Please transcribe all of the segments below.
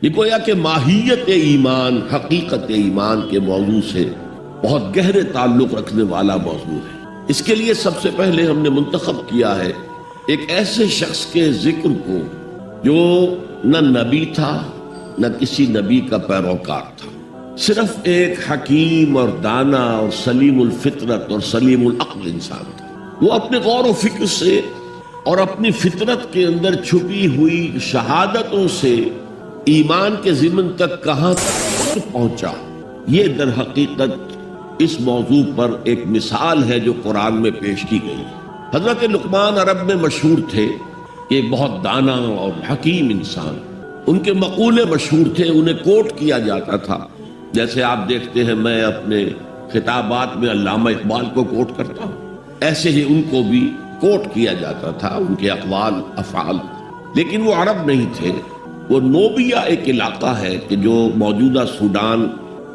یہ گویا کہ ماہیت ایمان، حقیقت ایمان کے موضوع سے بہت گہرے تعلق رکھنے والا موضوع ہے۔ اس کے لیے سب سے پہلے ہم نے منتخب کیا ہے ایک ایسے شخص کے ذکر کو جو نہ نبی تھا نہ کسی نبی کا پیروکار تھا، صرف ایک حکیم اور دانا اور سلیم الفطرت اور سلیم العقل انسان تھا۔ وہ اپنے غور و فکر سے اور اپنی فطرت کے اندر چھپی ہوئی شہادتوں سے ایمان کے ضمن تک کہاں تک پہنچا، یہ در حقیقت اس موضوع پر ایک مثال ہے جو قرآن میں پیش کی گئی۔ حضرت لقمان عرب میں مشہور تھے کہ ایک بہت دانا اور حکیم انسان، ان کے مقولے مشہور تھے، انہیں کوٹ کیا جاتا تھا۔ جیسے آپ دیکھتے ہیں میں اپنے خطابات میں علامہ اقبال کو کوٹ کرتا ہوں، ایسے ہی ان کو بھی کوٹ کیا جاتا تھا، ان کے اقوال افعال۔ لیکن وہ عرب نہیں تھے، وہ نوبیا ایک علاقہ ہے کہ جو موجودہ سوڈان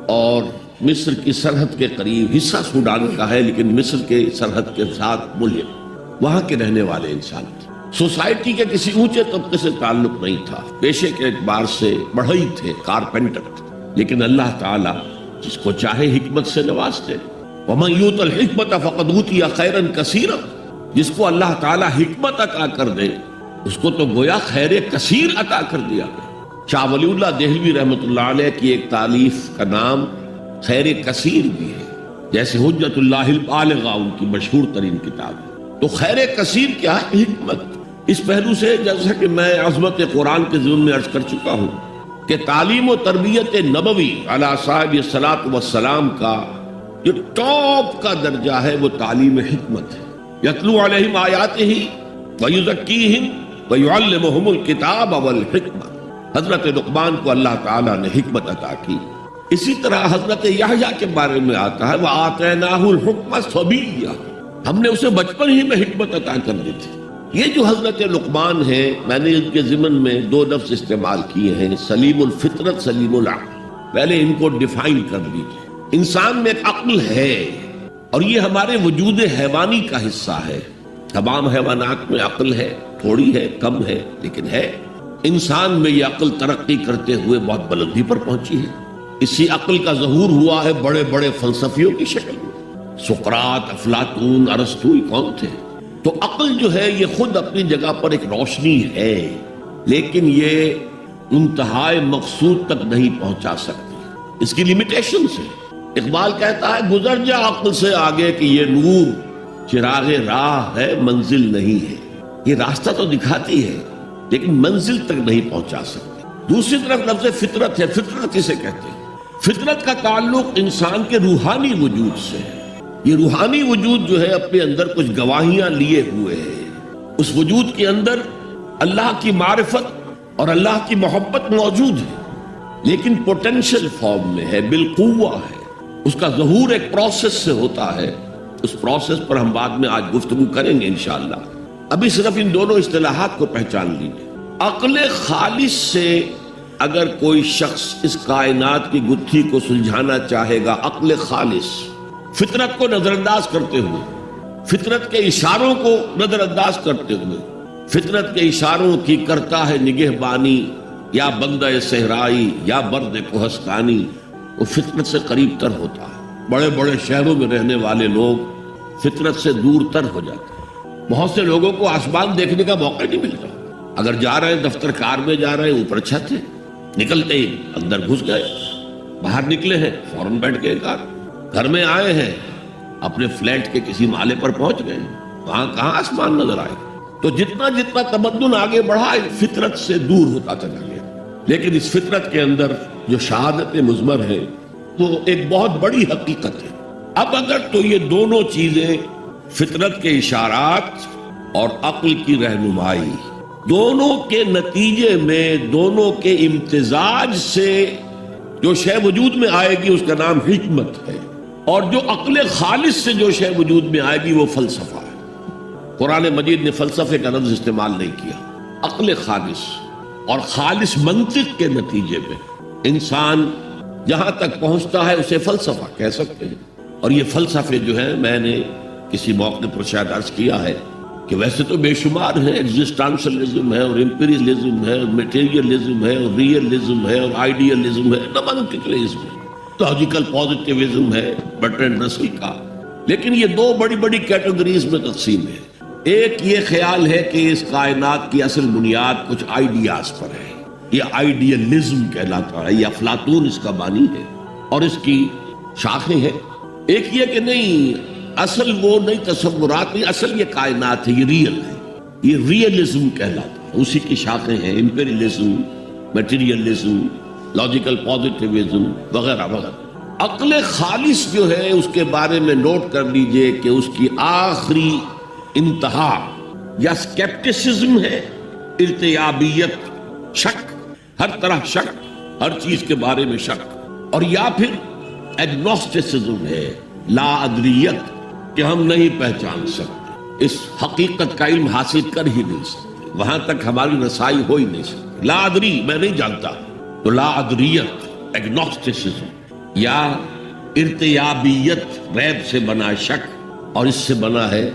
اور مصر کی سرحد کے قریب، حصہ سوڈان کا ہے لیکن مصر کے سرحد کے ساتھ ملحق، وہاں کے رہنے والے انسان تھے۔ سوسائٹی کے کسی اونچے طبقے سے تعلق نہیں تھا، پیشے کے اعتبار سے بڑھئی تھے، کارپینٹر تھے، لیکن اللہ تعالیٰ جس کو چاہے حکمت سے نوازتے۔ وَمَن يُؤْتَ الْحِكْمَةَ فَقَدْ أُوتِيَ خَيْرًا كَثِيرًا، جس کو اللہ تعالیٰ حکمت عطا کر دے اس کو تو گویا خیر کثیر عطا کر دیا گیا۔ شاہ ولی اللہ دہلوی رحمۃ اللہ علیہ کی ایک تالیف کا نام خیر کثیر بھی ہے، جیسے حجت اللہ البالغہ ان کی مشہور ترین کتاب ہے۔ تو خیر کثیر کیا ہے؟ حکمت۔ اس پہلو سے جیسا کہ میں عظمت قرآن کے ضمن میں عرض کر چکا ہوں کہ تعلیم و تربیت نبوی علی صاحب الصلاۃ والسلام کا جو ٹاپ کا درجہ ہے وہ تعلیم حکمت ہے۔ یتلو علیہم آیاتہ ویزکیہم ویعلمہم الکتاب والحکمہ۔ حضرت لقمان کو اللہ تعالیٰ نے حکمت عطا کی۔ اسی طرح حضرت یحییٰ کے بارے میں آتا ہے وآتیناہ الحکمہ صبیہ، ہم نے اسے بچپن ہی میں حکمت عطا کر دی تھی۔ یہ جو حضرت لقمان ہے، میں نے ان کے ضمن میں دو لفظ استعمال کیے ہیں، سلیم الفطرت، سلیم العقل۔ پہلے ان کو ڈیفائن کر لیجیے۔ انسان میں ایک عقل ہے اور یہ ہمارے وجود حیوانی کا حصہ ہے۔ تمام حیوانات میں عقل ہے، تھوڑی ہے، کم ہے، لیکن ہے۔ انسان میں یہ عقل ترقی کرتے ہوئے بہت بلندی پر پہنچی ہے۔ اسی عقل کا ظہور ہوا ہے بڑے بڑے فلسفیوں کی شکل میں۔ سقراط، افلاطون، ارسطو کون تھے؟ تو عقل جو ہے یہ خود اپنی جگہ پر ایک روشنی ہے، لیکن یہ انتہائے مقصود تک نہیں پہنچا سکتی، اس کی لیمیٹیشنز ہے۔ اقبال کہتا ہے گزر جا عقل سے آگے کہ یہ نور چراغ راہ ہے، منزل نہیں ہے۔ یہ راستہ تو دکھاتی ہے لیکن منزل تک نہیں پہنچا سکتی۔ دوسری طرف لفظ فطرت ہے، فطرت اسے کہتے ہیں۔ فطرت کا تعلق انسان کے روحانی وجود سے ہے۔ یہ روحانی وجود جو ہے اپنے اندر کچھ گواہیاں لیے ہوئے ہے، اس وجود کے اندر اللہ کی معرفت اور اللہ کی محبت موجود ہے، لیکن پوٹینشل فارم میں ہے، بالقوہ ہے۔ اس کا ظہور ایک پروسیس سے ہوتا ہے، اس پروسیس پر ہم بعد میں آج گفتگو کریں گے انشاءاللہ۔ ابھی صرف ان دونوں اصطلاحات کو پہچان لیجیے۔ عقل خالص سے اگر کوئی شخص اس کائنات کی گتھی کو سلجھانا چاہے گا، عقل خالص، فطرت کو نظر انداز کرتے ہوئے، فطرت کے اشاروں کو نظر انداز کرتے ہوئے، فطرت کے اشاروں کی کرتا ہے نگہبانی، یا بندہ صحرائی یا برد کوہستانی، وہ فطرت سے قریب تر ہوتا ہے۔ بڑے بڑے شہروں میں رہنے والے لوگ فطرت سے دور تر ہو جاتے ہیں۔ بہت سے لوگوں کو آسمان دیکھنے کا موقع نہیں ملتا، اگر جا رہے ہیں دفتر کار میں جا رہے ہیں، اوپر چھت ہے، نکلتے ہی اندر گھس گئے، باہر نکلے ہیں فوراً بیٹھ گئے کار، گھر میں آئے ہیں اپنے فلیٹ کے کسی مالے پر پہنچ گئے، وہاں کہاں آسمان نظر آئے۔ تو جتنا جتنا تمدن آگے بڑھا فطرت سے دور ہوتا چلا گیا۔ لیکن اس فطرت کے اندر جو شہادت مضمر ہے وہ ایک بہت بڑی حقیقت ہے۔ اب اگر تو یہ دونوں چیزیں، فطرت کے اشارات اور عقل کی رہنمائی، دونوں کے نتیجے میں، دونوں کے امتزاج سے جو شے وجود میں آئے گی اس کا نام حکمت ہے، اور جو عقل خالص سے جو شے وجود میں آئے گی وہ فلسفہ ہے۔ قرآن مجید نے فلسفے کا لفظ استعمال نہیں کیا۔ عقل خالص اور خالص منطق کے نتیجے میں انسان جہاں تک پہنچتا ہے اسے فلسفہ کہہ سکتے ہیں۔ اور یہ فلسفے جو ہے، میں نے کسی موقع پر شاید عرض کیا ہے کہ ویسے تو بے شمار ہے، ایگزسٹانشلزم ہے اور امپیریلزم ہے اور میٹیریلزم ہے اور ریئلزم ہے اور آئیڈیلزم ہے، نہ معلوم کتنے ازم ہے، لاجیکل پازیٹیوزم ہے برٹرینڈ رسل کا، لیکن یہ دو بڑی بڑی کیٹیگریز میں تقسیم ہے۔ ایک یہ خیال ہے کہ اس کائنات کی اصل بنیاد کچھ آئیڈیاز پر ہے، یہ آئیڈیلزم کہلاتا ہے، یہ افلاطون اس کا بانی ہے اور اس کی شاخیں ہیں۔ ایک یہ کہ نہیں، اصل وہ نہیں، تصورات نہیں، اصل یہ کائنات ہے، یہ ریئل ہے، یہ ریئلزم کہلاتا ہے، اسی کی شاخیں ہیں، امپیریلزم، میٹیریلزم، لاجیکل پازیٹیوزم وغیرہ وغیرہ۔ عقل خالص جو ہے اس کے بارے میں نوٹ کر لیجئے کہ اس کی آخری انتہا یا سکیپٹسزم ہے، ارتیابیت، شک، ہر طرح شک، ہر چیز کے بارے میں شک، اور یا پھر ایگنوسٹسزم ہے، لا ادریت، کہ ہم نہیں پہچان سکتے، اس حقیقت کا علم حاصل کر ہی نہیں سکتے، وہاں تک ہماری رسائی ہو ہی نہیں سکتی، لا ادری، میں نہیں جانتا، تو لا ادریت، ایگنوسٹسزم، یا ارتیابیت، ریب سے بنا شک، اور اس سے بنا ہے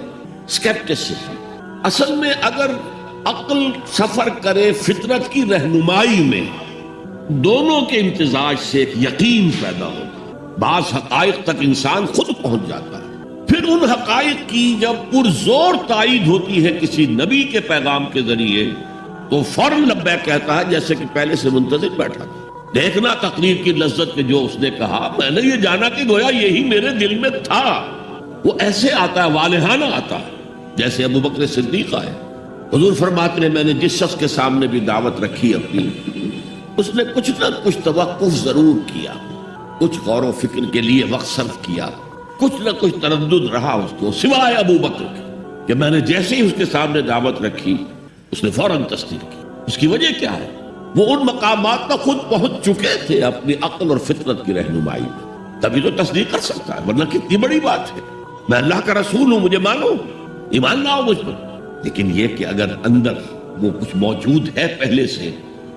سکیپٹسزم۔ اصل میں اگر عقل سفر کرے فطرت کی رہنمائی میں، دونوں کے امتزاج سے ایک یقین پیدا ہوتا، بعض حقائق تک انسان خود پہنچ جاتا ہے، پھر ان حقائق کی جب پرزور تائید ہوتی ہے کسی نبی کے پیغام کے ذریعے، تو فوراً لبیک کہتا ہے، جیسے کہ پہلے سے منتظر بیٹھا تھا۔ دیکھنا تقریر کی لذت کے جو اس نے کہا، میں نے یہ جانا کہ گویا یہی میرے دل میں تھا، وہ ایسے آتا ہے، والہانہ آتا ہے، جیسے ابو بکر صدیق آئے۔ حضور فرماتے ہیں، میں نے جس شخص کے سامنے بھی دعوت رکھی اپنی، اس نے کچھ نہ کچھ توقف ضرور کیا، کچھ غور و فکر کے لیے وقت صرف کیا، کچھ نہ کچھ تردد رہا اس کو، سوائے ابو بکر کے، کہ میں نے جیسے ہی اس کے سامنے دعوت رکھی اس نے فوراً تصدیق کی۔ اس کی وجہ کیا ہے؟ وہ ان مقامات تک خود پہنچ چکے تھے اپنی عقل اور فطرت کی رہنمائی میں، تبھی تو تصدیق کر سکتا ہے، ورنہ کتنی بڑی بات ہے، میں اللہ کا رسول ہوں، مجھے مانو، ایمان لاؤ مجھ پر۔ لیکن یہ کہ اگر اندر وہ کچھ موجود ہے پہلے سے،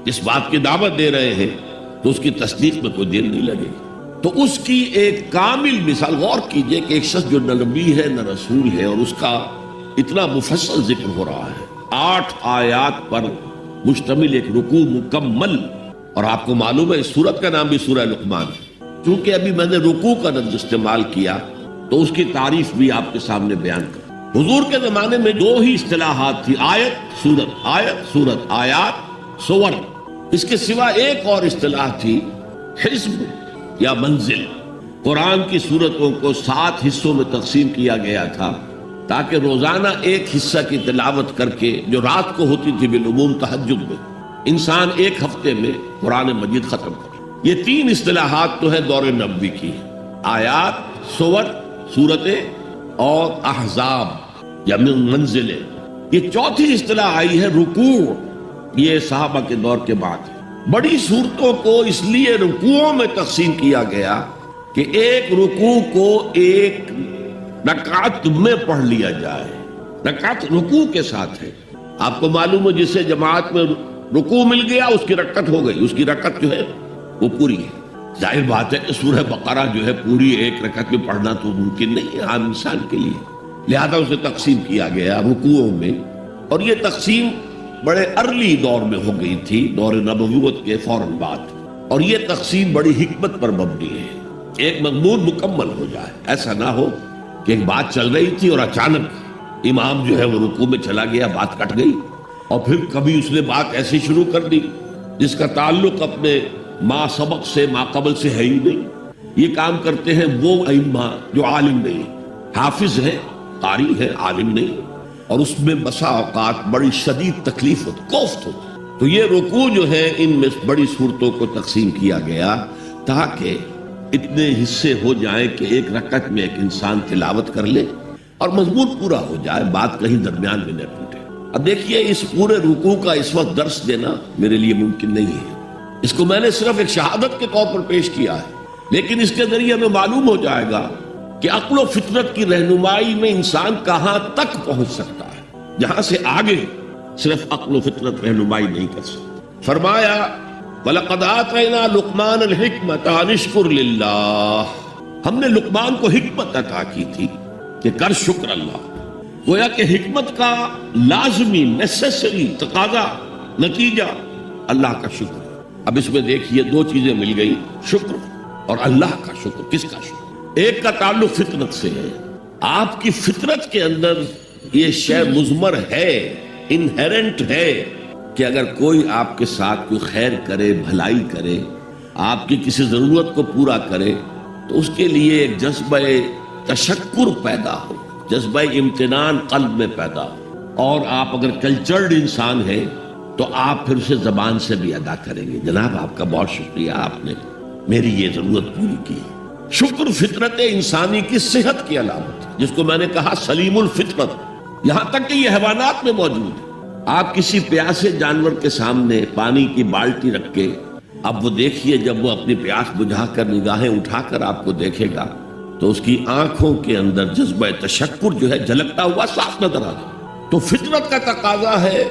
اس بات کی دعوت دے رہے ہیں، تو اس کی تصدیق میں کوئی دیر نہیں لگے گی۔ تو اس کی ایک کامل مثال، غور کیجئے کہ ایک شخص جو نہ نبی ہے نہ رسول ہے، اور اس کا اتنا مفصل ذکر ہو رہا ہے، 8 آیات پر مشتمل ایک رکوع مکمل، اور آپ کو معلوم ہے اس سورت کا نام بھی سورہ لقمان ہے۔ چونکہ ابھی میں نے رکوع کا لفظ استعمال کیا تو اس کی تعریف بھی آپ کے سامنے بیان کر۔ حضور کے زمانے میں 2 ہی اصطلاحات تھی، آیت سورت، آیات سور، اس کے سوا ایک اور اصطلاح تھی، حزب یا منزل۔ قرآن کی سورتوں کو 7 حصوں میں تقسیم کیا گیا تھا، تاکہ روزانہ ایک حصہ کی تلاوت کر کے، جو رات کو ہوتی تھی بالعموم تہجد میں، انسان ایک ہفتے میں قرآن مجید ختم کرے۔ یہ 3 اصطلاحات تو ہے دور نبوی کی، آیات، سور، سورتیں، اور احزاب یا منزلیں۔ یہ 4تھی اصطلاح آئی ہے رکوع، یہ صحابہ کے دور کے بعد۔ بڑی صورتوں کو اس لیے رکوعوں میں تقسیم کیا گیا کہ ایک رکوع کو ایک رکعت میں پڑھ لیا جائے، رکعت رکوع کے ساتھ ہے۔ آپ کو معلوم ہے جسے جماعت میں رکوع مل گیا اس کی رکعت ہو گئی، اس کی رکعت جو ہے وہ پوری ہے۔ ظاہر بات ہے کہ سورہ بقرہ جو ہے پوری ایک رکعت میں پڑھنا تو ممکن نہیں ہے عام انسان کے لیے، لہذا اسے تقسیم کیا گیا رکوعوں میں، اور یہ تقسیم بڑے ارلی دور میں ہو گئی تھی، دور نبوت کے فوراً بعد، اور یہ تقسیم بڑی حکمت پر مبنی ہے، ایک مضمون مکمل ہو جائے، ایسا نہ ہو کہ ایک بات چل رہی تھی اور اچانک امام جو ہے وہ رکوع میں چلا گیا، بات کٹ گئی، اور پھر کبھی اس نے بات ایسی شروع کر دی جس کا تعلق اپنے ما سبق سے، ما قبل سے ہے ہی نہیں۔ یہ کام کرتے ہیں وہ ائمہ جو عالم نہیں، حافظ ہے، قاری ہے، عالم نہیں، اور اس میں بسا اوقات بڑی شدید تکلیف ہوتی، کوفت ہوتی۔ تو یہ رکوع جو ہے ان میں بڑی صورتوں کو تقسیم کیا گیا تاکہ اتنے حصے ہو جائیں کہ ایک رکعت میں ایک انسان تلاوت کر لے اور مضمون پورا ہو جائے، بات کہیں درمیان میں نہ ٹوٹے۔ اب دیکھیے اس پورے رکوع کا اس وقت درس دینا میرے لیے ممکن نہیں ہے، اس کو میں نے صرف ایک شہادت کے طور پر پیش کیا ہے، لیکن اس کے ذریعے ہمیں معلوم ہو جائے گا کہ عقل و فطرت کی رہنمائی میں انسان کہاں تک پہنچ سکتا ہے، جہاں سے آگے صرف عقل و فطرت رہنمائی نہیں کر سکتی۔ فرمایا وَلَقَدْ آتَيْنَا لُقْمَانَ الْحِكْمَةَ أَنِ اشْكُرْ لِلَّهِ، ہم نے لقمان کو حکمت عطا کی تھی کہ کر شکر اللہ۔ گویا کہ حکمت کا لازمی نیسیسری تقاضا نتیجہ اللہ کا شکر ہے۔ اب اس میں دیکھیے دو چیزیں مل گئی، شکر اور اللہ کا شکر۔ کس کا شکر؟ ایک کا تعلق فطرت سے ہے، آپ کی فطرت کے اندر یہ شے مضمر ہے، انہیرنٹ ہے کہ اگر کوئی آپ کے ساتھ کوئی خیر کرے، بھلائی کرے، آپ کی کسی ضرورت کو پورا کرے تو اس کے لیے ایک جذبہ تشکر پیدا ہو، جذبہ امتنان قلب میں پیدا ہو، اور آپ اگر کلچرڈ انسان ہیں تو آپ پھر اسے زبان سے بھی ادا کریں گے، جناب آپ کا بہت شکریہ، آپ نے میری یہ ضرورت پوری کی۔ شکر فطرت انسانی کی صحت کی علامت ہے، جس کو میں نے کہا سلیم الفطرت، یہاں تک کہ یہ حیوانات میں موجود ہے۔ آپ کسی پیاسے جانور کے سامنے پانی کی بالٹی رکھ کے اب وہ دیکھیے، جب وہ اپنی پیاس بجھا کر نگاہیں اٹھا کر آپ کو دیکھے گا تو اس کی آنکھوں کے اندر جذبہ تشکر جو ہے جھلکتا ہوا صاف نظر آ جائے۔ تو فطرت کا تقاضا ہے،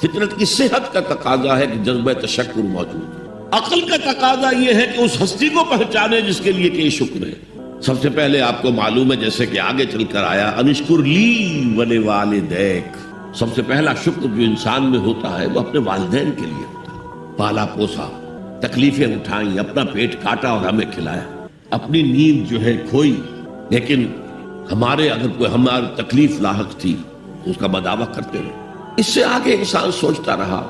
فطرت کی صحت کا تقاضا ہے کہ جذبہ تشکر موجود ہے۔ عقل کا تقاضا یہ ہے کہ اس ہستی کو پہچانے جس کے لیے کہ یہ شکر ہے۔ سب سے پہلے آپ کو معلوم ہے، جیسے کہ آگے چل کر آیا، انشکر لی ولوالدیک، سب سے پہلا شکر جو انسان میں ہوتا ہے وہ اپنے والدین کے لیے ہوتا ہے۔ پالا پوسا، تکلیفیں اٹھائیں، اپنا پیٹ کاٹا اور ہمیں کھلایا، اپنی نیند جو ہے کھوئی، لیکن ہمارے اگر کوئی ہماری تکلیف لاحق تھی اس کا مداوع کرتے رہے۔ اس سے آگے انسان سوچتا رہا،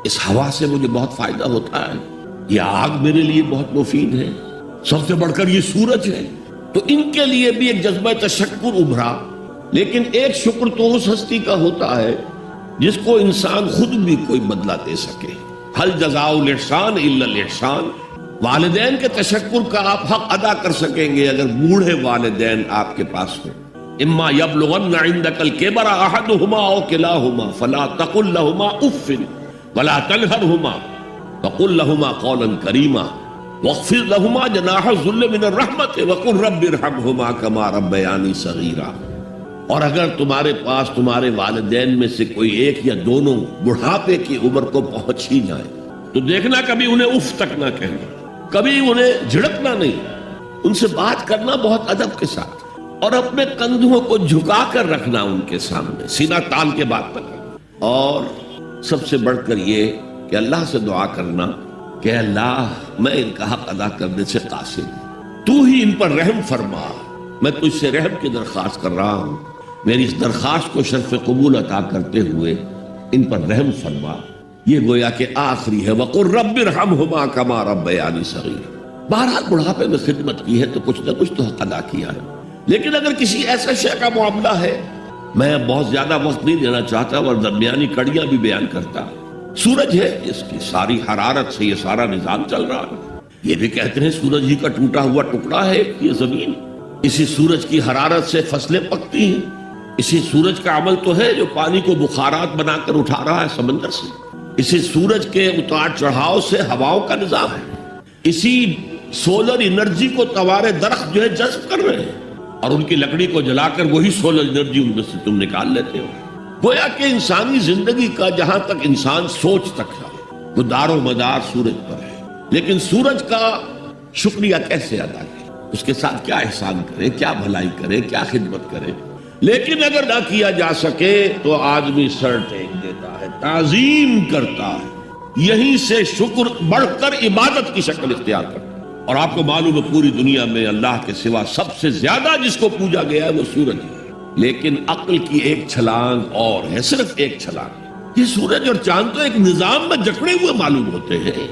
اس ہوا سے مجھے بہت فائدہ ہوتا ہے، یہ آگ میرے لیے بہت مفید ہے، سب سے بڑھ کر یہ سورج ہے، تو ان کے لیے بھی ایک جذبہ تشکر ابھرا۔ لیکن ایک شکر تو اس ہستی کا ہوتا ہے جس کو انسان خود بھی کوئی بدلہ دے سکے۔ حل جزاء الاحسان الا الاحسان، والدین کے تشکر کا آپ حق ادا کر سکیں گے اگر بوڑھے والدین آپ کے پاس ہوں۔ اما یبلغن عندک الکبر احدہما او کلاہما فلا تقل لہما اف ولا تنہرہما وقل لہما قولا کریما واخفض لہما جناح الذل من الرحمۃ وقل رب ارحمہما کما ربیانی صغیرا۔ اور اگر تمہارے پاس تمہارے والدین میں سے کوئی ایک یا دونوں بڑھاپے کی عمر کو پہنچ ہی جائے تو دیکھنا کبھی انہیں اف تک نہ کہنا، کبھی انہیں جھڑکنا نہیں، ان سے بات کرنا بہت ادب کے ساتھ، اور اپنے کندھوں کو جھکا کر رکھنا ان کے سامنے، سینہ تان کے بات نہ کرنا۔ اور سب سے بڑھ کر یہ کہ اللہ سے دعا کرنا کہ اللہ میں ان کا حق ادا کرنے سے قاصر ہوں، تو ہی ان پر رحم فرما، میں تجھ سے رحم کی درخواست کر رہا ہوں، میری اس درخواست کو شرف قبول عطا کرتے ہوئے ان پر رحم فرما۔ یہ گویا کہ آخری ہے، وَقُلْ رَبِّ ارْحَمْهُمَا كَمَا رَبَّيَانِي صَغِيرًا۔ بہرحال بڑھاپے میں خدمت کی ہے تو کچھ نہ کچھ تو حق ادا کیا ہے، لیکن اگر کسی ایسے شے کا معاملہ ہے، میں بہت زیادہ وقت نہیں دینا چاہتا اور درمیانی کڑیاں بھی بیان کرتا۔ سورج ہے، اس کی ساری حرارت سے یہ سارا نظام چل رہا ہے۔ یہ بھی کہتے ہیں سورج ہی کا ٹوٹا ہوا ٹکڑا ہے یہ زمین، اسی سورج کی حرارت سے فصلیں پکتی ہیں، اسی سورج کا عمل تو ہے جو پانی کو بخارات بنا کر اٹھا رہا ہے سمندر سے، اسی سورج کے اتار چڑھاؤ سے ہواؤں کا نظام ہے، اسی سولر انرجی کو توارے درخت جو ہے جذب کر رہے ہیں، اور ان کی لکڑی کو جلا کر وہی سولر انرجی ان میں سے تم نکال لیتے ہو۔ گویا کہ انسانی زندگی کا جہاں تک انسان سوچ تک ہے وہ دار و مدار سورج پر ہے، لیکن سورج کا شکریہ کیسے ادا کرے، اس کے ساتھ کیا احسان کرے، کیا بھلائی کرے، کیا خدمت کرے۔ لیکن اگر نہ کیا جا سکے تو آدمی سر ٹیک دیتا ہے، تعظیم کرتا ہے، یہیں سے شکر بڑھ کر عبادت کی شکل اختیار کرتا ہے۔ اور آپ کو معلوم ہے پوری دنیا میں اللہ کے سوا سب سے زیادہ جس کو پوجا گیا ہے وہ سورج ہے، لیکن عقل کی ایک چھلانگ اور ہے، صرف ایک چھلانگ۔ یہ سورج اور چاند تو ایک نظام میں جکڑے ہوئے معلوم ہوتے ہیں،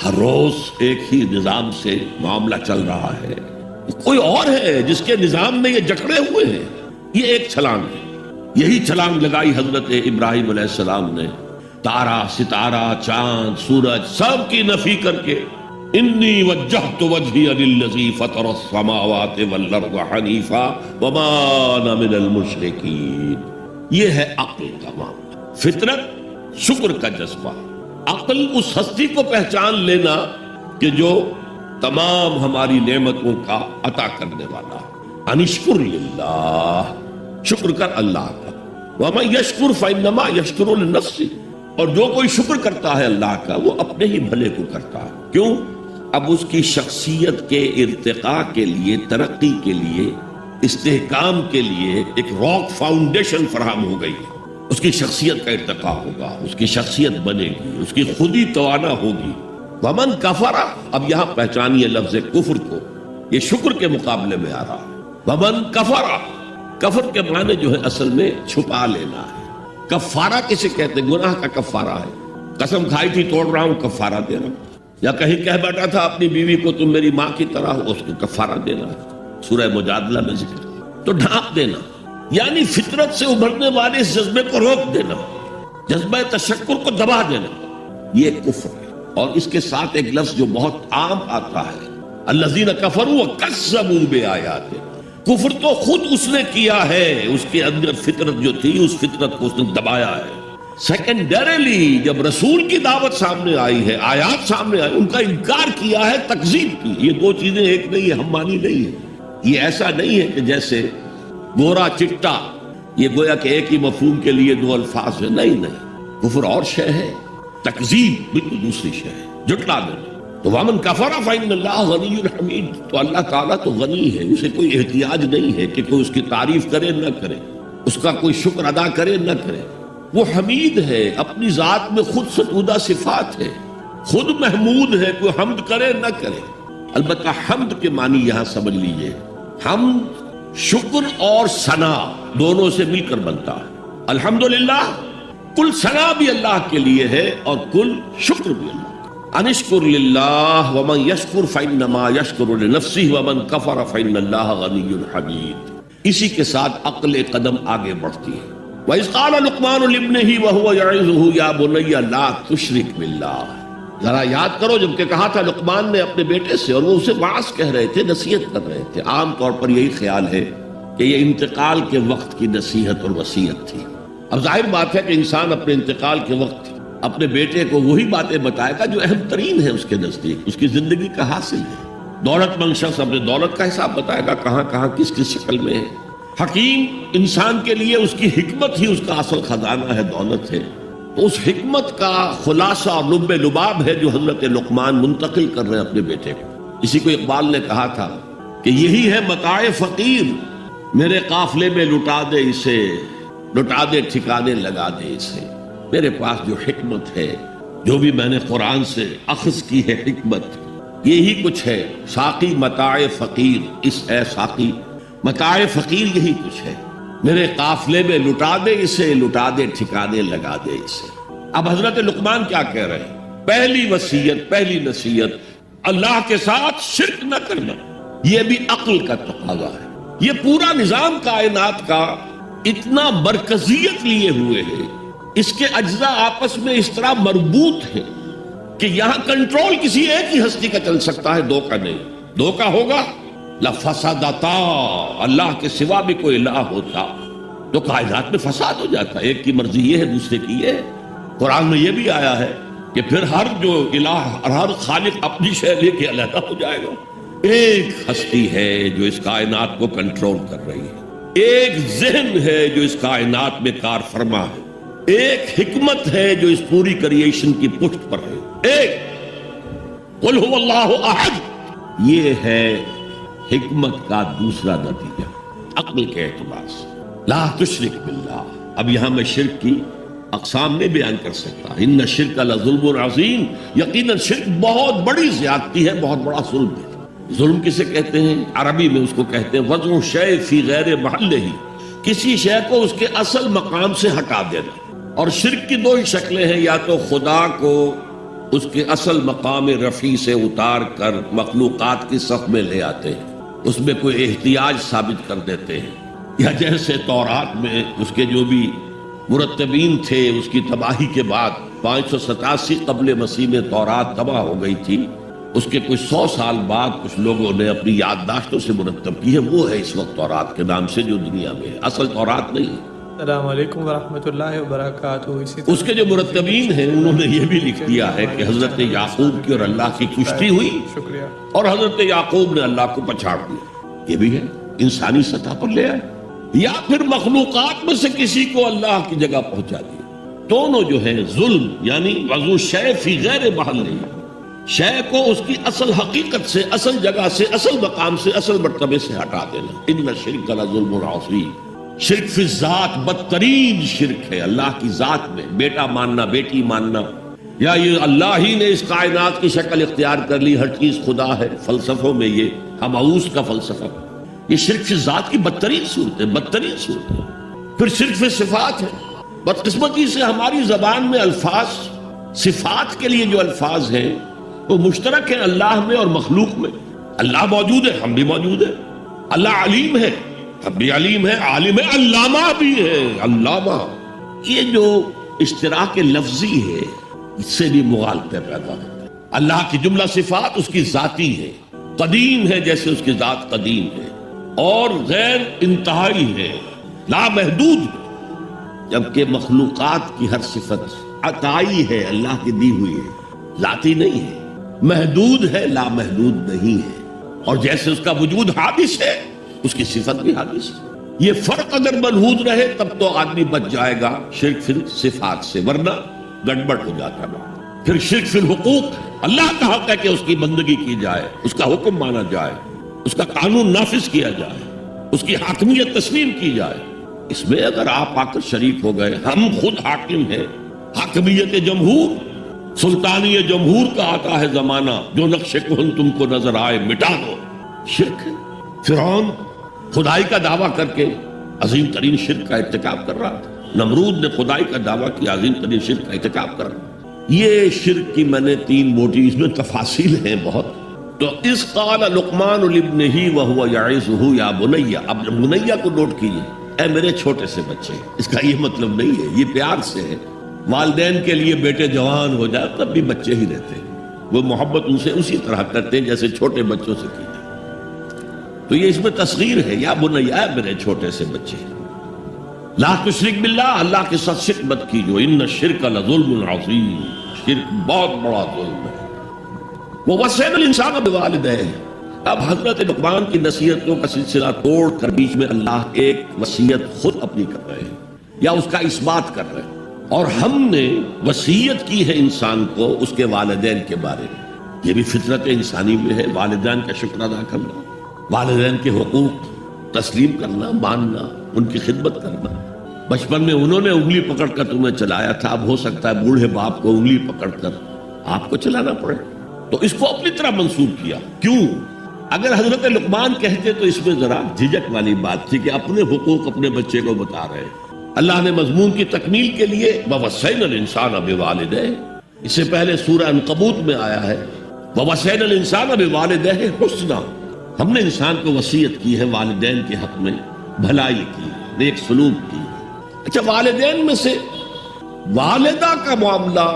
ہر روز ایک ہی نظام سے معاملہ چل رہا ہے، کوئی اور ہے جس کے نظام میں یہ جکڑے ہوئے ہیں، یہ ایک چھلانگ ہے۔ یہی چھلانگ لگائی حضرت ابراہیم علیہ السلام نے، تارا ستارہ چاند سورج سب کی نفی کر کے انی وجہت وجہی للذی فطر السماوات والارض حنیفا وما انا من المشرکین۔ یہ ہے عقل کا معاملہ، فطرت، شکر کا جذبہ، عقل اس ہستی کو پہچان لینا کہ جو تمام ہماری نعمتوں کا عطا کرنے والا ہے۔ انشکر للہ، شکر کر اللہ کا، ومن یشکر فانما یشکر لنفسہ، اور جو کوئی شکر کرتا ہے اللہ کا وہ اپنے ہی بھلے کو کرتا ہے۔ کیوں؟ اب اس کی شخصیت کے ارتقاء کے لیے، ترقی کے لیے استحکام کے لیے ایک راک فاؤنڈیشن فراہم ہو گئی. اس کی شخصیت کا ارتقا ہوگا، اس کی شخصیت بنے گی، اس کی خودی توانا ہوگی. ومن کفر، اب یہاں پہچانیے لفظ کفر کو، یہ شکر کے مقابلے میں آ رہا ہے. ومن کفر، کفر کے معنی جو ہے اصل میں چھپا لینا ہے. کفارہ کسے کہتے ہیں؟ گناہ کا کفارہ ہے. قسم کھائی تھی توڑ رہا ہوں، کفارہ دے رہا ہوں. یا کہیں کہہ بیٹھا تھا اپنی بیوی کو تم میری ماں کی طرح ہو، اس کو کفارہ دینا ہے. سورہ مجادلہ میں ذکر. تو ڈھانپ دینا یعنی فطرت سے ابھرنے والے اس جذبے کو روک دینا، جذبہ تشکر کو دبا دینا، یہ کفر ہے. اور اس کے ساتھ ایک لفظ جو بہت عام آتا ہے، الذین کفروا وکذبوا بآیات. کفر تو خود اس نے کیا ہے، اس کے اندر فطرت جو تھی اس فطرت کو اس نے دبایا ہے. سیکنڈریلی جب رسول کی دعوت سامنے آئی ہے، آیات سامنے آئی، ان کا انکار کیا ہے، تکذیب کی. یہ دو چیزیں ایک نہیں ہے، ہم مانی نہیں ہے. یہ ایسا نہیں ہے کہ جیسے گورا چٹا، یہ گویا کہ ایک ہی مفہوم کے لیے دو الفاظ ہیں. نہیں نہیں، کفر اور شے ہے، تکذیب بالکل دوسری شے ہے، جھٹلا دینا. تو ومن کفر فإن اللہ غنی حمید، تو اللہ تعالیٰ تو غنی ہے، اسے کوئی احتیاج نہیں ہے کہ کوئی اس کی تعریف کرے نہ کرے، اس کا کوئی شکر ادا کرے نہ کرے. وہ حمید ہے، اپنی ذات میں خود ستودہ صفات ہے، خود محمود ہے، کوئی حمد کرے نہ کرے. البتہ حمد کے معنی یہاں سمجھ لیجئے، حمد شکر اور ثنا دونوں سے مل کر بنتا ہے. الحمدللہ کل ثنا بھی اللہ کے لیے ہے اور کل شکر بھی اللہ. انشکر للہ ومن یشکر فانما یشکر لنفسہ ومن کفر فان اللہ غنی حمید. اسی کے ساتھ عقل قدم آگے بڑھتی ہے. وَإِذْ قَالَ لُقْمَانُ لِابْنِهِ وَهُوَ يَعِظُهُ يَا بُنَيَّ لَا تُشْرِكْ بِاللَّهِ. ذرا یاد کرو جب کہ کہا تھا لقمان نے اپنے بیٹے سے، اور وہ اسے واعظ کہہ رہے تھے، نصیحت کر رہے تھے. عام طور پر یہی خیال ہے کہ یہ انتقال کے وقت کی نصیحت اور وصیت تھی. اب ظاہر بات ہے کہ انسان اپنے انتقال کے وقت اپنے بیٹے کو وہی باتیں بتائے گا جو اہم ترین ہے اس کے نزدیک، اس کی زندگی کا حاصل ہے. دولت مند شخص اپنے دولت کا حساب بتائے گا، کہاں کہاں کس کس شکل میں ہے. حکیم انسان کے لیے اس کی حکمت ہی اس کا اصل خزانہ ہے، دولت ہے. تو اس حکمت کا خلاصہ اور لب لباب ہے جو حضرت لقمان منتقل کر رہے ہیں اپنے بیٹے کو. اسی کو اقبال نے کہا تھا کہ یہی ہے متاع فقیر، میرے قافلے میں لٹا دے اسے، لٹا دے ٹھکانے لگا دے اسے. میرے پاس جو حکمت ہے، جو بھی میں نے قرآن سے اخذ کی ہے حکمت، یہی کچھ ہے. ساقی متاع فقیر، اس اے ساقی متاع فقیر یہی کچھ ہے. میرے قافلے میں لٹا دے اسے، لٹا دے ٹھکانے لگا دے اسے. اب حضرت لقمان کیا کہہ رہے ہیں؟ پہلی وصیت، پہلی نصیحت، اللہ کے ساتھ شرک نہ کرنا. یہ بھی عقل کا تقاضا ہے. یہ پورا نظام کائنات کا اتنا مرکزیت لیے ہوئے ہے، اس کے اجزاء آپس میں اس طرح مربوط ہیں کہ یہاں کنٹرول کسی ایک ہی ہستی کا چل سکتا ہے، دو کا نہیں. دو کا ہوگا لفسدتا، اللہ کے سوا بھی کوئی الہ ہوتا تو کائنات میں فساد ہو جاتا. ایک کی مرضی یہ ہے، دوسرے کی یہ ہے. قرآن میں یہ بھی آیا ہے کہ پھر ہر جو الہ، ہر خالق اپنی شے لے کے علیحدہ ہو جائے گا. ایک ہستی ہے جو اس کائنات کو کنٹرول کر رہی ہے، ایک ذہن ہے جو اس کائنات میں کار فرما ہے، ایک حکمت ہے جو اس پوری کریشن کی پشت پر ہے. ایک قل هو اللہ احد، یہ ہے حکمت کا دوسرا نتیجہ عقل کے اعتبار سے. لا تشرک باللہ. اب یہاں میں شرک کی اقسام نہیں بیان کر سکتا. ان الشرک لظلم عظیم، یقیناً شرک بہت بڑی زیادتی ہے، بہت بڑا ظلم ہے. ظلم کسے کہتے ہیں؟ عربی میں اس کو کہتے ہیں وضع شیء فی غیر محلہ، کسی شے کو اس کے اصل مقام سے ہٹا دینا. اور شرک کی دو ہی شکلیں ہیں، یا تو خدا کو اس کے اصل مقام رفیع سے اتار کر مخلوقات کی صف میں لے آتے ہیں، اس میں کوئی احتیاج ثابت کر دیتے ہیں، یا جیسے تورات میں اس کے جو بھی مرتبین تھے، اس کی تباہی کے بعد 587 قبل مسیح میں تورات تباہ ہو گئی تھی، اس کے کچھ 100 سال بعد کچھ لوگوں نے اپنی یادداشتوں سے مرتب کی ہے. وہ ہے اس وقت تورات کے نام سے جو دنیا میں ہے، اصل تورات نہیں ہے. السلام علیکم ورحمۃ اللہ وبرکاتہ. اس کے جو مرتبین ہیں انہوں نے یہ بھی لکھ دیا ہے کہ حضرت یعقوب کی اور اللہ کی کشتی ہوئی، شکریہ، اور حضرت یعقوب نے اللہ کو پچھاڑ دیا. یہ بھی ہے انسانی سطح پر لے آئے، یا پھر مخلوقات میں سے کسی کو اللہ کی جگہ پہنچا دیا. دونوں جو ہے ظلم، یعنی وضع شیء فی غیر محلہ، شے کو اس کی اصل حقیقت سے، اصل جگہ سے، اصل مقام سے، اصل مرتبے سے ہٹا دینا۔ ان الشرک لظلم عظیم، شرک فی الذات بدترین شرک ہے۔ اللہ کی ذات میں بیٹا ماننا، بیٹی ماننا، یا یہ اللہ ہی نے اس کائنات کی شکل اختیار کر لی، ہر چیز خدا ہے، فلسفوں میں یہ ہماؤس کا فلسفہ، یہ شرک فی ذات کی بدترین صورت ہے، بدترین صورت ہے۔ پھر شرک فی صفات ہے۔ بدقسمتی سے ہماری زبان میں الفاظ، صفات کے لیے جو الفاظ ہیں وہ مشترک ہیں اللہ میں اور مخلوق میں۔ اللہ موجود ہے، ہم بھی موجود ہیں۔ اللہ علیم ہے، ہم بھی علیم ہے، عالم ہے، علامہ بھی ہے، علامہ۔ یہ جو اشتراک لفظی ہے اس سے بھی مغالطے پیدا ہوتے ہیں۔ اللہ کی جملہ صفات اس کی ذاتی ہے، قدیم ہے جیسے اس کی ذات قدیم ہے، اور غیر انتہائی ہے، لا محدود ہے، جبکہ مخلوقات کی ہر صفت عطائی ہے، اللہ کی دی ہوئی ہے، ذاتی نہیں ہے، محدود ہے، لا محدود نہیں ہے۔ اور جیسے اس کا وجود حادث ہے اس کی صفت بھی حادث ہے۔ یہ فرق اگر ملحوظ رہے تب تو آدمی بچ جائے گا شرک فی صفات سے، ورنہ گڑبڑ ہو جاتا ہے۔ پھر شرک فی الحقوق، اللہ کا حق ہے کہ اس کی بندگی کی جائے، اس کا حکم مانا جائے، اس کا قانون نافذ کیا جائے، اس کی حاکمیت تسلیم کی جائے۔ اس میں اگر آپ آ کر شریک ہو گئے، ہم خود حاکم ہیں، حاکمیت جمہور، سلطانی جمہور کا آتا ہے زمانہ، جو نقش کہن تم کو نظر آئے مٹا دو، شرک ہے۔ فرعون خدائی کا دعویٰ کر کے عظیم ترین شرک کا ارتکاب کر رہا تھا، نمرود نے خدائی کا دعویٰ کیا، عظیم ترین شرک کا ارتکاب کر رہا۔ یہ شرک کی میں نے 3 موٹی، اس میں تفاصیل ہیں بہت۔ تو اس قال لقمان لابنہ وہو یعظہ یا بنی، اب بنیہ کو نوٹ کیجئے، اے میرے چھوٹے سے بچے، اس کا یہ مطلب نہیں ہے، یہ پیار سے ہے۔ والدین کے لیے بیٹے جوان ہو جائے تب بھی بچے ہی رہتے ہیں، وہ محبت ان سے اسی طرح کرتے ہیں جیسے چھوٹے بچوں سے کی جائے۔ تو یہ اس میں تصغیر ہے، یا بنی، اے میرے چھوٹے سے بچے، لا تشرک باللہ، اللہ کے ساتھ شرک مت کیجو، ان الشرک لظلم عظیم، شرک بہت بڑا ظلم ہے۔ ووصینا الانسان بوالدیہ، اب حضرت لقمان کی نصیحتوں کا سلسلہ توڑ کر بیچ میں اللہ ایک وصیت خود اپنی کر رہے ہیں یا اس کا اثبات کر رہے ہیں، اور ہم نے وصیت کی ہے انسان کو اس کے والدین کے بارے میں۔ یہ بھی فطرت انسانی میں ہے، والدین کا شکر ادا کرنا، والدین کے حقوق تسلیم کرنا، ماننا، ان کی خدمت کرنا۔ بچپن میں انہوں نے انگلی پکڑ کر تمہیں چلایا تھا، اب ہو سکتا ہے بوڑھے باپ کو انگلی پکڑ کر آپ کو چلانا پڑے، تو اس کو اپنی طرح منسوب کیا۔ کیوں؟ اگر حضرت لقمان کہتے تو اس میں ذرا جھجک والی بات تھی کہ اپنے حقوق اپنے بچے کو بتا رہے ہیں۔ اللہ نے مضمون کی تکمیل کے لیے ووصینا الانسان بوالدیہ، اس سے پہلے سورہ عنکبوت میں آیا ہے ووصینا الانسان بوالدیہ حسنا، ہم نے انسان کو وصیت کی ہے والدین کے حق میں بھلائی کی، نیک سلوک کی۔ اچھا، والدین میں سے والدہ کا معاملہ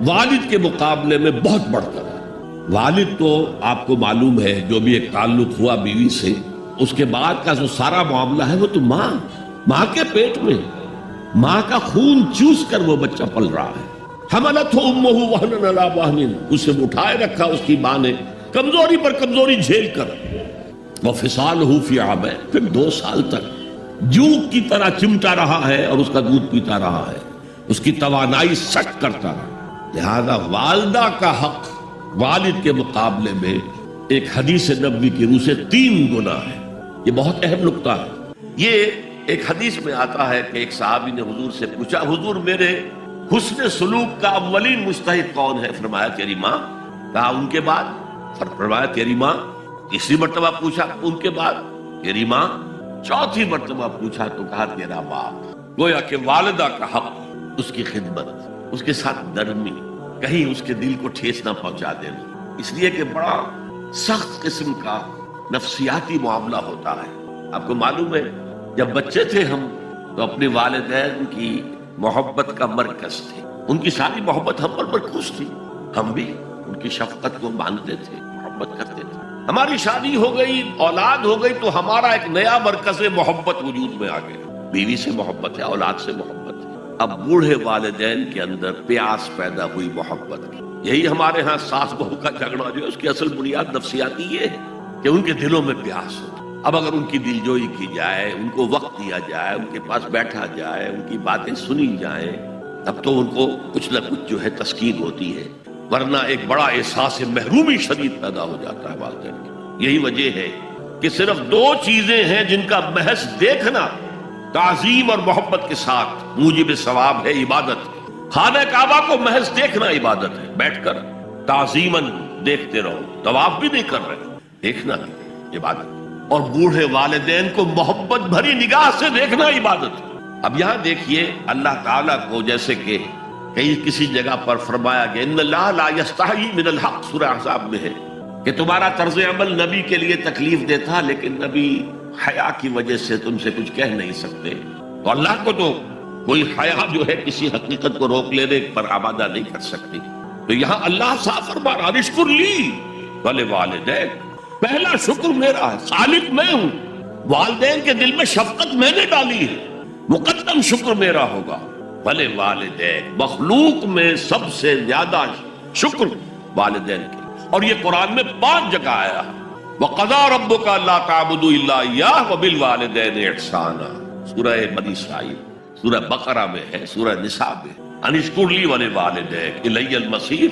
والد کے مقابلے میں بہت بڑھ کر ہے۔ والد تو آپ کو معلوم ہے جو بھی ایک تعلق ہوا بیوی سے، اس کے بعد کا جو سارا معاملہ ہے وہ تو ماں کے پیٹ میں، ماں کا خون چوس کر وہ بچہ پل رہا ہے۔ حملتہ امہ وہنا علی وہن، اسے اٹھائے رکھا اس کی ماں نے کمزوری پر کمزوری جھیل کر، وفصالہ فی عامین، پھر 2 سال تک جوک کی طرح چمٹا رہا ہے اور اس کا دودھ پیتا رہا ہے، اس کی توانائی سٹ کرتا رہا۔ لہذا والدہ کا حق والد کے مقابلے میں ایک حدیث نبوی کی روح سے 3 گنا ہے۔ یہ بہت اہم نقطہ ہے۔ یہ ایک حدیث میں آتا ہے کہ ایک صحابی نے حضور سے پوچھا، حضور میرے حسن سلوک کا اولین مستحق کون ہے؟ فرمایا تیری ماں۔ کہا ان کے بعد؟ فرمایا تیری ماں۔ تیسری مرتبہ پوچھا، ان کے بعد؟ تیری ماں۔ چوتھی مرتبہ پوچھا تو کہا تیرا باپ۔ گویا کہ والدہ کا حق اس کی خدمت، اس کے ساتھ نرمی، کہیں اس کے دل کو ٹھیس نہ پہنچا دینا، اس لیے کہ بڑا سخت قسم کا نفسیاتی معاملہ ہوتا ہے۔ آپ کو معلوم ہے جب بچے تھے ہم تو اپنے والدین کی محبت کا مرکز تھے، ان کی ساری محبت ہم پر مرکوز تھی، ہم بھی ان کی شفقت کو مانتے تھے، محبت کرتے تھے۔ ہماری شادی ہو گئی، اولاد ہو گئی تو ہمارا ایک نیا مرکز محبت وجود میں آ گیا، بیوی سے محبت ہے، اولاد سے محبت ہے۔ اب بوڑھے والدین کے اندر پیاس پیدا ہوئی محبت کی۔ یہی ہمارے ہاں ساس بہو کا جھگڑا جو ہے اس کی اصل بنیاد نفسیاتی یہ ہے کہ ان کے دلوں میں پیاس ہو۔ اب اگر ان کی دلجوئی کی جائے، ان کو وقت دیا جائے، ان کے پاس بیٹھا جائے، ان کی باتیں سنی جائیں، تب تو ان کو کچھ نہ کچھ جو ہے تسکین ہوتی ہے۔ ورنہ ایک بڑا احساس محرومی شدید پیدا ہو جاتا ہے والدین کی۔ یہی وجہ ہے کہ صرف دو چیزیں ہیں جن کا محض دیکھنا تعظیم اور محبت کے ساتھ موجب ثواب ہے، عبادت۔ خانہ کعبہ کو محض دیکھنا عبادت ہے، بیٹھ کر تعظیماً دیکھتے رہو، طواف بھی نہیں کر رہے، دیکھنا عبادت۔ اور بوڑھے والدین کو محبت بھری نگاہ سے دیکھنا عبادت۔ اب یہاں دیکھیے اللہ تعالیٰ کو جیسے کہ کہیں کسی جگہ پر فرمایا گیا ان اللہ لا یستحی من الحق، سورہ احزاب میں ہے کہ تمہارا طرز عمل نبی کے لیے تکلیف دیتا، لیکن نبی حیا کی وجہ سے تم سے کچھ کہہ نہیں سکتے۔ تو اللہ کو تو کوئی حیا جو ہے کسی حقیقت کو روک لینے پر آمادہ نہیں کر سکتی۔ تو یہاں اللہ صاف فرما رہا اشکر لی ولوالدیک، پہلا شکر میرا ہے، خالق میں ہوں، والدین کے دل میں شفقت میں نے ڈالی ہے، مقدم شکر میرا ہوگا۔ بھلے والدین، مخلوق میں سب سے زیادہ شکر والدین کے، اور یہ قرآن میں 5 جگہ آیا۔ وَقَضَىٰ رَبُّكَ أَلَّا تَعْبُدُوا إِلَّا إِيَّاهُ وَبِالْوَالِدَيْنِ إِحْسَانًا، سورہ بنی اسرائیل، سورہ بقرہ میں ہے، سورہ نساء میں، ان اشکر لی وَلِوَالِدَيْكَ إِلَيَّ الْمَصِيرُ،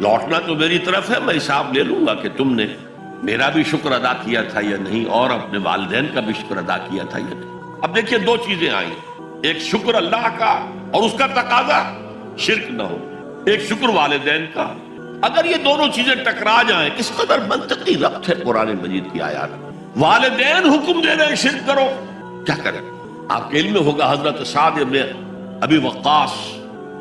لوٹنا تو میری طرف ہے، میں حساب لے لوں گا کہ تم نے میرا بھی شکر ادا کیا تھا یا نہیں، اور اپنے والدین کا بھی شکر ادا کیا تھا یا نہیں۔ اب دیکھیے 2 چیزیں آئیں، ایک شکر اللہ کا اور اس کا تقاضا شرک نہ ہو، ایک شکر والدین کا۔ اگر یہ دونوں چیزیں ٹکرا جائیں، کس قدر منطقی ربط ہے قرآن مجید کی آیات۔ والدین حکم دے رہے ہیں شرک کرو، کیا کریں؟ آپ کے علم میں ہوگا حضرت سعد ابن ابی وقاص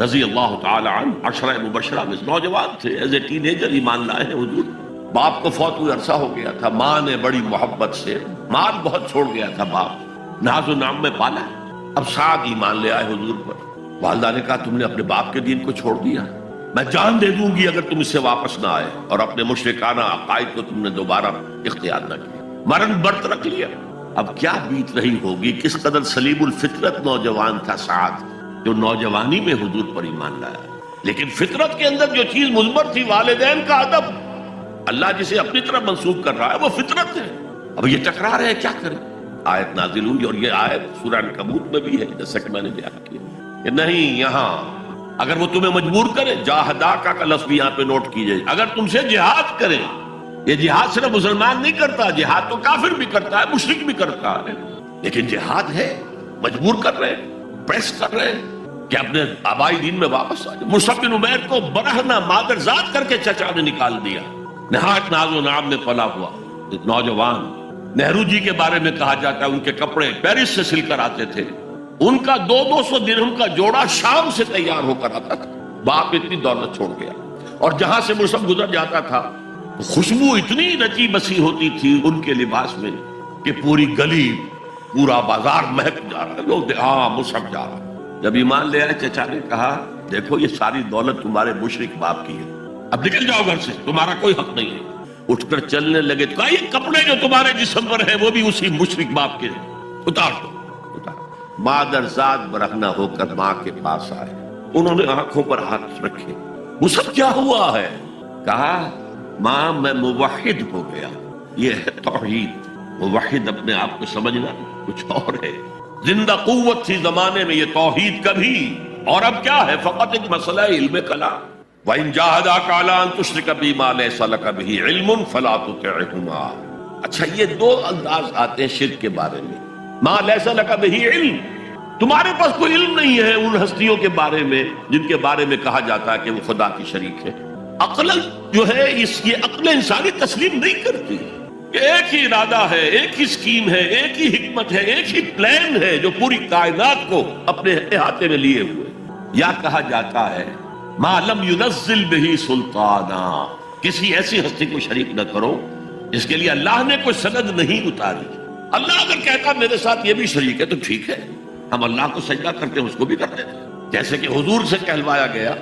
رضی اللہ تعالی عنہ، 10 مبشرہ میں نوجوان تھے، ایز اے ٹین ایجر ایمان لائے ہیں حضور۔ باپ کو فوت ہوئے عرصہ ہو گیا تھا، ماں نے بڑی محبت سے، مال بہت چھوڑ گیا تھا باپ، ناز و نام میں پالا۔ اب سعد ایمان لے آئے حضور پر، والدہ نے کہا تم نے اپنے باپ کے دین کو چھوڑ دیا، میں جان دے دوں گی اگر تم اس سے واپس نہ آئے، اور اپنے مشرکانہ عقائد کو تم نے دوبارہ اختیار نہ کیا، مرن برت رکھ لیا۔ اب کیا بیت رہی ہوگی، کس قدر سلیم الفطرت نوجوان تھا سعد، جو نوجوانی میں حضور پر ایمان لایا، لیکن فطرت کے اندر جو چیز مثبت تھی، والدین کا ادب، اللہ جسے اپنی طرف منسوخ کر رہا ہے وہ فطرت ہے۔ اب یہ ٹکرا رہے ہیں، کیا کریں؟ آیت نازل ہوئی، اور یہ آیت سورہ عنکبوت میں بھی ہے، جیسا کہ میں نے بیان کیا کہ نہیں، یہاں اگر وہ تمہیں مجبور کرے، جاہداکا کا لفظ بھی یہاں پہ نوٹ کیجئے، اگر تم سے جہاد کرے، یہ جہاد صرف مسلمان نہیں کرتا، جہاد تو کافر بھی کرتا ہے، مشرک بھی کرتا ہے، لیکن جہاد ہے، مجبور کر رہے، پریس کر رہے کہ اپنے آبائی دین میں واپس آ جائے۔ مصعب بن عمیر کو برہنہ مادرزاد کر کے چچا نے نکال دیا، نہایت ناز و نام میں پلا ہوا ایک نوجوان۔ نہرو جی کے بارے میں کہا جاتا ہے ان کے کپڑے پیرس سے سل کر آتے تھے، ان کا 200 درہم کا جوڑا شام سے تیار ہو کر آتا تھا۔ باپ اتنی دولت چھوڑ گیا، اور جہاں سے مصعب گزر جاتا تھا خوشبو اتنی رچی بسی ہوتی تھی ان کے لباس میں کہ پوری گلی، پورا بازار مہک جا رہا ہے، لوگ ہاں مصعب جا رہا۔ جب ایمان لے آئے، چچا نے کہا دیکھو یہ ساری دولت تمہارے مشرک باپ کی ہے، اب نکل جاؤ گھر سے، تمہارا کوئی حق نہیں ہے۔ اٹھ کر چلنے لگے، تو کہا یہ کپڑے جو تمہارے جسم پر ہیں وہ بھی اسی مشرک باپ کے، اتار دو۔ مادرزاد برہنہ ہو کر ماں کے پاس آئے، انہوں نے آنکھوں پر ہاتھ رکھے، مصعب کیا ہوا ہے؟ کہا ماں میں موحد ہو گیا۔ یہ ہے توحید۔ موحد اپنے آپ کو سمجھنا کچھ اور ہے، زندہ قوت تھی زمانے میں یہ توحید کبھی، اور اب کیا ہے؟ فقط ایک مسئلہ علم کلام۔ وَإِن جَاهَدَاكَ عَلَىٰ أَن تُشْرِكَ بِي مَا لَيْسَ لَكَ بِهِ عِلْمٌ فَلَا تُطِعْهُمَا۔ اچھا، یہ 2 انداز آتے ہیں شرک کے بارے میں۔ مَا لَيْسَ لَكَ بِهِ علم، تمہارے پاس کوئی علم نہیں ہے ان ہستیوں کے بارے میں جن کے بارے میں کہا جاتا ہے کہ وہ خدا کی شریک ہے۔ عقل جو ہے یہ عقل انسانی تسلیم نہیں کرتی کہ ایک ہی ارادہ ہے، ایک ہی اسکیم ہے، ایک ہی حکمت ہے، ایک ہی پلان ہے جو پوری کائنات کو اپنے احاطے میں لیے ہوئے۔ یا کہا جاتا ہے ما لم ينزل به سلطانا، کسی ایسی ہستی کو شریک نہ کرو جس کے لیے اللہ نے کوئی سند نہیں اتاری۔ اللہ اگر کہتا میرے ساتھ یہ بھی شریک ہے تو ٹھیک ہے، ہم اللہ کو سجدہ کرتے ہیں، اس کو بھی کرتے ہیں، جیسے کہ حضور سے کہلوایا گیا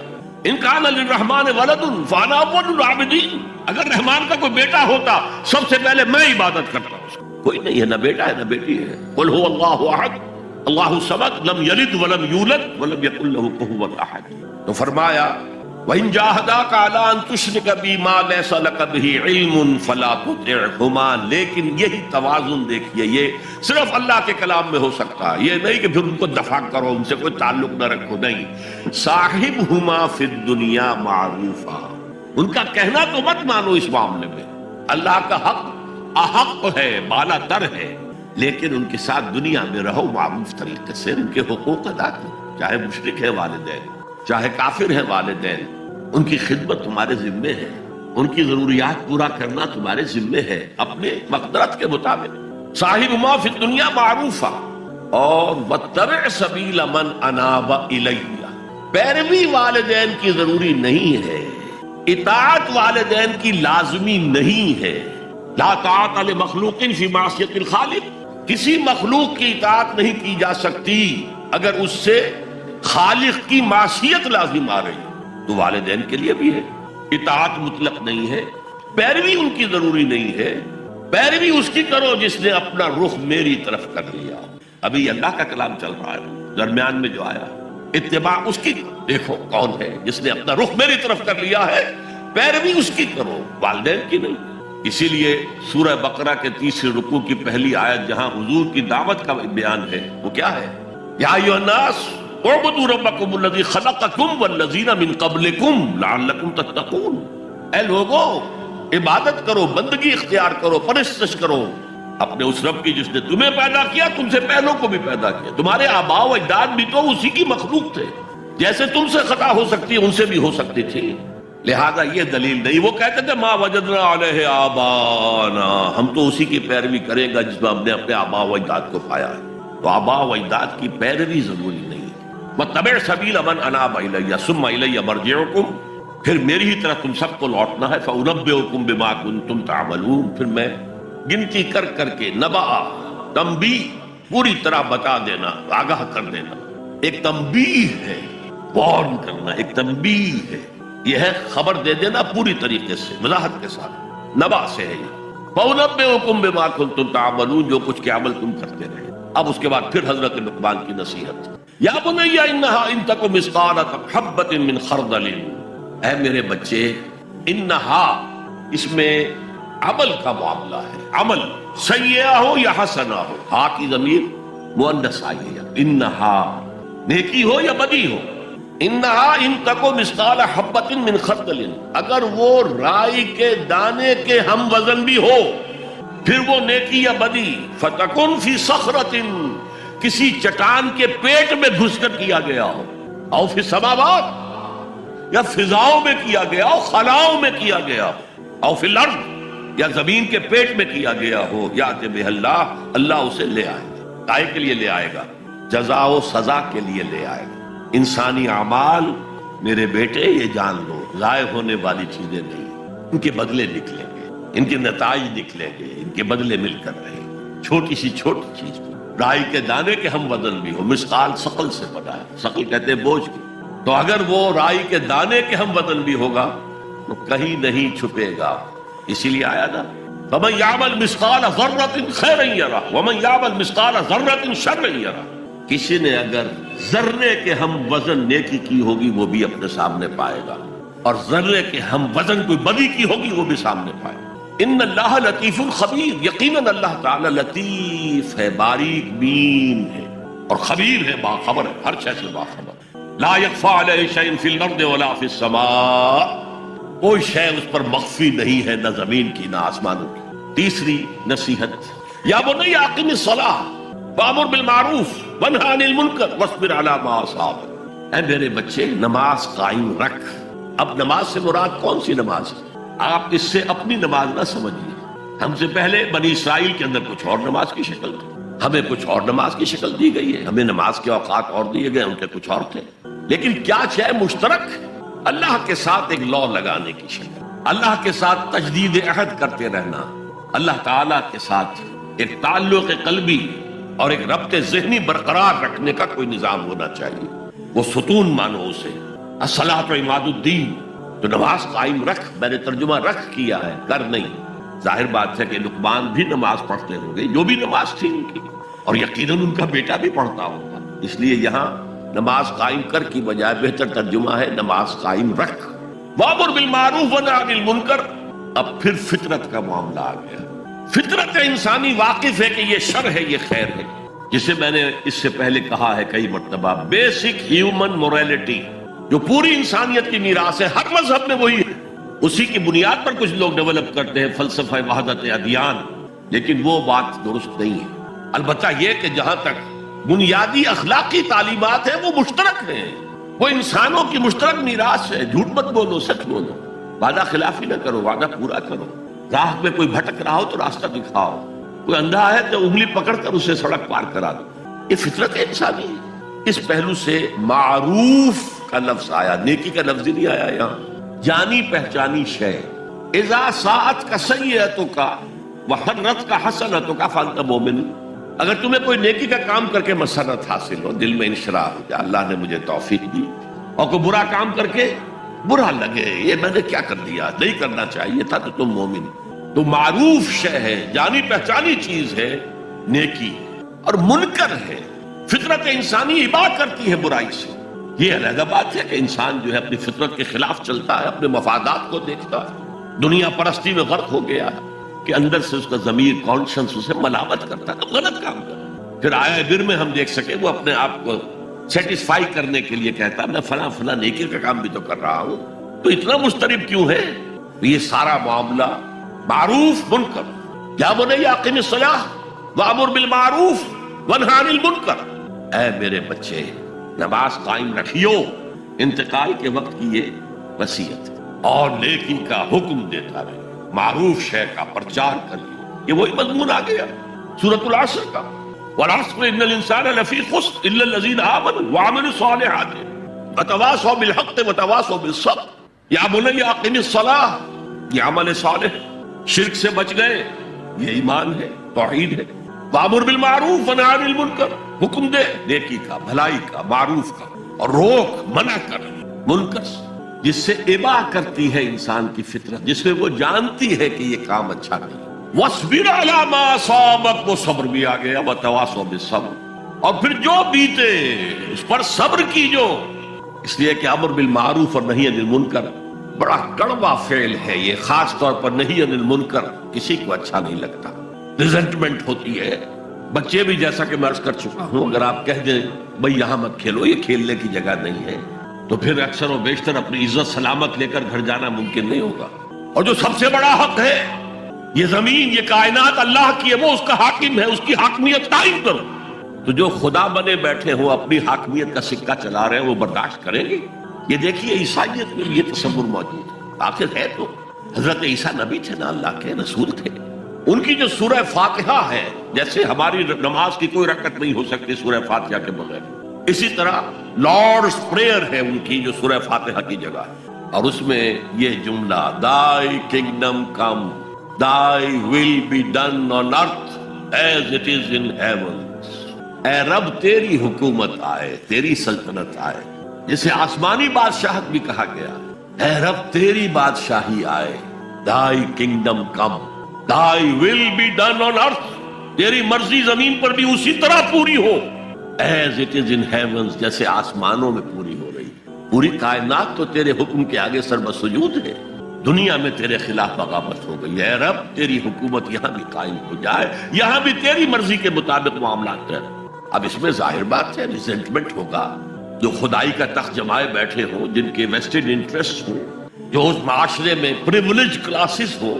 ان کان للرحمن ولد فانا اول العابدین، اگر رحمان کا کوئی بیٹا ہوتا سب سے پہلے میں عبادت کرتا ہوں۔ کوئی نہیں ہے، نہ بیٹا ہے نہ بیٹی ہے۔ قل هو اللہ احد اللہ الصمد لم یلد ولم یولد ولم یکن له کفوا احد۔ تو فرمایا وَإِن جَاهَدَاكَ عَلَىٰ أَن تُشْرِكَ بِي مَا لَيْسَ لَكَ بِهِ عِلْمٌ فَلَا تُطِعْهُمَا۔ لیکن یہی توازن دیکھیے، یہ صرف اللہ کے کلام میں ہو سکتا ہے، یہ نہیں کہ پھر ان کو دفع کرو، ان سے کوئی تعلق نہ رکھو، نہیں۔ صاحبهما فی الدنیا معروفا، ان کا کہنا تو مت مانو اس معاملے میں. اللہ کا حق احق ہے، بالا تر ہے، لیکن ان کے ساتھ دنیا میں رہو معروف طریقے سے، ان کے حقوق ادا کرو. چاہے مشرک ہے والدین، چاہے کافر ہے والدین، ان کی خدمت تمہارے ذمے ہے، ان کی ضروریات پورا کرنا تمہارے ذمے ہے اپنے مقدرت کے مطابق. صاحبہما فی الدنیا معروفا اور واتبع سبیل من اناب الیہ. پیروی والدین کی ضروری نہیں ہے، اطاعت والدین کی لازمی نہیں ہے. لا طاعت لمخلوق فی معصیت الخالق. کسی مخلوق کی اطاعت نہیں کی جا سکتی اگر اس سے خالق کی معصیت لازم آ رہی. تو والدین کے لیے بھی ہے، اطاعت مطلق نہیں ہے، پیروی ان کی ضروری نہیں ہے. پیروی اس کی کرو جس نے اپنا رخ میری طرف کر لیا. ابھی اللہ کا کلام چل رہا ہے، درمیان میں جو آیا اتباع اس کی. دیکھو کون ہے جس نے اپنا رخ میری طرف کر لیا ہے، پیروی اس کی کرو، والدین کی نہیں. اسی لیے سورہ بقرہ کے 30 رکوع کی پہلی آیت جہاں حضور کی دعوت کا بیان ہے، وہ کیا ہے؟ یا ایھا الناس اعبدوا ربکم الذی خلقکم والذین من قبلکم لعلکم تتقون. اے لوگو، عبادت کرو، بندگی اختیار کرو، پرستش کرو اپنے اس رب کی جس نے تمہیں پیدا کیا، تم سے پہلوں کو بھی پیدا کیا. تمہارے آباء و اجداد بھی تو اسی کی مخلوق تھے. جیسے تم سے خطا ہو سکتی ہے ان سے بھی ہو سکتی تھی. لہذا یہ دلیل نہیں. وہ کہتے تھے ما وجدنا علیہ آبانا، ہم تو اسی کی پیروی کریں گا جس میں ہم نے اپنے آباء و اجداد کو پایا ہے. تو آباء و اجداد کی پیروی ضروری نہیں ہے. واتبع سبیل من اناب الیہ ثم الی مرجعکم، پھر میری ہی طرف تم سب کو لوٹنا ہے. فانبئکم بما کنتم تعملون، پھر میں گنتی کر کر کے نبا تنبیہ پوری طرح بتا دینا، آگاہ کر دینا. ایک تنبیہ ہے، وارن کرنا، ایک تنبیہ ہے. یہ ہے خبر دے دینا پوری طریقے سے، وضاحت کے ساتھ. نبا سے ہے یہ. فانبئکم بما کنتم تعملون، جو کچھ کے عمل تم کرتے رہے. اب اس کے بعد پھر حضرت لقمان کی نصیحت. یا بنی انھا ان تک مثقال حبۃ من خردل، اے میرے بچے، انھا اس میں عمل کا معاملہ ہے. عمل سیئہ ہو یا حسنہ ہو، ہا کی ضمیر مؤنث آئی ہے. انھا نیکی ہو یا بدی ہو. انھا ان تکو مثقال حبۃ من خردل، اگر وہ رائی کے دانے کے ہم وزن بھی ہو، پھر وہ نیکی یا بدی. فتکن فی صخرۃ، کسی چٹان کے پیٹ میں گھس کر کیا گیا ہو. او فی السماوات، یا فضاؤں میں کیا گیا ہو، خلاؤں میں کیا گیا ہو. او فی الارض، یا زمین کے پیٹ میں کیا گیا ہو. یأتی بہ اللہ، اللہ اسے لے آئے گا. کائے کے لیے لے آئے گا؟ جزا و سزا کے لیے لے آئے گا. انسانی اعمال میرے بیٹے یہ جان لو ضائع ہونے والی چیزیں نہیں. ان کے بدلے نکلیں گے، ان کے نتائج نکلیں گے، ان کے بدلے مل کر رہے. چھوٹی سی چھوٹی چیز کو رائی کے دانے کے ہم وزن بھی ہو. مثقال ثقل سے بنا ہے، ثقل کہتے ہیں بوجھ کی. تو اگر وہ رائی کے دانے کے ہم وزن بھی ہوگا تو کہیں نہیں چھپے گا. اسی لیے آیا نا فَمَن يَعْمَلْ مِثْقَالَ ذَرَّةٍ خَيْرًا يَرَهُ وَمَن يَعْمَلْ مِثْقَالَ ذَرَّةٍ شَرًّا يَرَهُ. کسی نے اگر ذرے کے ہم وزن نیکی کی ہوگی وہ بھی اپنے سامنے پائے گا، اور ذرے کے ہم وزن کوئی بدی کی ہوگی وہ بھی سامنے پائے گا. ان اللہ لطیف خبیر، یقیناً اللہ تعالی لطیف ہے، باریک بین ہے، اور خبیر ہے، باخبر ہے، ہر شے سے باخبر. لا یخفی علیہ شیء فی الارض ولا فی السماء، کوئی شے اس پر مخفی نہیں ہے، نہ زمین کی نہ آسمانوں کی. تیسری نصیحت، یا بنی اقم الصلاۃ وامر بالمعروف وانہی عن المنکر واصبر علی ما اصابک. اے میرے بچے، نماز قائم رکھ. اب نماز سے مراد کون سی نماز ہے؟ آپ اس سے اپنی نماز نہ سمجھیے. ہم سے پہلے بنی اسرائیل کے اندر کچھ اور نماز کی شکل تھی، ہمیں کچھ اور نماز کی شکل دی گئی ہے. ہمیں نماز کے اوقات اور دیے گئے، ان کے کچھ اور تھے. لیکن کیا شے مشترک؟ اللہ کے ساتھ ایک لا لگانے کی شکل، اللہ کے ساتھ تجدید عہد کرتے رہنا، اللہ تعالیٰ کے ساتھ ایک تعلق قلبی اور ایک ربط ذہنی برقرار رکھنے کا کوئی نظام ہونا چاہیے. وہ ستون مانو اسے، الصلاۃ عماد الدین. تو نماز قائم رکھ، میں نے ترجمہ رکھ کیا ہے، کر نہیں. ظاہر بات ہے کہ لقمان بھی نماز پڑھتے ہوں گے، جو بھی نماز تھی ان کی، اور یقیناً ان کا بیٹا بھی پڑھتا ہوگا. اس لیے یہاں نماز قائم کر کی بجائے بہتر ترجمہ ہے نماز قائم رکھ. وامر بالمعروف وانہی عن المنکر. اب پھر فطرت کا معاملہ آ گیا. فطرت انسانی واقف ہے کہ یہ شر ہے، یہ خیر ہے، جسے میں نے اس سے پہلے کہا ہے کئی مرتبہ، بیسک ہیومن موریلٹی جو پوری انسانیت کی میراث ہے. ہر مذہب میں وہی ہے. اسی کی بنیاد پر کچھ لوگ ڈیولپ کرتے ہیں فلسفہ وحدت ادیان، لیکن وہ بات درست نہیں ہے۔ البتہ یہ کہ جہاں تک بنیادی اخلاقی تعلیمات ہیں وہ مشترک ہیں، وہ انسانوں کی مشترک میراث ہے۔ جھوٹ مت بولو، سچ بولو، وعدہ خلافی نہ کرو، وعدہ پورا کرو، راہ میں کوئی بھٹک رہا ہو تو راستہ دکھاؤ، کوئی اندھا ہے تو انگلی پکڑ کر اسے سڑک پار کرا دو۔ یہ فطرت انسانی ہے۔ اس پہلو سے معروف کا لفظ آیا، نیکی کا لفظ نہیں آیا یہاں، جانی پہچانی شے۔ اذا ساعت کا سیئتوں کا وحرت کا حسنتوں کا فانت مومن، اگر تمہیں کوئی نیکی کا کام کر کے مسرت حاصل ہو، دل میں انشراح ہو کہ اللہ نے مجھے توفیق دی، اور کوئی برا کام کر کے برا لگے یہ میں نے کیا کر دیا، نہیں کرنا چاہیے تھا، تو تم مومن۔ تو معروف شے ہے، جانی پہچانی چیز ہے نیکی، اور منکر ہے، فطرت انسانی ابا کرتی ہے برائی سے۔ یہ علیحدہ بات ہے کہ انسان جو ہے اپنی فطرت کے خلاف چلتا ہے، اپنے مفادات کو دیکھتا ہے، دنیا پرستی میں غرق ہو گیا ہے کہ اندر سے اس کا ضمیر کانشنس اسے ملامت کرتا ہے تو غلط کام کرتا۔ پھر آئے دن میں ہم دیکھ سکیں وہ اپنے آپ کو سیٹسفائی کرنے کے لیے کہتا ہے میں فلاں فلاں نیکی کا کام بھی تو کر رہا ہوں، تو اتنا مضطرب کیوں ہے؟ یہ سارا معاملہ معروف منکر، یا بنی اقم الصلاۃ وامر بالمعروف وانہی عن المنکر، اے میرے بچے نماز قائم رکھیو، انتقال کے وقت کی یہ وصیت، اور نیکی کا حکم دیتا رہے، معروف شے کا پرچار کریے۔ یہ وہی مضمون آ گیا سورۃ العصر کا، والعصر ان الانسان لفی خسر الا الذین آمنوا وعملوا الصالحات وتواصوا بالحق وتواصوا بالصبر۔ یا بنی اقم الصلاۃ، یہ عمل صالح، شرک سے بچ گئے، یہ ایمان ہے، توحید ہے، وامر بالمعروف ونہی عن المنکر، حکم دے نیکی کا، بھلائی کا، معروف کا، اور روک منع کر منکر سے، جس سے ابا کرتی ہے انسان کی فطرت، جس میں وہ جانتی ہے کہ یہ کام اچھا نہیں۔ وَاصْبِرْ عَلَىٰ مَا أَصَابَكَ، وہ صبر بھی آ گیا، وَتَوَاصَوْا بِالصَّبْرِ، اور پھر جو بیتے اس پر صبر کیجو، اس لیے کہ امر بالمعروف اور نہی عن المنکر بڑا کڑوا فعل ہے۔ یہ خاص طور پر نہی عن المنکر کسی کو اچھا نہیں لگتا، ریزنٹمنٹ ہوتی ہے۔ بچے بھی جیسا کہ میں عرض کر چکا ہوں، اگر آپ کہہ دیں بھئی یہاں مت کھیلو، یہ کھیلنے کی جگہ نہیں ہے، تو پھر اکثر و بیشتر اپنی عزت سلامت لے کر گھر جانا ممکن نہیں ہوگا۔ اور جو سب سے بڑا حق ہے، یہ زمین، یہ کائنات اللہ کی ہے، وہ اس کا حاکم ہے، اس کی حاکمیت قائم کرو۔ تو جو خدا بنے بیٹھے ہوں اپنی حاکمیت کا سکہ چلا رہے ہیں، وہ برداشت کریں گے؟ یہ دیکھیے عیسائیت میں بھی یہ تصور موجود ہے۔ آخر ہے تو حضرت عیسیٰ نبی تھے نا، اللہ کے رسول تھے۔ ان کی جو سورہ فاتحہ ہے، جیسے ہماری نماز کی کوئی رکعت نہیں ہو سکتی سورہ فاتحہ کے بغیر، اسی طرح لارڈز پریئر ہے ان کی جو سورہ فاتحہ کی جگہ ہے، اور اس میں یہ جملہ Thy kingdom come, Thy will be done on earth as it is in heaven۔ اے رب تیری حکومت آئے، تیری سلطنت آئے، جسے آسمانی بادشاہت بھی کہا گیا، اے رب تیری بادشاہی آئے، Thy kingdom come, Thy will be done on earth، تیری مرضی زمین پر بھی اسی طرح پوری ہو، as it is in heavens، جیسے آسمانوں میں پوری ہو رہی۔ پوری کائنات تو تیرے حکم کے آگے سر بسجود ہے، دنیا میں تیرے خلاف بغاوت ہو گئی، اے رب تیری حکومت یہاں بھی قائم ہو جائے، یہاں بھی تیری مرضی کے مطابق معاملات طے۔ اب اس میں ظاہر بات ہے ریزنٹمنٹ ہوگا، جو خدائی کا تخت جمائے بیٹھے ہوں، جن کے ویسٹڈ انٹرسٹ ہوں، جو اس معاشرے میں پریولیج کلاسز ہوں،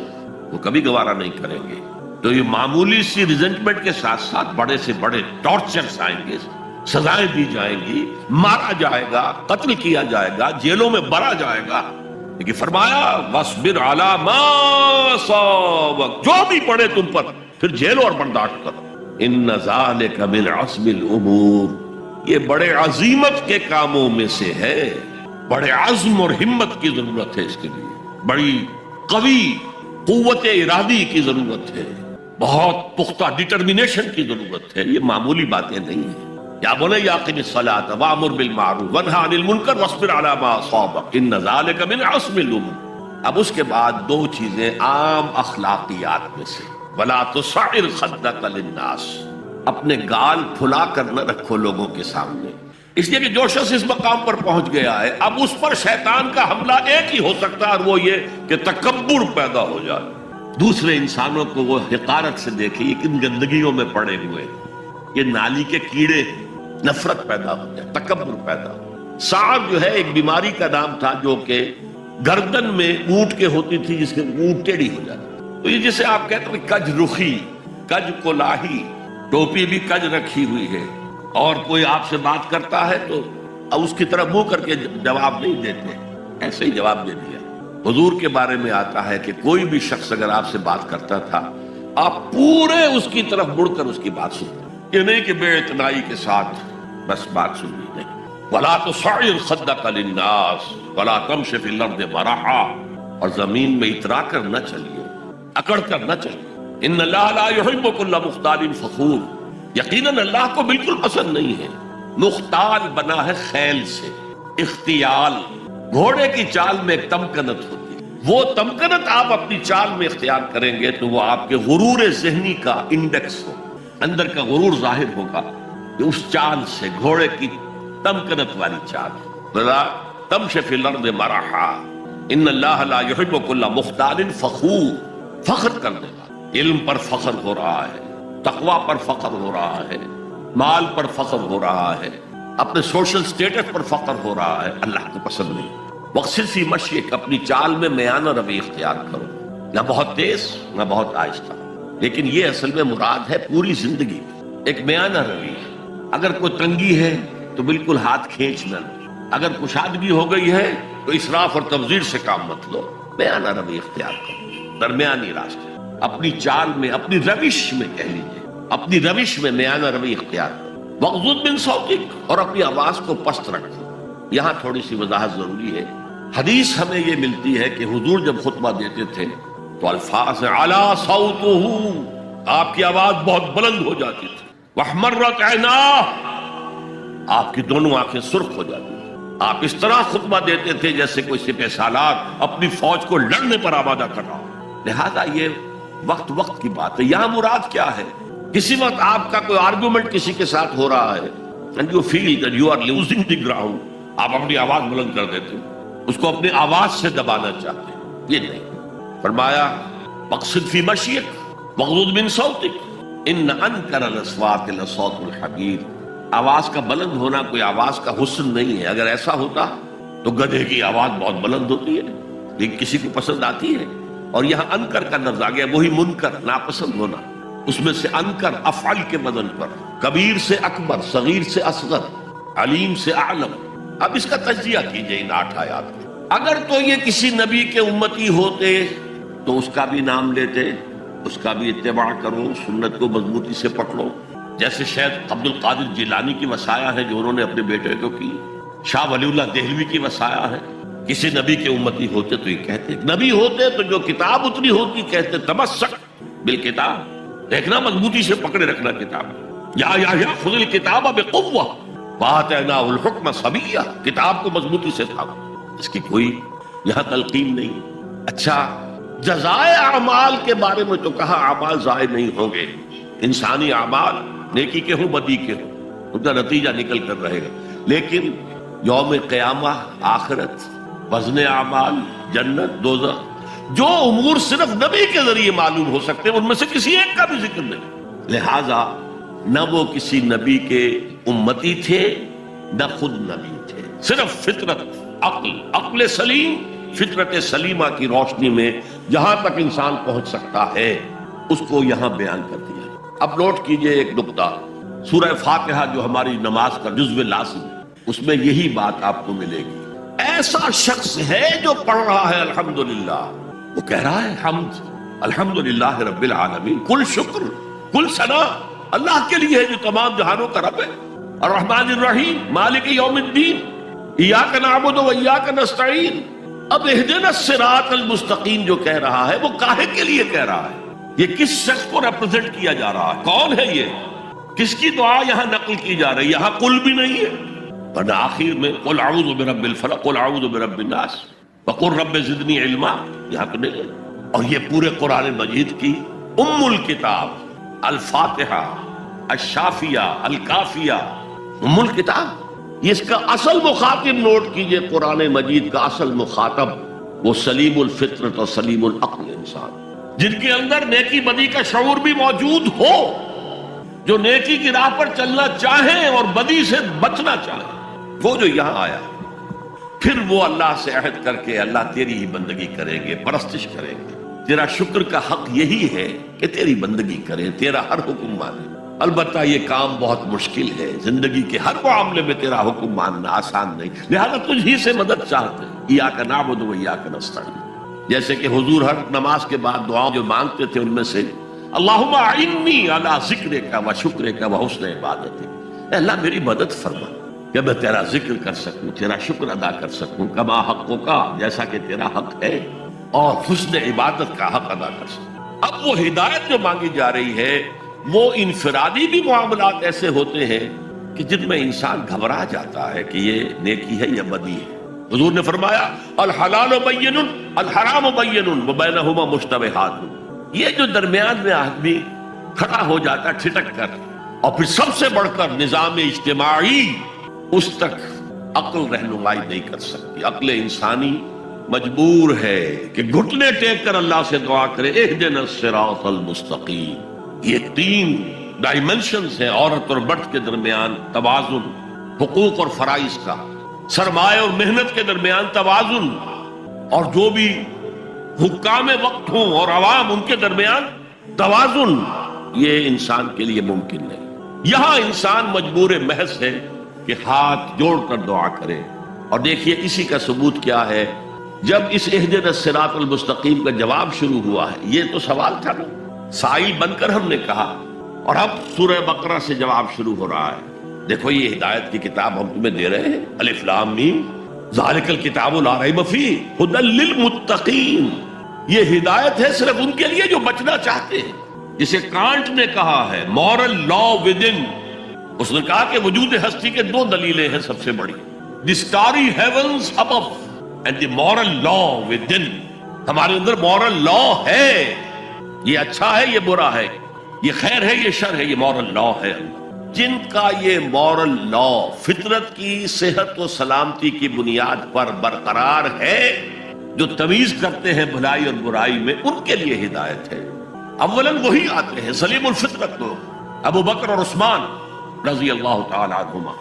وہ کبھی گوارا نہیں کریں گے۔ تو یہ معمولی سی ریزنٹمنٹ کے ساتھ ساتھ بڑے سے بڑے ٹارچرز آئیں گے، سزائیں دی جائیں گی، مارا جائے گا، قتل کیا جائے گا، جیلوں میں بھرا جائے گا۔ لیکن فرمایا وَاصْبِرْ عَلَىٰ مَا أَصَابَكَ، جو بھی پڑے تم پر پھر جھیلو اور برداشت کرو۔ إِنَّ ذَلِكَ مِنْ عَزْمِ الْأُمُورِ، یہ بڑے عظیمت کے کاموں میں سے ہے، بڑے عزم اور ہمت کی ضرورت ہے، اس کے لیے بڑی قوی قوت ارادی کی ضرورت ہے، بہت پختہ ڈٹرمنیشن کی ضرورت ہے، یہ معمولی باتیں نہیں ہیں۔ یا بنی اقم الصلاۃ وامر بالمعروف وانہی عن المنکر واصبر علی ما اصابک ان ذلک من عزم الامور۔ اب اس کے بعد دو چیزیں عام اخلاقیات میں سے، ولا تصعر خدک للناس، اپنے گال پھلا کر نہ رکھو لوگوں کے سامنے، اس لیے کہ جو شخص اس مقام پر پہنچ گیا ہے اب اس پر شیطان کا حملہ ایک ہی ہو سکتا ہے، اور وہ یہ کہ تکبر پیدا ہو جائے، دوسرے انسانوں کو وہ حقارت سے دیکھے، یہ کن گندگیوں میں پڑے ہوئے، یہ نالی کے کیڑے، نفرت پیدا ہو جائے، تکبر پیدا ہو۔ صعب جو ہے ایک بیماری کا نام تھا جو کہ گردن میں اونٹ کے ہوتی تھی جس کے اونٹ ٹیڑھی ہو جاتی. تو یہ جسے آپ کہتے ہیں کج رخی، کج کولاہی، ٹوپی بھی کج رکھی ہوئی ہے، اور کوئی آپ سے بات کرتا ہے تو اس کی طرف منہ کر کے جواب نہیں دیتے، ایسے ہی جواب دے دیا. حضور کے بارے میں آتا ہے کہ کوئی بھی شخص اگر آپ سے بات کرتا تھا آپ پورے اس کی طرف مڑ کر اس کی بات سنتے، یہ نہیں کہ بے اعتنائی کے ساتھ بس بات سننی نہیں. وَلَا تُصَعِّرْ خَدَّكَ لِلنَّاسِ وَلَا تَمْشِ فِي الْأَرْضِ مَرَحًا، اور زمین میں اترا کر نہ چلیے، اکڑ کر نہ چلیے. ان اللہ لا يحب كل مختال فخور، یقیناً اللہ کو بالکل پسند نہیں ہے. مختال بنا ہے خیل سے، اختیال، گھوڑے کی چال میں ایک تمکنت ہوتی ہے، وہ تمکنت آپ اپنی چال میں اختیار کریں گے تو وہ آپ کے غرور ذہنی کا انڈیکس ہو، اندر کا غرور ظاہر ہوگا کہ اس چال سے، گھوڑے کی تمکنت والی چال. وَلَا تَمْشِ فِي الْأَرْضِ مَرَحًا ان اللہ لا يحب كل مختال فخور، فخر کرنے والا. علم پر فخر ہو رہا ہے، تقوی پر فخر ہو رہا ہے، مال پر فخر ہو رہا ہے، اپنے سوشل سٹیٹس پر فخر ہو رہا ہے، اللہ کو پسند نہیں. وقصد فی مشیک، اپنی چال میں میانہ روی اختیار کرو، نہ بہت تیز نہ بہت آہستہ. لیکن یہ اصل میں مراد ہے پوری زندگی ایک میانہ روی. اگر کوئی تنگی ہے تو بالکل ہاتھ کھینچنا نہیں، اگر کشادگی ہو گئی ہے تو اسراف اور تبذیر سے کام مت لو، میانہ روی اختیار کرو، درمیانی راستے. اپنی چال میں، اپنی روش میں کہہ لیجیے، اپنی روش میں میانہ روی اختیار کرو. وَغْضُضْ مِنْ صَوْتِكَ، اور اپنی آواز کو پست رکھو. یہاں تھوڑی سی وضاحت ضروری ہے. حدیث ہمیں یہ ملتی ہے کہ حضور جب خطبہ دیتے تھے تو الفاظ عَلَا صَوْتُهُ، آپ کی آواز بہت بلند ہو جاتی تھی. وَاحْمَرَّتْ عَيْنَاهُ، آپ کی دونوں آنکھیں سرخ ہو جاتی تھی. آپ اس طرح خطبہ دیتے تھے جیسے کوئی سپہ سالار اپنی فوج کو لڑنے پر آمادہ کر رہا ہو. لہذا یہ وقت کی بات ہے. یہاں مراد کیا ہے؟ کسی وقت آپ کا کوئی آرگومنٹ کسی کے ساتھ ہو رہا ہے and you feel that you are losing the ground، آپ اپنی آواز بلند کر دیتے ہیں، اس کو اپنی آواز سے دبانا چاہتے ہیں. یہ نہیں. فرمایا مقصد فی مشیک وغضض من صوتک ان انکر الاصوات لصوت الحمیر. آواز کا بلند ہونا کوئی آواز کا حسن نہیں ہے. اگر ایسا ہوتا تو گدھے کی آواز بہت بلند ہوتی ہے لیکن کسی کو پسند آتی ہے. اور یہاں انکر کا لفظ آ گیا، وہی منکر، ناپسند ہونا. اس میں سے انکر افعل کے بدن پر، کبیر سے اکبر، صغیر سے اصغر، علیم سے اعلم. اب اس کا تجزیہ کیجئے ان 8 آیات میں. اگر تو یہ کسی نبی کے امتی ہوتے تو اس کا بھی نام لیتے، اس کا بھی اتباع کرو، سنت کو مضبوطی سے پکڑو. جیسے شیخ عبد القادر جیلانی کی وصایا ہے جو انہوں نے اپنے بیٹے کو کی، شاہ ولی اللہ دہلوی کی وصایا ہے. کسی نبی کے امتی ہوتے تو یہ کہتے، نبی ہوتے تو جو کتاب اتنی ہوتی کہتے تمسک بالکتاب، دیکھنا مضبوطی سے پکڑے رکھنا کتاب. یا خذ الکتاب بقوہ وآتیناہ الحکم صبیہ، کتاب کو مضبوطی سے تھامو. اس کی کوئی یہاں تلقین نہیں. اچھا، جزائے اعمال کے بارے میں تو کہا اعمال ضائع نہیں ہوں گے. انسانی اعمال نیکی کے ہوں بدی کے ہوں ان کا نتیجہ نکل کر رہے گا. لیکن یوم قیامہ، آخرت، وزن اعمال، جنت، دوزخ، جو امور صرف نبی کے ذریعے معلوم ہو سکتے ہیں ان میں سے کسی ایک کا بھی ذکر نہیں. لہذا نہ وہ کسی نبی کے امتی تھے نہ خود نبی تھے. صرف فطرت، عقل سلیم، فطرت سلیمہ کی روشنی میں جہاں تک انسان پہنچ سکتا ہے اس کو یہاں بیان کر دیا. اب نوٹ کیجئے ایک نقطہ، سورہ فاتحہ جو ہماری نماز کا جزو لازم ہے اس میں یہی بات آپ کو ملے گی. ایسا شخص ہے جو پڑھ رہا ہے الحمدللہ، وہ کہہ رہا ہے حمد الحمدللہ رب العالمین، کل شکر کل ثنا اللہ کے لیے ہے جو تمام جہانوں کا رب ہے. الرحمن الرحیم مالک یوم الدین، ایاک نعبد و ایاک نستعین. اب اہدنا الصراط المستقیم جو کہہ رہا ہے وہ کاہے کے لیے کہہ رہا ہے؟ یہ کس شخص کو ریپرزینٹ کیا جا رہا ہے؟ کون ہے یہ؟ کس کی دعا یہاں نقل کی جا رہی ہے؟ یہاں قل بھی نہیں ہے، ورنہ آخر میں قل اعوذ برب الفلق قل اعوذ برب الناس وقل رب زدنی علما، یہاں تو نہیں ہے. اور یہ پورے قرآن مجید کی ام الکتاب الفاتحہ، الشافیہ، الکافیہ، ام الکتاب. یہ اس کا اصل مخاطب نوٹ کیجئے، قرآن مجید کا اصل مخاطب وہ سلیم الفطرت اور سلیم العقل انسان، جن کے اندر نیکی بدی کا شعور بھی موجود ہو، جو نیکی کی راہ پر چلنا چاہیں اور بدی سے بچنا چاہیں. وہ جو یہاں آیا پھر وہ اللہ سے عہد کر کے اللہ تیری ہی بندگی کریں گے، پرستش کریں گے۔ تیرا شکر کا حق یہی ہے کہ تیری بندگی کریں، تیرا ہر حکم مانیں۔ البتہ یہ کام بہت مشکل ہے، زندگی کے ہر معاملے میں تیرا حکم ماننا آسان نہیں، لہذا تجھ ہی سے مدد چاہتے ہیں۔ ایاک نعبد و ایاک نستعین، جیسے کہ حضور ہر نماز کے بعد دعا جو مانگتے تھے ان میں سے اللہم اعنی علی ذکرک و شکرک و حسن عبادتک، اے اللہ میری مدد فرما کہ میں تیرا ذکر کر سکوں، تیرا شکر ادا کر سکوں، کما حقک، جیسا کہ تیرا حق ہے، اور حسن عبادت کا حق ادا کر سکوں۔ اب وہ ہدایت جو مانگی جا رہی ہے وہ انفرادی بھی معاملات ایسے ہوتے ہیں کہ جن میں انسان گھبرا جاتا ہے کہ یہ نیکی ہے یا بدی ہے۔ حضور نے فرمایا الحلال بین الحرام بین وبینہما مشتبہات، یہ جو درمیان میں آدمی کھڑا ہو جاتا ٹھٹک کر، اور پھر سب سے بڑھ کر نظام اجتماعی، اس تک عقل رہنمائی نہیں کر سکتی۔ عقل انسانی مجبور ہے کہ گھٹنے ٹیک کر اللہ سے دعا کرے اہدنا الصراط المستقیم۔ یہ تین ڈائمنشنز ہیں عورت اور مرد کے درمیان توازن، حقوق اور فرائض کا، سرمایہ اور محنت کے درمیان توازن، اور جو بھی حکام وقت ہوں اور عوام ان کے درمیان توازن، یہ انسان کے لیے ممکن نہیں۔ یہاں انسان مجبور محض ہے کہ ہاتھ جوڑ کر دعا کرے۔ اور دیکھیے اسی کا ثبوت کیا ہے، جب اس اہدنا الصراط المستقیم کا جواب شروع ہوا ہے، یہ تو سوال تھا نا، سائل بن کر ہم نے کہا، اور اب سورہ بقرہ سے جواب شروع ہو رہا ہے۔ دیکھو یہ ہدایت کی کتاب ہم تمہیں دے رہے ہیں، الف لام میم ذالک الکتاب لا ریب فیہ ھدی للمتقین، یہ ہدایت ہے صرف ان کے لیے جو بچنا چاہتے ہیں۔ جسے کانٹ نے کہا ہے مورل لا ود ان، اس نے کہا کہ وجود ہستی کے دو دلیلیں ہیں سب سے بڑی، the starry heavens above and the moral law within, ہمارے اندر مورل لا ہے، یہ اچھا ہے یہ برا ہے، یہ خیر ہے یہ شر ہے، یہ مورل لا ہے۔ جن کا یہ مورل لا فطرت کی صحت و سلامتی کی بنیاد پر برقرار ہے، جو تمیز کرتے ہیں بھلائی اور برائی میں، ان کے لیے ہدایت ہے۔ اولاً وہی آتے ہیں سلیم الفطرت لوگ، ابو بکر اور عثمان رضی اللہ تعالی عنہما،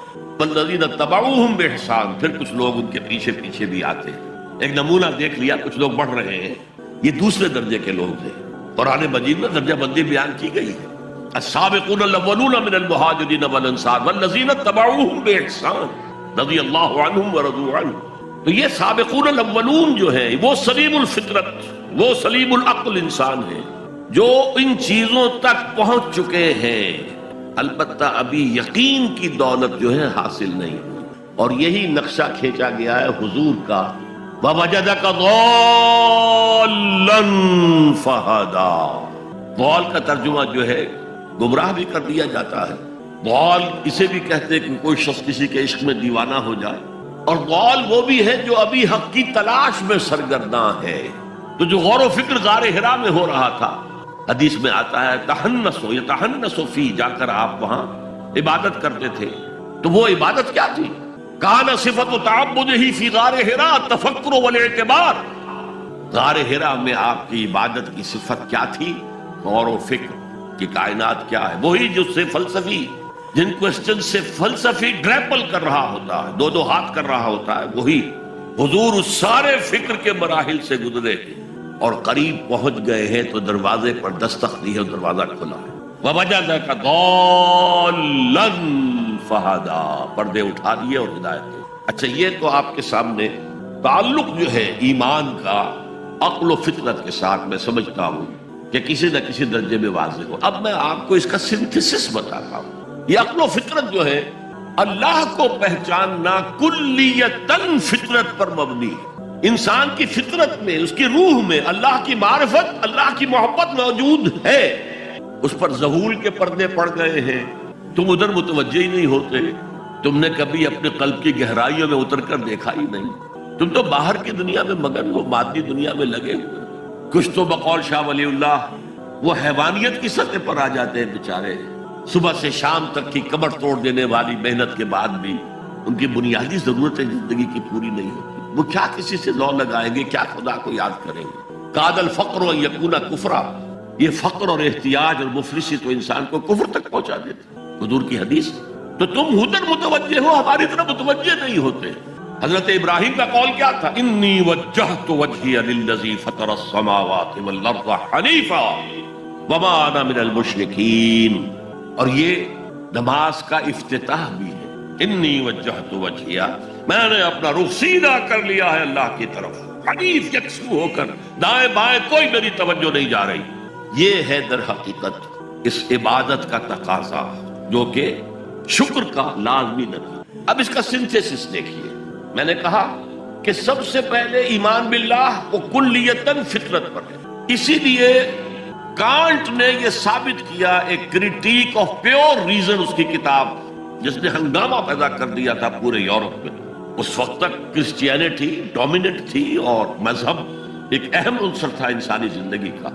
والذین اتبعوہم بإحسان، پھر کچھ لوگ ان کے پیچھے پیچھے بھی آتے ہیں۔ ایک نمونہ دیکھ لیا، کچھ لوگ بڑھ رہے ہیں، یہ دوسرے درجے کے لوگ ہیں۔ قرآن مجید میں درجہ بندی بیان کی گئی ہے، السابقون الاولون من المہاجرین والانصار والذین اتبعوہم بإحسان رضی اللہ عنہم ورضوا عنہ۔ تو یہ سابقون الاولون جو ہیں وہ سلیم الفطرت، وہ سلیم العقل انسان ہیں جو ان چیزوں تک پہنچ چکے ہیں، البتہ ابھی یقین کی دولت جو ہے حاصل نہیں ہوئی۔ اور یہی نقشہ کھینچا گیا ہے حضور کا، وَوَجَدَكَ ضَالًّا فَهَدَىٰ۔ ضال کا ترجمہ جو ہے گمراہ بھی کر دیا جاتا ہے، ضال اسے بھی کہتے ہیں کہ کوئی شخص کسی کے عشق میں دیوانہ ہو جائے، اور ضال وہ بھی ہے جو ابھی حق کی تلاش میں سرگرداں ہے۔ تو جو غور و فکر غار حرا میں ہو رہا تھا، حدیث میں آتا ہے تحنسو یتحنسو فی، جا کر آپ وہاں عبادت کرتے تھے، تو وہ عبادت کیا تھی؟ کان صفت تعبدہ فی غار حرا تفکر والاعتبار، غار حرا میں آپ کی عبادت کی صفت کیا تھی؟ غور و فکر کہ کائنات کیا ہے۔ وہی جو سے فلسفی، جن کوسچن سے فلسفی گریپل کر رہا ہوتا ہے، دو دو ہاتھ کر رہا ہوتا ہے، وہی حضور اس سارے فکر کے مراحل سے گزرے اور قریب پہنچ گئے ہیں، تو دروازے پر دستک دی ہے، دروازہ کھلا ہے۔ وَوَجَدَكَ ضَالًّا فَهَدَىٰ، پردے اٹھا دیے اور ہدایت دی۔ اچھا، یہ تو آپ کے سامنے تعلق جو ہے ایمان کا عقل و فطرت کے ساتھ میں سمجھتا ہوں کہ کسی نہ کسی درجے میں واضح ہو۔ اب میں آپ کو اس کا سنتھسس بتاتا ہوں۔ یہ عقل و فطرت جو ہے، اللہ کو پہچاننا کلیتاً فطرت پر مبنی ہے۔ انسان کی فطرت میں، اس کی روح میں اللہ کی معرفت، اللہ کی محبت موجود ہے، اس پر ظہور کے پردے پڑ گئے ہیں، تم ادھر متوجہ ہی نہیں ہوتے، تم نے کبھی اپنے قلب کی گہرائیوں میں اتر کر دیکھا ہی نہیں، تم تو باہر کی دنیا میں مگن، وہ مادی دنیا میں لگے ہوئے۔ کچھ تو بقول شاہ ولی اللہ وہ حیوانیت کی سطح پر آ جاتے ہیں بیچارے، صبح سے شام تک کی کمر توڑ دینے والی محنت کے بعد بھی ان کی بنیادی ضرورتیں زندگی کی پوری نہیں ہوتی۔ وہ کیا کسی سے لو لگائیں گے، کیا خدا کو یاد کریں گے؟ کاد الفقر ان یکون کفرا، یہ فقر اور احتیاج اور مفلسی تو انسان کو کفر تک پہنچا دیتے۔ حضور کی حدیث، تو تم ادھر متوجہ ہو، ہماری طرف متوجہ نہیں ہوتے۔ حضرت ابراہیم کا قول کیا تھا؟ انی وجہت وجہی للذی فطر السماوات والارض حنیفا وما انا من المشرکین. اور یہ نماز کا افتتاح بھی ہے. انی وجہت وجہی، میں نے اپنا رخ سیدھا کر لیا ہے اللہ کی طرف، حنیف یکسو ہو کر، دائیں بائیں کوئی میری توجہ نہیں جا رہی. یہ ہے در حقیقت اس عبادت کا تقاضا جو کہ شکر کا لازمی نتیجہ. اب اس کا سنتھیسس دیکھیے. میں نے کہا کہ سب سے پہلے ایمان باللہ وہ کلیتاً فطرت پر ہے. اسی لیے کانٹ نے یہ ثابت کیا، ایک کریٹیک آف پیور ریزن اس کی کتاب، جس نے ہنگامہ پیدا کر دیا تھا پورے یورپ میں. اس وقت تک کرسچینٹی ڈومیننٹ تھی اور مذہب ایک اہم عنصر تھا انسانی زندگی کا.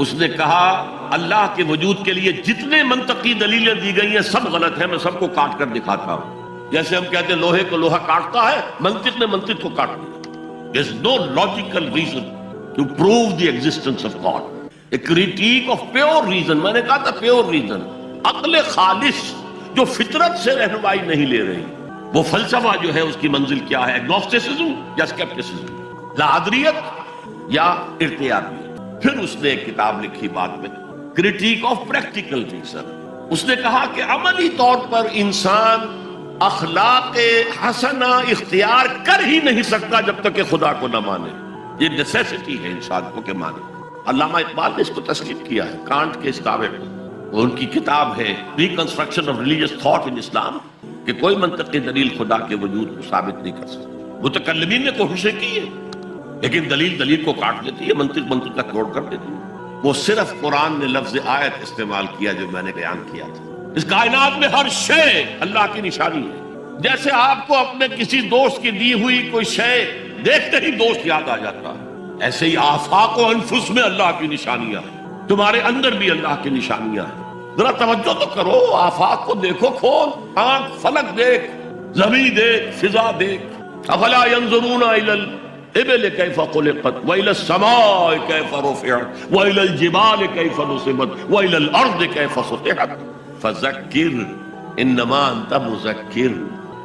اس نے کہا اللہ کے وجود کے لیے جتنے منطقی دلیلیں دی گئی ہیں سب غلط ہیں، میں سب کو کاٹ کر دکھاتا ہوں. جیسے ہم کہتے ہیں لوہے کو لوہا کاٹتا ہے، منطق نے منطق کو کاٹ دیا. There is no logical reason to prove the existence of God. A critique of pure reason. میں نے کہا تھا پیور ریزن، عقل خالص جو فطرت سے رہنمائی نہیں لے رہی. وہ فلسفہ جو ہے اس کی منزل کیا ہے؟ ایگنوسٹسزم یا اسکیپٹسزم، لادریت یا ارتیابیت. پھر اس نے ایک کتاب لکھی بعد میں، کریٹیک آف پریکٹیکل ریزن. اس نے کہا کہ عملی طور پر انسان اخلاق حسنہ اختیار کر ہی نہیں سکتا جب تک کہ خدا کو نہ مانے. یہ نیسیسٹی ہے انسان کو کہ مانے. علامہ اقبال نے اس کو تسلیم کیا ہے کانٹ کے اس دعوے میں. وہ ان کی کتاب ہے reconstruction of religious thought in Islam, کہ کوئی منطقی دلیل خدا کے وجود کو ثابت نہیں کر سکتی. متکلمین نے کوششیں کی ہے لیکن دلیل کو کاٹ دیتی ہے، منطق کا توڑ کر دیتی ہے. وہ صرف قرآن نے لفظ آیت استعمال کیا جو میں نے بیان کیا تھا. اس کائنات میں ہر شے اللہ کی نشانی ہے. جیسے آپ کو اپنے کسی دوست کی دی ہوئی کوئی شے دیکھتے ہی دوست یاد آ جاتا ہے، ایسے ہی آفاق و انفس میں اللہ کی نشانیاں ہیں. تمہارے اندر بھی اللہ کی نشانیاں ہیں. ذرا توجہ تو کرو، آفاق کو دیکھو، کھول آنکھ، فلک دیکھ، زمین دیکھ، فضا دیکھ. افلا ينظرون الى الابل كيف خلقت والى السماء كيف رفعت والى الجبال كيف نصبت والى الارض كيف سطحت فذکر انما انت مذکر.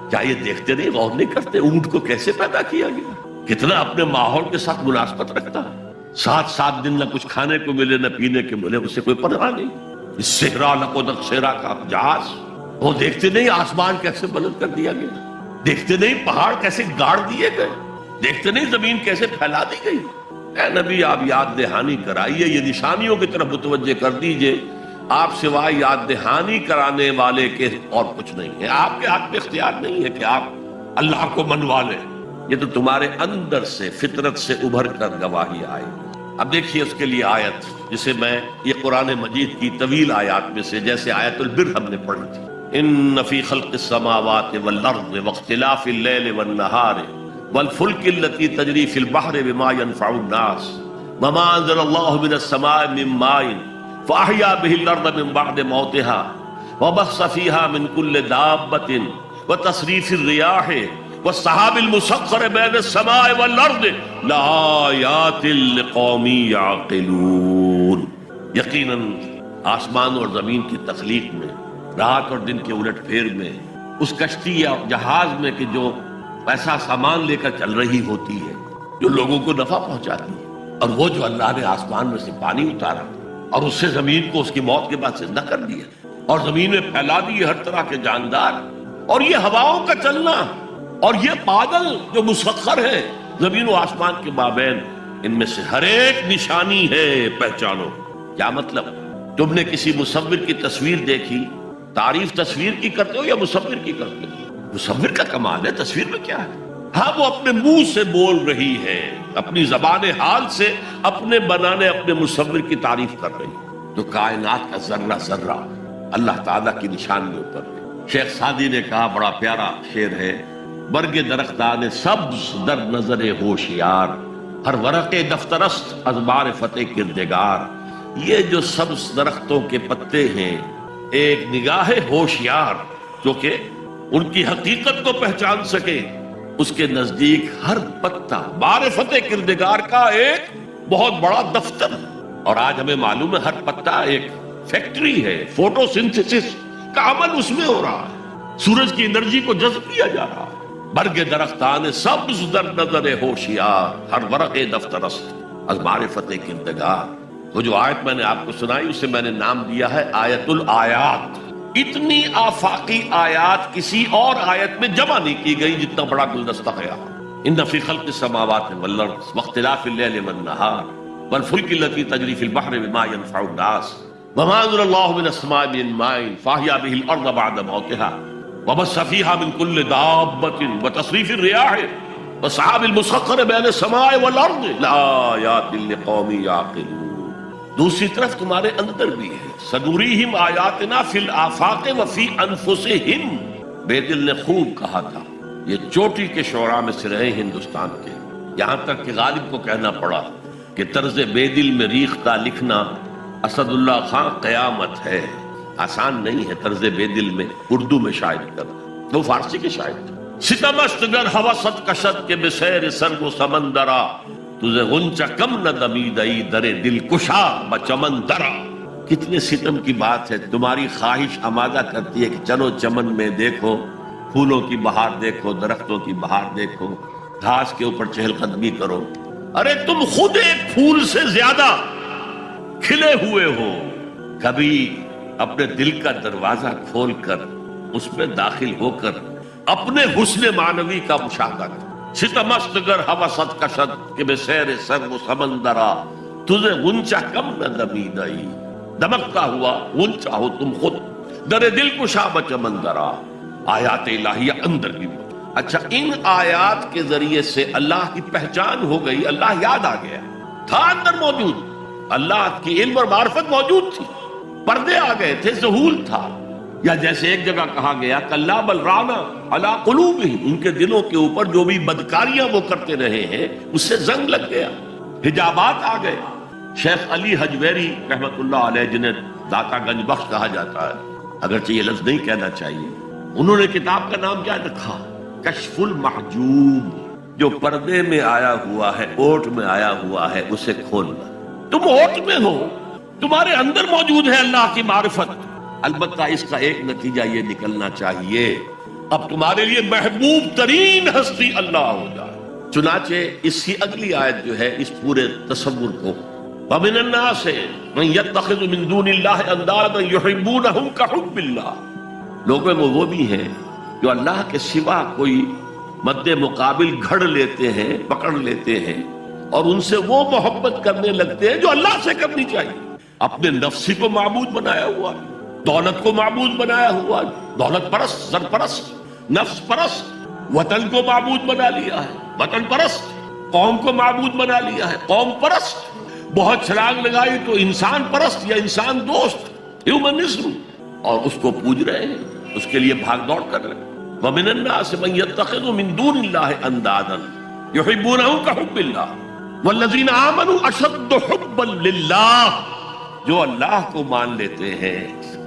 کیا یہ دیکھتے نہیں، غور نہیں کرتے اونٹ کو کیسے پیدا کیا گیا، کتنا اپنے ماحول کے ساتھ مناسبت رکھتا ہے. 7 دن نہ کچھ کھانے کو ملے نہ پینے کو ملے، اسے کوئی پرواہ نہیں. اس صحرا لقدر صحرا کا جہاز، وہ دیکھتے نہیں آسمان کیسے بلند کر دیا گیا، دیکھتے نہیں پہاڑ کیسے گاڑ دیے گئے، دیکھتے نہیں زمین کیسے پھیلا دی گئی. اے نبی آپ یاد دہانی کرائیے، یہ نشانیوں کی طرف متوجہ کر دیجئے. آپ سوائے یاد دہانی کرانے والے کے اور کچھ نہیں ہے. آپ کے ہاتھ میں اختیار نہیں ہے کہ آپ اللہ کو منوا لیں. یہ تو تمہارے اندر سے فطرت سے ابھر کر گواہی آئے. اب دیکھیے اس کے لیے آیت، جسے میں یہ قرآن مجید کی طویل آیات میں سے جیسے آیت البر ہم نے پڑھی تھی، ان فی خلق السماوات والارض واختلاف اللیل والنہار والفلک التي تجری فی البحر بما ينفع الناس وما انزل اللہ من السماء من ماء فاحیا به الارض من بعد موتها وبث فيها من كل دابة وتصریف الرياح والسحاب المسخر بین السماء والارض لآیات لقوم یعقلون. یقیناً آسمان اور زمین کی تخلیق میں، رات اور دن کے الٹ پھیر میں، اس کشتی یا جہاز میں کہ جو ایسا سامان لے کر چل رہی ہوتی ہے جو لوگوں کو نفع پہنچاتی ہے، اور وہ جو اللہ نے آسمان میں سے پانی اتارا اور اس سے زمین کو اس کی موت کے بعد زندہ کر دیا اور زمین میں پھیلا دیے ہر طرح کے جاندار، اور یہ ہواؤں کا چلنا اور یہ بادل جو مسخر ہے زمین و آسمان کے مابین، ان میں سے ہر ایک نشانی ہے، پہچانو. کیا مطلب؟ تم نے کسی مصور کی تصویر دیکھی، تعریف تصویر کی کرتے ہو یا مصور کی کرتے ہو؟ مصور کا کمال ہے، تصویر میں کیا ہے؟ ہاں وہ اپنے منہ سے بول رہی ہے، اپنی زبان حال سے اپنے بنانے اپنے مصور کی تعریف کر رہی ہے. تو کائنات کا ذرہ ذرہ اللہ تعالیٰ کی نشانیوں پر. شیخ سعدی نے کہا، بڑا پیارا شعر ہے، برگ درختان سبز در نظر ہوشیار ہر ورق دفترست از معرفت کردگار. یہ جو سبز درختوں کے پتے ہیں، ایک نگاہ ہوشیار جو کہ ان کی حقیقت کو پہچان سکے، اس کے نزدیک ہر پتا معرفت کردگار کا ایک بہت بڑا دفتر. اور آج ہمیں معلوم ہے ہر پتا ایک فیکٹری ہے، فوٹو سنتھسس کا عمل اس میں ہو رہا ہے، سورج کی انرجی کو جذب کیا جا رہا ہے، برگ درختان سبز در نظر ہوشیار، ہر ورق دفترست از معرفت کردگار. وہ جو آیت میں نے آپ کو سنائی اسے میں نے نام دیا ہے آیت الآیات. اتنی آفاقی آیات کسی اور آیت میں جمع نہیں کی گئی جتنا بڑا گلدستہ ہے. ان فی خلق السماوات والارض واختلاف اللیل والنہار والفلک التي تجری فی البحر بما ينفع الناس وما انزل الله من السماء من ماء فاحیا به الارض بعد موتها وبث فيها من كل دابة وتصريف الرياح والسحاب المسخر بين السماء والارض لآیات لقوم یعقلون. دوسری طرف تمہارے اندر بھی ہے سنوریہم آیاتنا فی الآفاق وفی انفسہم. بے دل نے خوب کہا تھا، یہ چوٹی کے شعراء میں سے رہے ہندوستان کے، یہاں تک کہ غالب کو کہنا پڑا کہ طرز بے دل میں ریختہ لکھنا اسد اللہ خان قیامت ہے. آسان نہیں ہے طرز بے دل میں اردو میں شاعری کرنا. وہ فارسی کے شاعر تھے. ستمست گر حوست کشد کے بسیر سر و سمندرا تجھے غنچہ کم نہ دمیدئی در دل کشا بچمن درا. کتنے ستم کی بات ہے. تمہاری خواہش آمادہ کرتی ہے کہ چلو چمن میں دیکھو، پھولوں کی بہار دیکھو، درختوں کی بہار دیکھو، گھاس کے اوپر چہل قدمی کرو. ارے تم خود ایک پھول سے زیادہ کھلے ہوئے ہو. کبھی اپنے دل کا دروازہ کھول کر اس میں داخل ہو کر اپنے حسن معنوی کا مشاہدہ کرو. ستمست گر حوست کشد کہ بے سیر سر و سمندرا تجھے غنچہ کم نہ دمیدئی. دمکتا ہوا غنچہ ہو تم خود در دل کشا بچمندرا. آیات الہیہ اندر بھی. اچھا، ان آیات کے ذریعے سے اللہ کی پہچان ہو گئی، اللہ یاد آ گیا. تھا اندر موجود، اللہ کی علم اور معرفت موجود تھی، پردے آ گئے تھے، ظہور تھا. یا جیسے ایک جگہ کہا گیا کلا بل رانا علی قلوبہم، ان کے دلوں کے اوپر جو بھی بدکاریاں وہ کرتے رہے ہیں اس سے زنگ لگ گیا، حجابات آ گئے. شیخ علی حجویری رحمت اللہ علیہ، جنہیں داتا گنج بخش کہا جاتا ہے، اگرچہ یہ لفظ نہیں کہنا چاہیے، انہوں نے کتاب کا نام کیا رکھا؟ کشف المحجوب. جو پردے میں آیا ہوا ہے، اوٹ میں آیا ہوا ہے، اسے کھولنا. تم اوٹ میں ہو، تمہارے اندر موجود ہے اللہ کی معرفت. البتہ اس کا ایک نتیجہ یہ نکلنا چاہیے اب تمہارے لیے محبوب ترین ہستی اللہ ہو جائے. چنانچہ اس کی اگلی آیت جو ہے اس پورے تصور کو وَمِنَ النَّاسِ مَن يَتَّخِذُ مِن دُونِ اللَّهِ أَندَادًا يُحِبُّونَهُمْ كَحُبِّ اللَّهِ. لوگوں میں وہ بھی ہیں جو اللہ کے سوا کوئی مد مقابل گھڑ لیتے ہیں، پکڑ لیتے ہیں اور ان سے وہ محبت کرنے لگتے ہیں جو اللہ سے کرنی چاہیے. اپنے نفسی کو معبود بنایا ہوا، دولت کو معبود بنایا ہوا، دولت پرست، زر پرست، نفس پرست. وطن کو معبود بنا لیا ہے، وطن پرست. قوم کو معبود بنا لیا ہے، قوم پرست. بہت چھلانگ لگائی تو انسان پرست یا انسان دوست، ہیومنزم، اور اس کو پوج رہے ہیں، اس کے لیے بھاگ دوڑ کر رہے ہیں. وَمِنَ النَّاسِ مَن يَتَّخِذُ مِن دُونِ اللَّهِ أَندَادًا يُحِبُّونَهُمْ كَحُبِّ اللَّهِ وَالَّذِينَ آمَنُوا أَشَدُّ حُبًّا لِلَّهِ. جو اللہ کو مان لیتے ہیں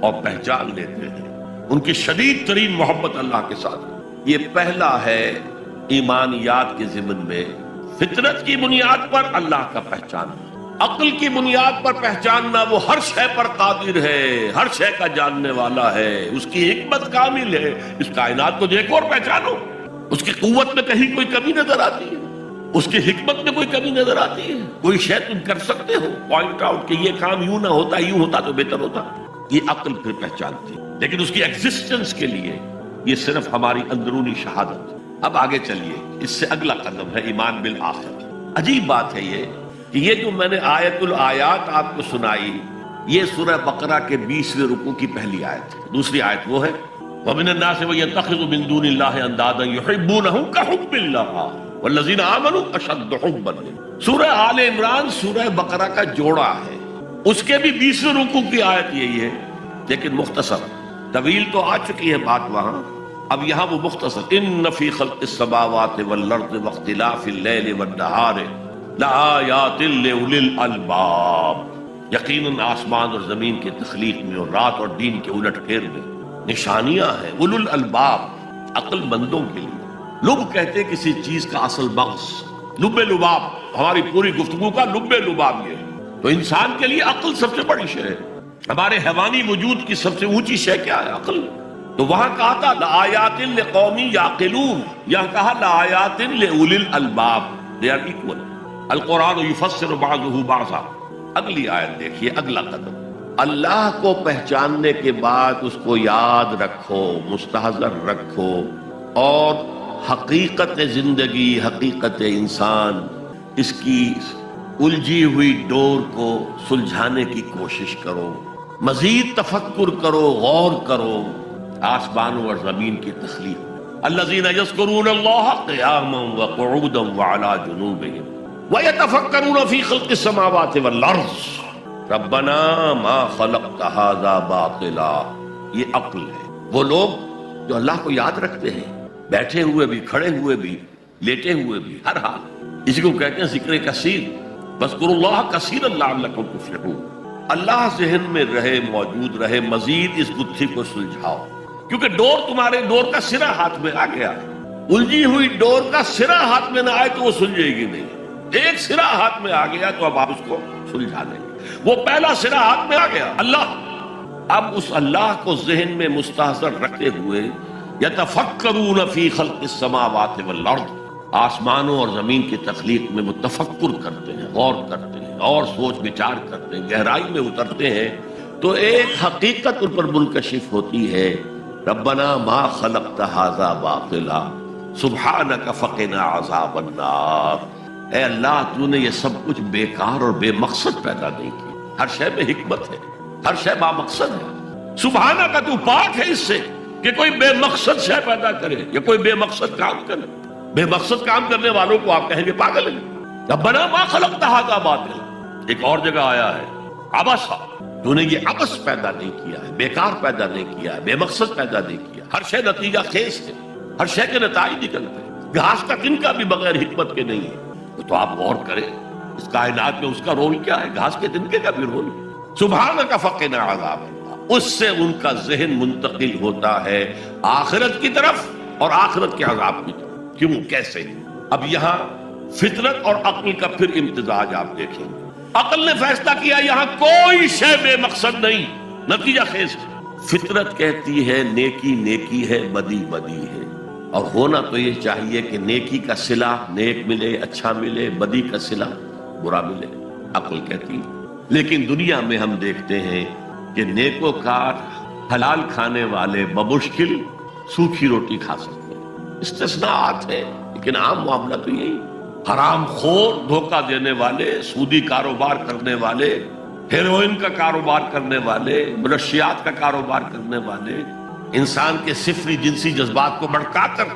اور پہچان لیتے ہیں ان کی شدید ترین محبت اللہ کے ساتھ. یہ پہلا ہے ایمانیات کے ضمن میں. فطرت کی بنیاد پر اللہ کا پہچاننا، عقل کی بنیاد پر پہچاننا. وہ ہر شے پر قادر ہے، ہر شے کا جاننے والا ہے، اس کی حکمت کامل ہے. اس کائنات کو دیکھو اور پہچانو. اس کی قوت میں کہیں کوئی کمی نظر آتی ہے؟ اس کی حکمت میں کوئی کمی نظر آتی ہے؟ کوئی شے تم کر سکتے ہو پوائنٹ آؤٹ کہ یہ کام یوں نہ ہوتا، یوں ہوتا تو بہتر ہوتا؟ یہ عقل پھر پہچانتی ہے. لیکن اس کی ایگزسٹنس کے لیے یہ صرف ہماری اندرونی شہادت. اب آگے چلیے، اس سے اگلا قدم ہے ایمان بالآخرہ. عجیب بات ہے یہ کہ یہ جو میں نے آیت الآیات آپ کو سنائی، یہ سورہ بقرہ کے 20ویں رکوع کی پہلی آیت ہے. دوسری آیت وہ ہے وَمِنَ النَّاسِ مَن يَتَّخِذُ مِن دُونِ اللَّهِ أَندَادًا يُحِبُّونَهُمْ كَحُبِّ اللَّهِ وَالَّذِينَ آمَنُوا أَشَدُّ حُبًّا لِلَّهِ. سورہ آل عمران سورہ بقرہ کا جوڑا ہے، اس کے بھی 20ویں رکوع کی آیت یہی ہے، لیکن مختصر. طویل تو آ چکی ہے بات وہاں، اب یہاں وہ مختصر. إِنَّ فِي خَلْقِ السَّمَاوَاتِ وَالْأَرْضِ وَاخْتِلَافِ اللَّيْلِ وَالنَّهَارِ لَآيَاتٍ لِأُولِي الْأَلْبَابِ. یقیناً آسمان اور زمین کی تخلیق میں اور رات اور دن کے الٹ پھیر میں نشانیاں ہیں اولو الالباب، عقل مندوں کے لیے. لب کہتے ہیں کسی چیز کا اصل مغز، لب لباب. ہماری پوری گفتگو کا لب لباب یہ ہے. تو انسان کے لیے عقل سب سے بڑی شے ہے. ہمارے حیوانی وجود کی سب سے اونچی شے کیا ہے؟ عقل. تو وہاں کہا تھا لآیات لقوم یعقلون، یہاں کہا لآیات لأولی الالباب، they are equal. القرآن یفسر بعضہ بعضا. اگلی آیت دیکھیے، اگلا قدم، اللہ کو پہچاننے کے بعد اس کو یاد رکھو، مستحضر رکھو، اور حقیقت زندگی، حقیقت انسان، اس کی الجھی ہوئی ڈور کو سلجھانے کی کوشش کرو، مزید تفکر کرو، غور کرو آسمانوں اور زمین کی تخلیق. الذین یذکرون اللہ قیاما وقعودا وعلی جنوبہم ویتفکرون فی خلق السماوات والارض ربنا ما خلقت ھذا باطلا. یہ عقل ہے. وہ لوگ جو اللہ کو یاد رکھتے ہیں، بیٹھے ہوئے بھی، کھڑے ہوئے بھی، لیٹے ہوئے بھی، ہر حال. اسی کو کہتے ہیں ذکر کثیر. واذکروا اللہ کثیرا لعلکم تفلحون. اللہ ذہن میں رہے، موجود رہے، مزید اس گتھی کو سلجھاؤ، کیونکہ ڈور تمہارے ڈور کا سرا ہاتھ میں آ گیا. الجھی ہوئی ڈور کا سرا ہاتھ میں نہ آئے تو وہ سلجھے گی نہیں. ایک سرا ہاتھ میں آ گیا تو اب آپ اس کو سلجھا لیں گے. وہ پہلا سرا ہاتھ میں آ گیا، اللہ. اب اس اللہ کو ذہن میں مستحضر رکھتے ہوئے یتفکرون فی خلق السماوات والارض، آسمانوں اور زمین کی تخلیق میں وہ تفکر کرتے ہیں، غور کرتے ہیں، اور سوچ بچار کرتے ہیں، گہرائی میں اترتے ہیں، تو ایک حقیقت ان پر منکشف ہوتی ہے. ربنا ما خلقت ھذا باطلا سبحانک فقنا عذاب النار. اے اللہ، تو نے یہ سب کچھ بیکار اور بے مقصد پیدا نہیں کی. ہر شے میں حکمت ہے، ہر شے با مقصد ہے. سبحانک، تو پاک ہے اس سے کہ کوئی بے مقصد شے پیدا کرے یا کوئی بے مقصد کام کرے. بے مقصد کام کرنے والوں کو آپ کہیں گے پاگل ہیں. ربنا ما خلقت ھذا باطلا. ایک اور جگہ آیا ہے عبثا، تو نے یہ عبث پیدا نہیں کیا ہے، بیکار پیدا نہیں کیا ہے، بے مقصد پیدا نہیں کیا. ہر شے نتیجہ خیز ہے، ہر شے کے نتائج نکلتے ہیں. گھاس کا تنکا بھی بغیر حکمت کے نہیں ہے. تو آپ غور کریں اس کائنات میں اس کا رول کیا ہے. گھاس کے تنکے کا بھی رول ہے. سبحانک فقنا عذاب اللہ. اس سے ان کا ذہن منتقل ہوتا ہے آخرت کی طرف اور آخرت کے عذاب کی طرف. کیوں، کیسے؟ اب یہاں فطرت اور عقل کا پھر امتزاج آپ دیکھیں. عقل نے فیصلہ کیا یہاں کوئی شے بے مقصد نہیں، نتیجہ خیز. فطرت کہتی ہے نیکی نیکی ہے، بدی بدی ہے، اور ہونا تو یہ چاہیے کہ نیکی کا صلہ نیک ملے، اچھا ملے، بدی کا صلہ برا ملے. عقل کہتی ہے. لیکن دنیا میں ہم دیکھتے ہیں کہ نیکوکار حلال کھانے والے بمشکل سوکھی روٹی کھا سکتے ہیں. استثناءات ہیں، لیکن عام معاملہ تو یہی. حرام خور، دھوکہ دینے والے، سودی کاروبار کرنے والے، ہیروئن کا کاروبار کرنے والے، منشیات کا کاروبار کرنے والے، انسان کے صفری جنسی جذبات کو بھڑکا کر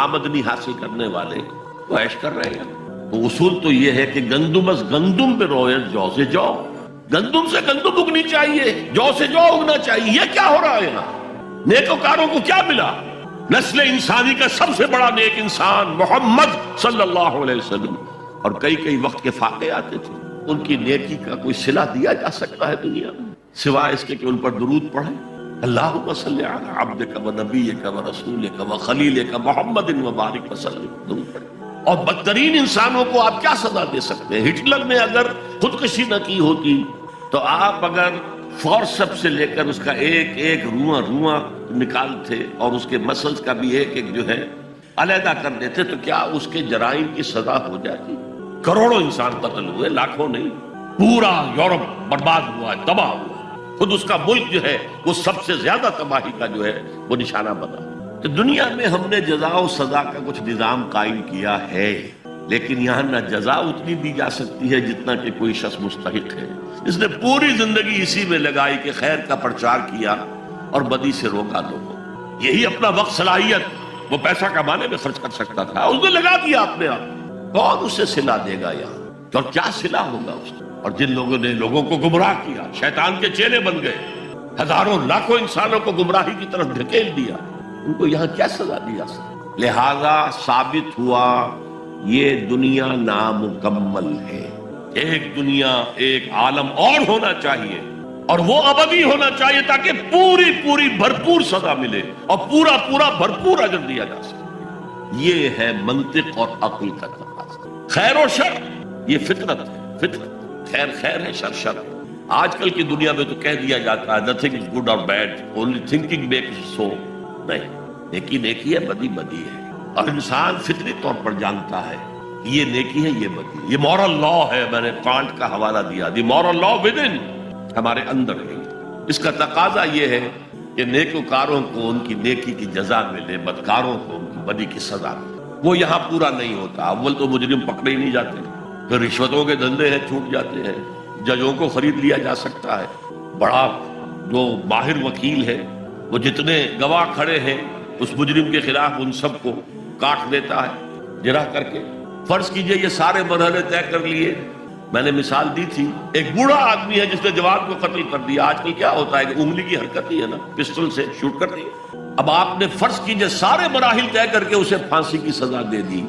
آمدنی حاصل کرنے والے وہ عیش کر رہے ہیں. تو اصول تو یہ ہے کہ گندم از گندم پہ رویت جو سے جو. گندم سے گندم اگنی چاہیے، جو سے جو اگنا چاہیے. یہ کیا ہو رہا ہے یہاں؟ نیکوکاروں کو کیا ملا؟ نسل انسانی کا سب سے بڑا نیک انسان محمد صلی اللہ علیہ وسلم. اور کئی وقت کے فاقے آتے تھے. ان کی نیکی کا کوئی صلہ دیا جا سکتا ہے دنیا میں سوائے اس کے کہ ان پر درود پڑھیں. اللہم صلی علی عبدک و نبیک و رسولک و خلیلک محمد و بارک وسلم. درود پڑھیں. اور بدترین انسانوں کو آپ کیا سزا دے سکتے ہیں؟ ہٹلر نے اگر خودکشی نہ کی ہوتی تو آپ اگر فورسپ سے لے کر اس کا ایک ایک رواں نکالتے اور اس کے مسلز کا بھی ایک ایک جو ہے علیحدہ کر دیتے تو کیا اس کے جرائم کی سزا ہو جاتی؟ کروڑوں انسان قتل ہوئے، لاکھوں نہیں. پورا یورپ برباد ہوا ہے، تباہ ہوا. خود اس کا ملک جو ہے وہ سب سے زیادہ تباہی کا جو ہے وہ نشانہ بنا. تو دنیا میں ہم نے جزا و سزا کا کچھ نظام قائم کیا ہے، لیکن یہاں نہ جزا اتنی دی جا سکتی ہے جتنا کہ کوئی شخص مستحق ہے. اس نے پوری زندگی اسی میں لگائی کہ خیر کا پرچار کیا اور بدی سے روکا لوگوں. یہی اپنا وقت، صلاحیت وہ پیسہ کمانے میں خرچ کر سکتا تھا، اس نے لگا دیا اپنے آپ. کون اسے صلہ دے گا یہاں؟ اور کیا صلہ ہوگا اس کو؟ اور جن لوگوں نے لوگوں کو گمراہ کیا، شیطان کے چیلے بن گئے، ہزاروں لاکھوں انسانوں کو گمراہی کی طرف دھکیل دیا، ان کو یہاں کیا سزا دی جا سکتی؟ لہذا ثابت ہوا یہ دنیا نامکمل ہے. ایک دنیا، ایک عالم اور ہونا چاہیے، اور وہ ابدی ہونا چاہیے تاکہ پوری بھرپور سزا ملے اور پورا بھرپور اجر دیا جا سکے. یہ ہے منطق اور عقل کا تقاضا. خیر و شر یہ فطرت ہے. فطرت خیر ہے، شر. آج کل کی دنیا میں تو کہہ دیا جاتا ہے nothing is good or bad, only thinking makes it so. نہیں، نیکی نیکی ہے، بدی بدی ہے، اور انسان فطری طور پر جانتا ہے کہ یہ نیکی ہے، یہ بدی ہے۔ یہ مورل لا ہے، میں نے کانٹ کا حوالہ دیا، دی مورل لا ود ان، ہمارے اندر ہے۔ اس کا تقاضا یہ ہے کہ نیکوکاروں کو ان کی نیکی کی جزا ملے، بدکاروں کو ان کی بدی کی سزا ملے۔ وہ یہاں پورا نہیں ہوتا۔ اول تو مجرم پکڑے ہی نہیں جاتے، پھر رشوتوں کے دھندے ہیں چھوٹ جاتے ہیں، ججوں کو خرید لیا جا سکتا ہے، بڑا جو ماہر وکیل ہے وہ جتنے گواہ کھڑے ہیں اس مجرم کے خلاف ان سب کو کاٹ دیتا ہے جرح کر کے۔ فرض کیجئے یہ سارے مرحلے طے کر لیے۔ میں نے مثال دی تھی، ایک بوڑھا آدمی ہے جس نے جوان کو قتل کر دیا۔ آج کل کیا ہوتا ہے کہ انگلی کی حرکت ہی ہے نا، پسٹل سے شوٹ کر دی۔ اب آپ نے فرض کیجئے سارے مراحل طے کر کے اسے پھانسی کی سزا دے دی،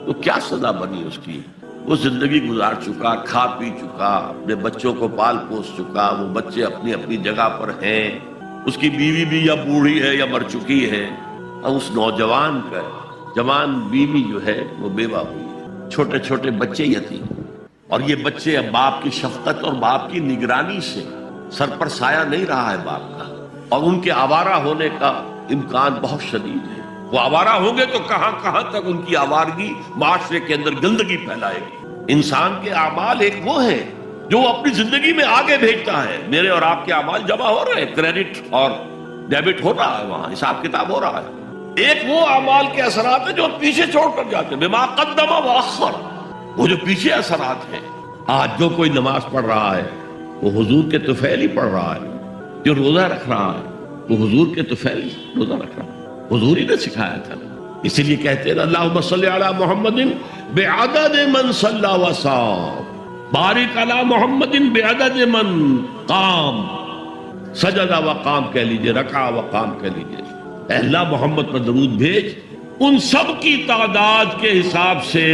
تو کیا سزا بنی اس کی؟ وہ زندگی گزار چکا، کھا پی چکا، اپنے بچوں کو پال پوس چکا، وہ بچے اپنی اپنی جگہ پر ہیں، اس کی بیوی بھی یا بوڑھی ہے یا مر چکی ہے، اور اس نوجوان کا جوان بیوی جو ہے وہ بیوہ ہوئی ہے، چھوٹے چھوٹے بچے یتیم، اور یہ بچے اب باپ کی شفقت اور باپ کی نگرانی سے سر پر سایہ نہیں رہا ہے باپ کا، اور ان کے آوارہ ہونے کا امکان بہت شدید ہے۔ وہ آوارہ ہوں گے تو کہاں کہاں تک ان کی آوارگی معاشرے کے اندر گندگی پھیلائے گی۔ انسان کے اعمال ایک وہ ہیں جو وہ اپنی زندگی میں آگے بھیجتا ہے۔ میرے اور آپ کے اعمال جمع ہو رہے ہیں، کریڈٹ اور ڈیبٹ ہو رہا ہے، وہاں حساب کتاب ہو رہا ہے۔ ایک وہ اعمال کے اثرات ہیں جو پیچھے چھوڑ کر جاتے ہیں، بما قدم واخر، وہ جو پیچھے اثرات ہیں۔ آج جو کوئی نماز پڑھ رہا ہے وہ حضور کے طفیل ہی پڑھ رہا ہے، جو روزہ رکھ رہا ہے وہ حضور کے طفیل روزہ رکھ رہا ہے، حضور ہی نے سکھایا تھا۔ اسی لیے کہتے ہیں اللہم صلی علی محمد بعدد من صلی وصام، بارک علی محمد بعدد من قام، سجدہ وقام کہہ لیجئے، رکع وقام کہہ لیجئے۔ اے اللہ محمد پر درود بھیج ان سب کی تعداد کے حساب سے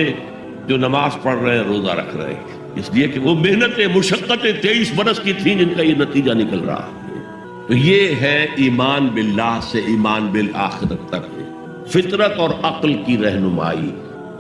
جو نماز پڑھ رہے ہیں، روزہ رکھ رہے ہیں، اس لیے کہ وہ محنتیں مشقتیں 23 برس کی تھیں جن کا یہ نتیجہ نکل رہا ہے۔ تو یہ ہے ایمان باللہ سے ایمان بالآخرت تک فطرت اور عقل کی رہنمائی۔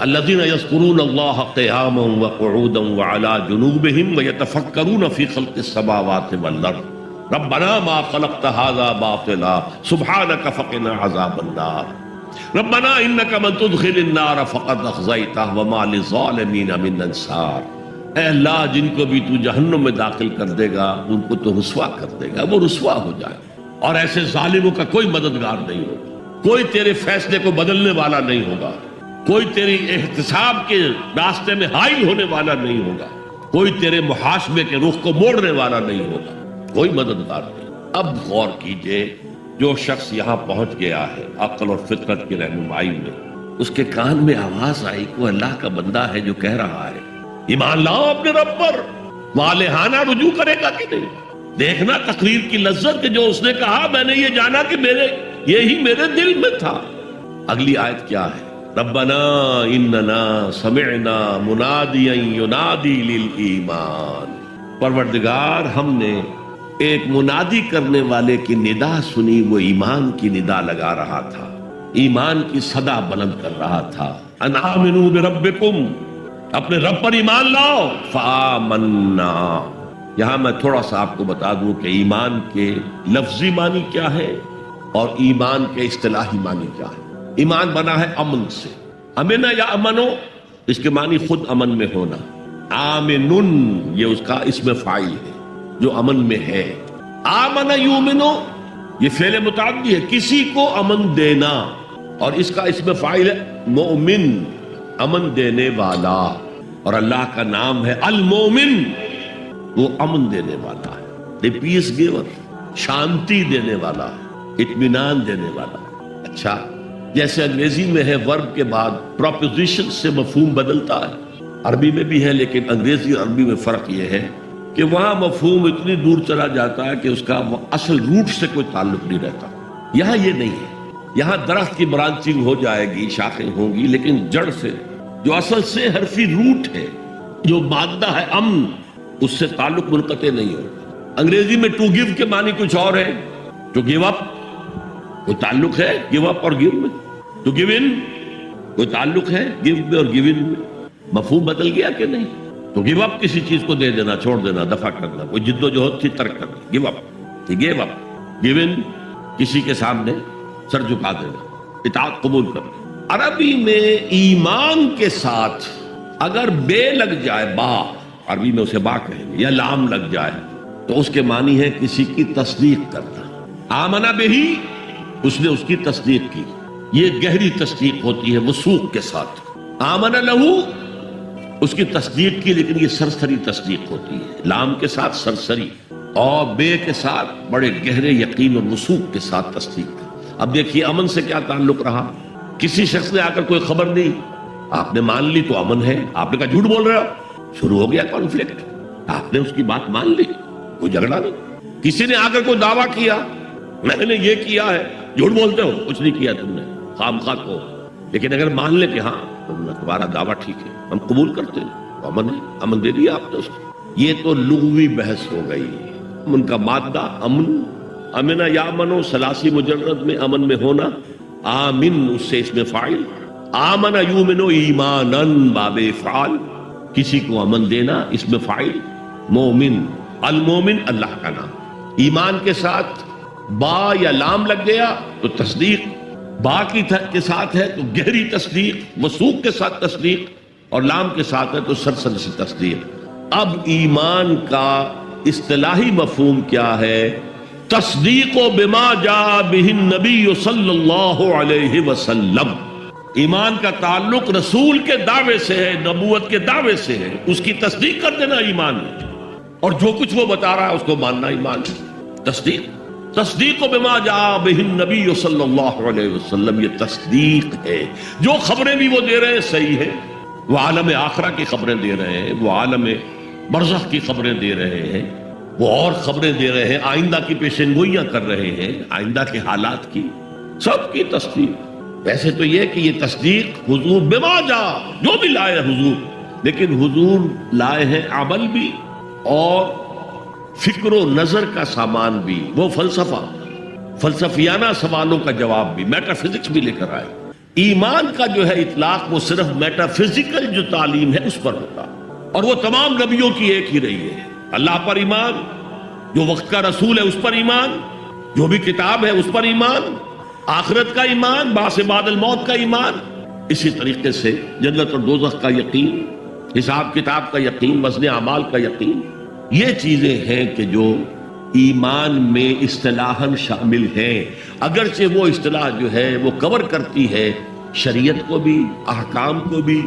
الذین یذکرون اللہ قیاما وقعودا وعلی جنوبہم ویتفکرون فی خلق السماوات والارض ربنا ما خلقت ھذا باطلا سبحانک فقنا عذاب النار ربنا انک من تدخل النار فقد اخزیتہ وما للظالمین من انصار۔ اے اللہ جن کو بھی تو جہنم میں داخل کر دے گا ان کو تو رسوا کر دے گا، وہ رسوا ہو جائے، اور ایسے ظالموں کا کوئی مددگار نہیں ہوگا، کوئی تیرے فیصلے کو بدلنے والا نہیں ہوگا، کوئی تیری احتساب کے راستے میں حائل ہونے والا نہیں ہوگا، کوئی تیرے محاسبے کے رخ کو موڑنے والا نہیں ہوگا، کوئی مددگار نہیں۔ اب غور کیجئے، جو شخص یہاں پہنچ گیا ہے عقل اور فطرت کی رہنمائی میں، اس کے کان میں آواز آئی کہ وہ اللہ کا بندہ ہے جو کہہ رہا ہے ایمان لاؤ اپنے رب پر، والہانہ رجوع کرے گا کہ نہیں؟ دیکھنا تقریر کی لذت کہ جو اس نے کہا میں نے یہ جانا کہ یہی میرے دل میں تھا۔ اگلی آیت کیا ہے؟ ربنا اننا سمعنا منادیا ینادی للایمان، پروردگار ہم نے ایک منادی کرنے والے کی ندا سنی، وہ ایمان کی ندا لگا رہا تھا، ایمان کی صدا بلند کر رہا تھا۔ ان آمنوا بربکم، اپنے رب پر ایمان لاؤ، فآمنا۔ یہاں میں تھوڑا سا آپ کو بتا دوں کہ ایمان کے لفظی معنی کیا ہے اور ایمان کے اصطلاحی معنی کیا ہے۔ ایمان بنا ہے امن سے، امن یا امنو، اس کے معنی خود امن میں ہونا، آمنن یہ اس کا اسم فاعل ہے جو امن میں ہے، آمن یومنو یہ فعل متعدی ہے، کسی کو امن دینا، اور اس کا اسم فاعل ہے مؤمن، امن دینے والا، اور اللہ کا نام ہے المومن، وہ امن دینے والا ہے، دی پیس گیور، شانتی دینے والا، اطمینان دینے والا۔ اچھا، جیسے انگریزی میں ہے ورب کے بعد پروپوزیشن سے مفہوم بدلتا ہے، عربی میں بھی ہے، لیکن انگریزی اور عربی میں فرق یہ ہے کہ وہاں مفہوم اتنی دور چلا جاتا ہے کہ اس کا اصل روٹ سے کوئی تعلق نہیں رہتا۔ یہاں یہ نہیں ہے، یہاں درخت کی برانچنگ ہو جائے گی، شاخیں ہوں گی، لیکن جڑ سے جو اصل سے حرفی روٹ ہے، جو مادہ ہے امن، اس سے تعلق منقطع نہیں ہوگا۔ انگریزی میں ٹو گیو کے معنی کچھ اور ہے، ٹو گیو اپ کوئی تعلق ہے گیو اپ اور گیو میں، ٹو گیو ان کوئی تعلق ہے گیو میں اور گیو ان میں، مفہوم بدل گیا کہ نہیں؟ تو گیو اپ کسی چیز کو دے دینا، چھوڑ دینا، دفع کرنا، کوئی جد و جہد تھی ترک کرنا، give up, give up, give in کسی کے سامنے سر جھکا دینا، اطاعت قبول کرنا۔ عربی میں ایمان کے ساتھ اگر بے لگ جائے، با عربی میں اسے با کہیں گے، یا لام لگ جائے تو اس کے معنی ہے کسی کی تصدیق کرنا۔ آمنا بہی، اس نے اس کی تصدیق کی، یہ گہری تصدیق ہوتی ہے وثوق کے ساتھ۔ آمنا لہو، اس کی تصدیق کی لیکن یہ سرسری تصدیق ہوتی ہے، لام کے ساتھ سرسری اور بے کے ساتھ بڑے گہرے یقین اور وثوق کے ساتھ تصدیق۔ اب دیکھیے امن سے کیا تعلق رہا، کسی شخص نے آ کر کوئی خبر دی، آپ نے مان لی تو امن ہے، آپ نے کہا جھوٹ بول رہے ہو، شروع ہو گیا کانفلکٹ، آپ نے اس کی بات مان لی، کوئی جھگڑا نہیں۔ کسی نے آ کر کوئی دعویٰ کیا، میں نے یہ کیا ہے، جھوٹ بولتے ہو، کچھ نہیں کیا تم نے، خام خواہ کو، لیکن اگر مان لے کہ ہاں تمہارا دعویٰ ٹھیک ہے، ہم قبول کرتے ہیں، تو امن ہے، امن دے دیا آپ نے اس کو۔ یہ تو لغوی بحث ہو گئی۔ امن کا مادہ امن، امنہ یا منو ثلاثی مجرد میں امن میں ہونا، آمن اس سے اس میں فاعل، آمن یومنو ایمانن باب فعال، کسی کو امن دینا اس میں فاعل، مومن، المومن اللہ کا نام۔ ایمان کے ساتھ با یا لام لگ گیا تو تصدیق، با کے ساتھ ہے تو گہری تصدیق، وثوق کے ساتھ تصدیق، اور لام کے ساتھ ہے تو سرسری سی تصدیق۔ اب ایمان کا اصطلاحی مفہوم کیا ہے؟ تصدیق بما جاء بہ النبی صلی اللہ علیہ وسلم۔ ایمان کا تعلق رسول کے دعوے سے ہے، نبوت کے دعوے سے ہے، اس کی تصدیق کر دینا ایمان ہے، اور جو کچھ وہ بتا رہا ہے اس کو ماننا ایمان ہے۔ تصدیق بما جاء بہ النبی صلی اللہ علیہ وسلم، یہ تصدیق ہے۔ جو خبریں بھی وہ دے رہے ہیں صحیح ہے، وہ عالم آخرہ کی خبریں دے رہے ہیں، وہ عالم برزخ کی خبریں دے رہے ہیں، وہ اور خبریں دے رہے ہیں، آئندہ کی پیشن گوئیاں کر رہے ہیں، آئندہ کے حالات کی، سب کی تصدیق۔ ویسے تو یہ کہ یہ تصدیق حضور بما جا، جو بھی لائے حضور، لیکن حضور لائے ہیں عمل بھی اور فکر و نظر کا سامان بھی، وہ فلسفیانہ سوالوں کا جواب بھی، میٹا فزکس بھی لے کر آئے۔ ایمان کا جو ہے اطلاق وہ صرف میٹا فزیکل جو تعلیم ہے اس پر ہوتا، اور وہ تمام نبیوں کی ایک ہی رہی ہے۔ اللہ پر ایمان، جو وقت کا رسول ہے اس پر ایمان، جو بھی کتاب ہے اس پر ایمان، آخرت کا ایمان، بعث بعد الموت کا ایمان، اسی طریقے سے جنت اور دوزخ کا یقین، حساب کتاب کا یقین، وزن اعمال کا یقین، یہ چیزیں ہیں کہ جو ایمان میں اصطلاحاً شامل ہیں، اگرچہ وہ اصطلاح جو ہے وہ کور کرتی ہے شریعت کو بھی، احکام کو بھی،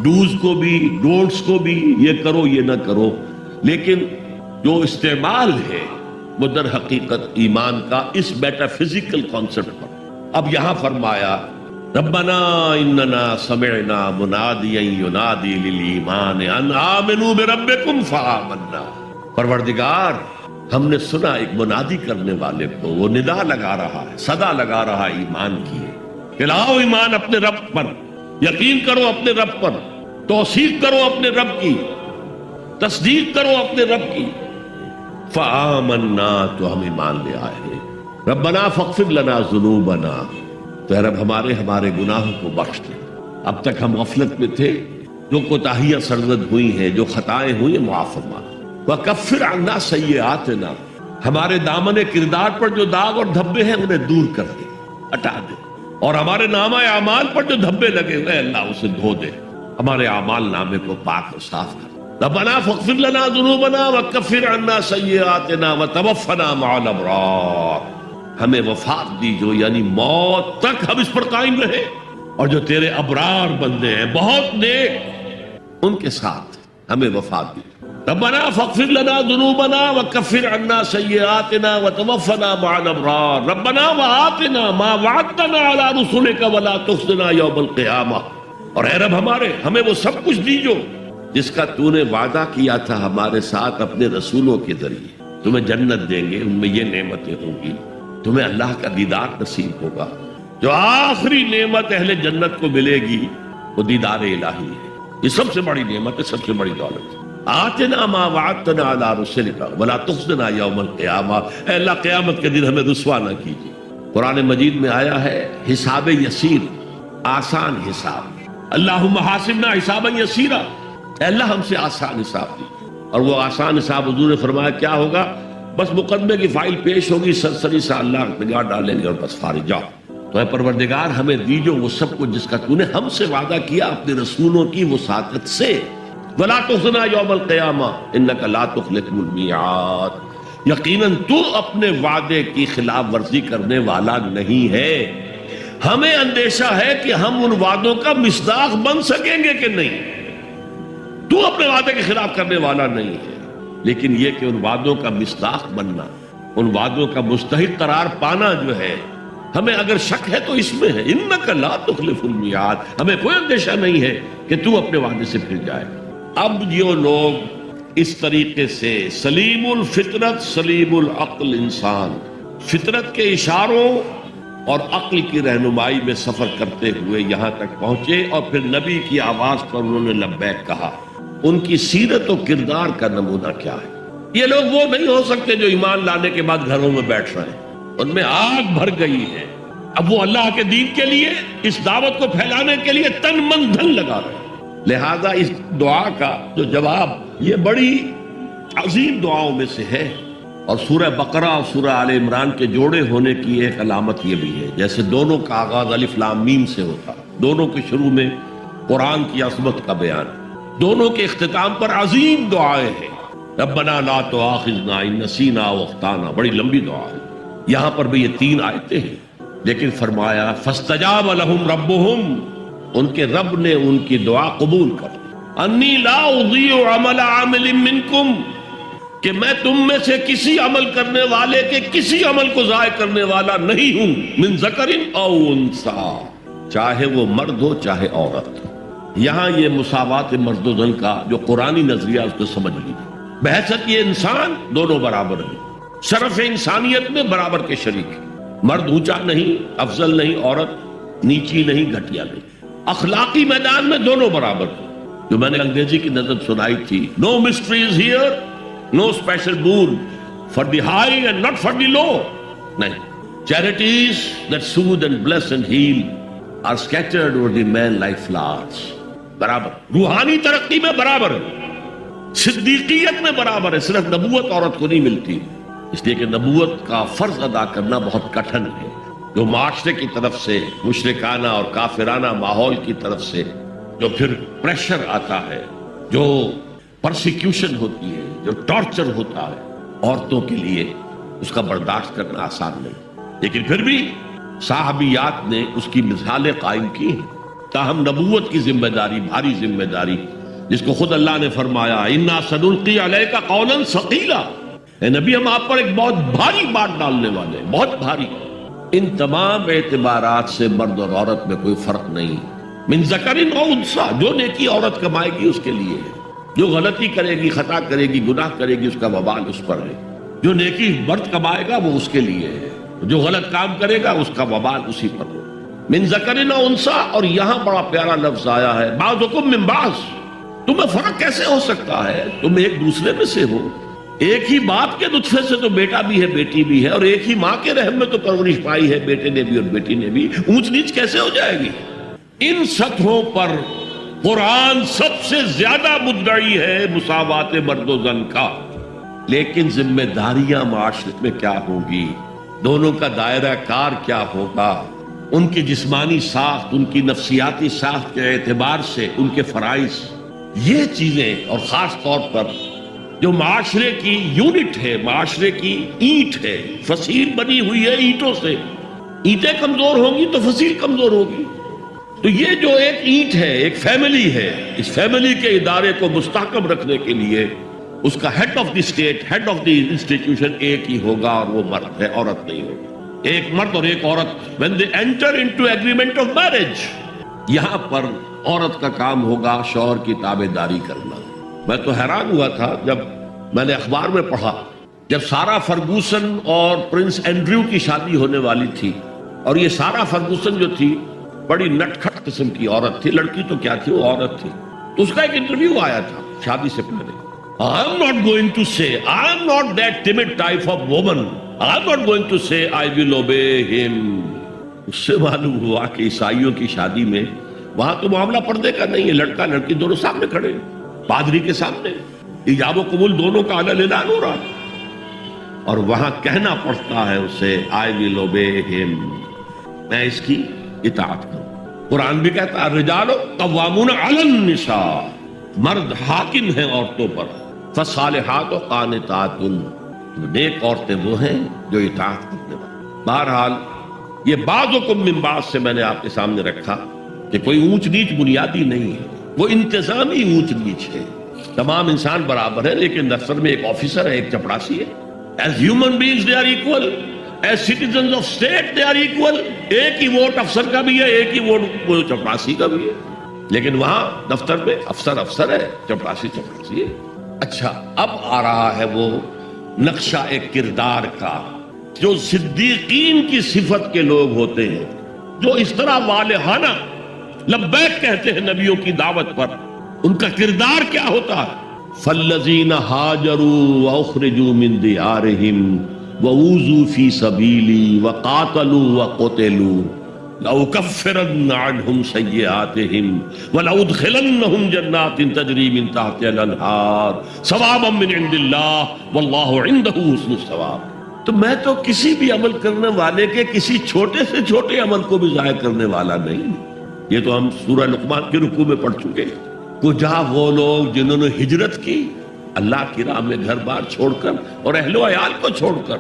ڈوز کو بھی، ڈونٹس کو بھی، یہ کرو یہ نہ کرو، لیکن جو استعمال ہے وہ در حقیقت ایمان کا اس میٹا فزیکل کانسیپٹ پر۔ اب یہاں فرمایا ربنا اننا سمعنا منادیا ینادی للایمان ان آمنوا بربکم فآمنا۔ پروردگار، ہم نے سنا ایک منادی کرنے والے کو، وہ ندا لگا رہا ہے، صدا لگا رہا ہے ایمان کی، کہ لاؤ ایمان اپنے رب پر، یقین کرو اپنے رب پر، توثیق کرو اپنے رب کی، تصدیق کرو اپنے رب کی۔ فآمنا، تو ہم ایمان لے آئے ہیں۔ ربنا فاغفر لنا ذنوبنا، تو اے رب ہمارے گناہوں کو بخش دے، اب تک ہم غفلت میں تھے، جو کوتاہیاں سرزد ہوئی ہیں، جو خطائیں ہوئی ہیں، معاف فرما۔ وکفر عنا سیئاتنا، ہمارے دامن کردار پر جو داغ اور دھبے ہیں انہیں دور کر دے، ہٹا دے، اور ہمارے نامہ اعمال پر جو دھبے لگے ہوئے اللہ اسے دھو دے، ہمارے اعمال نامے کو پاک اور صاف کر۔ ربنا فاغفر لنا ذنوبنا وکفر عنا سیئاتنا وتوفنا مع الابرار، ہمیں وفات دی جو، یعنی موت تک ہم اس پر قائم رہے، اور جو تیرے ابرار بندے ہیں بہت نیک، ان کے ساتھ ہمیں وفات دی۔ ربنا فاغفر لنا ذنوبنا وکفر عنا سیئاتنا وتوفنا مع الابرار ربنا وآتنا ما وعدتنا على رسلك ولا تخزنا یوم القیامہ، اور اے رب ہمیں وہ سب کچھ دیجو جس کا تو نے وعدہ کیا تھا ہمارے ساتھ اپنے رسولوں کے ذریعے، تمہیں جنت دیں گے، ان میں یہ نعمتیں ہوں گی، تمہیں اللہ کا دیدار نصیب ہوگا۔ جو آخری نعمت اہل جنت کو ملے گی وہ دیدار الہی ہے، یہ سب سے بڑی نعمت ہے، سب سے بڑی دولت ہے۔ آتنا ما وعدتنا علی رسلک ولا تخزنا یوم القیامہ، اے اللہ قیامت کے دن ہمیں رسوا نہ کیجیے۔ قرآن مجید میں آیا ہے حساب یسیر، آسان حساب، اللہم حاسبنا حسابا یسیرا، اے اللہ ہم سے آسان حساب دی، اور وہ آسان حساب حضور نے فرمایا کیا ہوگا؟ بس مقدمے کی فائل پیش ہوگی، سرسری سا اللہ نگاہ ڈالیں گے اور بس فارغ جاؤ۔ تو اے پروردگار ہمیں دیجو وہ سب کچھ جس کا تو نے ہم سے وعدہ کیا اپنے رسولوں کی وساطت سے. وَلَا تُخْزِنَا يَوْمَ الْقِيَامَةِ إِنَّكَ لَا تُخْلِفُ الْمِيعَادَ. یقیناً تو اپنے وعدے کی خلاف ورزی کرنے والا نہیں ہے. ہمیں اندیشہ ہے کہ ہم ان وعدوں کا مصداق بن سکیں گے کہ نہیں. تو اپنے وعدے کے خلاف کرنے والا نہیں ہے، لیکن یہ کہ ان وعدوں کا مصداق بننا، ان وعدوں کا مستحق قرار پانا جو ہے، ہمیں اگر شک ہے تو اس میں ہے. انک لا تخلف المیعاد. ہمیں کوئی اندیشہ نہیں ہے کہ تو اپنے وعدے سے پھر جائے. اب جو لوگ اس طریقے سے سلیم الفطرت سلیم العقل انسان فطرت کے اشاروں اور عقل کی رہنمائی میں سفر کرتے ہوئے یہاں تک پہنچے اور پھر نبی کی آواز پر انہوں نے لبیک کہا، ان کی سیرت و کردار کا نمونہ کیا ہے؟ یہ لوگ وہ نہیں ہو سکتے جو ایمان لانے کے بعد گھروں میں بیٹھ رہے ہیں، ان میں آگ بھر گئی ہے. اب وہ اللہ کے دین کے لیے اس دعوت کو پھیلانے کے لیے تن من دھن لگا رہے ہیں. لہذا اس دعا کا جو جواب یہ بڑی عظیم دعاؤں میں سے ہے، اور سورہ بقرہ اور سورہ آل عمران کے جوڑے ہونے کی ایک علامت یہ بھی ہے، جیسے دونوں کا آغاز الف لام میم سے ہوتا، دونوں کے شروع میں قرآن کی عظمت کا بیان، دونوں کے اختتام پر عظیم دعائیں ہیں. ربنا لا تؤاخذنا ان نسینا او اخطانا، بڑی لمبی دعا ہے. یہاں پر بھی یہ 3 آیتیں ہیں، لیکن فرمایا فاستجاب لهم ربهم، ان کے رب نے ان کی دعا قبول کر لی. انی لا اضیع عمل عامل منکم، کہ میں تم میں سے کسی عمل کرنے والے کے کسی عمل کو ضائع کرنے والا نہیں ہوں. من ذکر او انثی، چاہے وہ مرد ہو چاہے عورت. یہاں یہ مساوات مرد و زن کا جو قرآنی نظریہ اس کو سمجھ لیجیے. بحثت یہ انسان دونوں برابر ہیں، شرف انسانیت میں برابر کے شریک ہیں. مرد اونچا نہیں افضل نہیں، عورت نیچی نہیں گھٹیا نہیں. اخلاقی میدان میں دونوں برابر ہیں. جو میں نے انگریزی کی نظر سنائی تھی، no mysteries here, no special boon for the high and not for the low. نہیں، charities that soothe and bless and heal are scattered over the main like flowers. برابر، روحانی ترقی میں برابر ہے، صدیقیت میں برابر ہے. صرف نبوت عورت کو نہیں ملتی، اس لیے کہ نبوت کا فرض ادا کرنا بہت کٹھن ہے. جو معاشرے کی طرف سے مشرکانہ اور کافرانہ ماحول کی طرف سے جو پھر پریشر آتا ہے، جو پرسیکیوشن ہوتی ہے، جو ٹارچر ہوتا ہے عورتوں کے لیے، اس کا برداشت کرنا آسان نہیں. لیکن پھر بھی صحابیات نے اس کی مثالیں قائم کی ہیں. تاہم نبوت کی ذمہ داری، بھاری ذمہ داری، جس کو خود اللہ نے فرمایا انا سنلقی علیک قولا ثقیلا، اے نبی ہم آپ پر ایک بہت بھاری بات ڈالنے والے ہیں، بہت بھاری. ان تمام اعتبارات سے مرد اور عورت میں کوئی فرق نہیں. من ذکر او انثی، جو نیکی عورت کمائے گی اس کے لیے ہے، جو غلطی کرے گی، خطا کرے گی، گناہ کرے گی، اس کا وبال اس پر ہے. جو نیکی مرد کمائے گا وہ اس کے لیے ہے، جو غلط کام کرے گا اس کا وبال اسی پر ہو. من ذکر او انثی، اور یہاں بڑا پیارا لفظ آیا ہے بعضکم من بعض. تمہیں فرق کیسے ہو سکتا ہے؟ تم ایک دوسرے میں سے ہو. ایک ہی باپ کے نطفے سے تو بیٹا بھی ہے بیٹی بھی ہے، اور ایک ہی ماں کے رحم میں تو پرورش پائی ہے بیٹے نے بھی اور بیٹی نے بھی. اونچ نیچ کیسے ہو جائے گی؟ ان سطحوں پر قرآن سب سے زیادہ مدعی ہے مساوات مرد و زن کا. لیکن ذمہ داریاں معاشرت میں کیا ہوگی، دونوں کا دائرہ کار کیا ہوگا، ان کی جسمانی ساخت، ان کی نفسیاتی ساخت کے اعتبار سے ان کے فرائض، یہ چیزیں، اور خاص طور پر جو معاشرے کی یونٹ ہے، معاشرے کی اینٹ ہے، فصیل بنی ہوئی ہے اینٹوں سے. اینٹیں کمزور ہوں گی تو فصیل کمزور ہوگی. تو یہ جو ایک اینٹ ہے، ایک فیملی ہے، اس فیملی کے ادارے کو مستحکم رکھنے کے لیے اس کا head of the state, head of the institution ایک ہی ہوگا، اور وہ مرد ہے، عورت نہیں ہوگی. ایک مرد اور ایک عورت when they enter into agreement of marriage، یہاں پر عورت کا کام ہوگا شوہر کی تابع داری کرنا. میں تو حیران ہوا تھا جب میں نے اخبار میں پڑھا، جب سارا فرگوسن اور پرنس اینڈریو کی شادی ہونے والی تھی، اور یہ سارا فرگوسن جو تھی بڑی نٹ کھٹ قسم کی عورت تھی، لڑکی تو کیا تھی، وہ عورت تھی. تو اس کا ایک انٹرویو آیا تھا شادی سے پہلے. I am not going to say, I am not that timid type of woman, I am not going to say I will obey him. اس سے معلوم ہوا کہ عیسائیوں کی شادی میں وہاں تو معاملہ پردے کا نہیں ہے، لڑکا لڑکی دونوں سامنے کھڑے، پادری کے سامنے ایجاب و قبول دونوں کا اعلان ہو رہا، اور وہاں کہنا پڑتا ہے اسے I will obey him. میں اس کی اطاعت کروں. قرآن بھی کہتا ہے الرجال قوامون علی النساء، مرد حاکم ہیں عورتوں پر. فالصالحات قانتات، نیک عورتیں وہ ہیں جو اطاعت کرنے والی. بہرحال یہ بعضکم من بعض سے میں نے آپ کے سامنے رکھا کہ کوئی اونچ نیچ بنیادی نہیں ہے، وہ انتظامی اونچ نیچ ہے. تمام انسان برابر ہے، لیکن دفتر میں ایک آفیسر ہے، ایک چپڑاسی ہے. As human beings they are equal, as citizens of state they are equal. ایک ہی ووٹ افسر کا بھی ہے، ایک ہی ووٹ چپڑاسی کا بھی ہے. لیکن وہاں دفتر میں افسر افسر ہے، چپڑاسی چپڑاسی ہے. اچھا، اب آ رہا ہے وہ نقشہ ایک کردار کا. جو صدیقین کی صفت کے لوگ ہوتے ہیں، جو اس طرح والہانہ لبیک کہتے ہیں نبیوں کی دعوت پر، ان کا کردار کیا ہوتا ہے؟ فالذین ہاجروا واخرجوا من دیارہم وأوذوا فی سبیلی وقاتلوا وقتلوا لأکفرن عنہم سیئاتہم ولأدخلنہم جنات تجری من تحتہا الانہار ثوابا من عند اللہ واللہ عندہ حسن الثواب. تو میں تو کسی بھی عمل کرنے والے کے کسی چھوٹے سے چھوٹے عمل کو بھی ضائع کرنے والا نہیں. یہ تو ہم سورہ لقمان کے رکوع میں پڑھ چکے. کجا وہ لوگ جنہوں نے ہجرت کی اللہ کی راہ میں گھر بار چھوڑ کر اور اہل و عیال کو چھوڑ کر،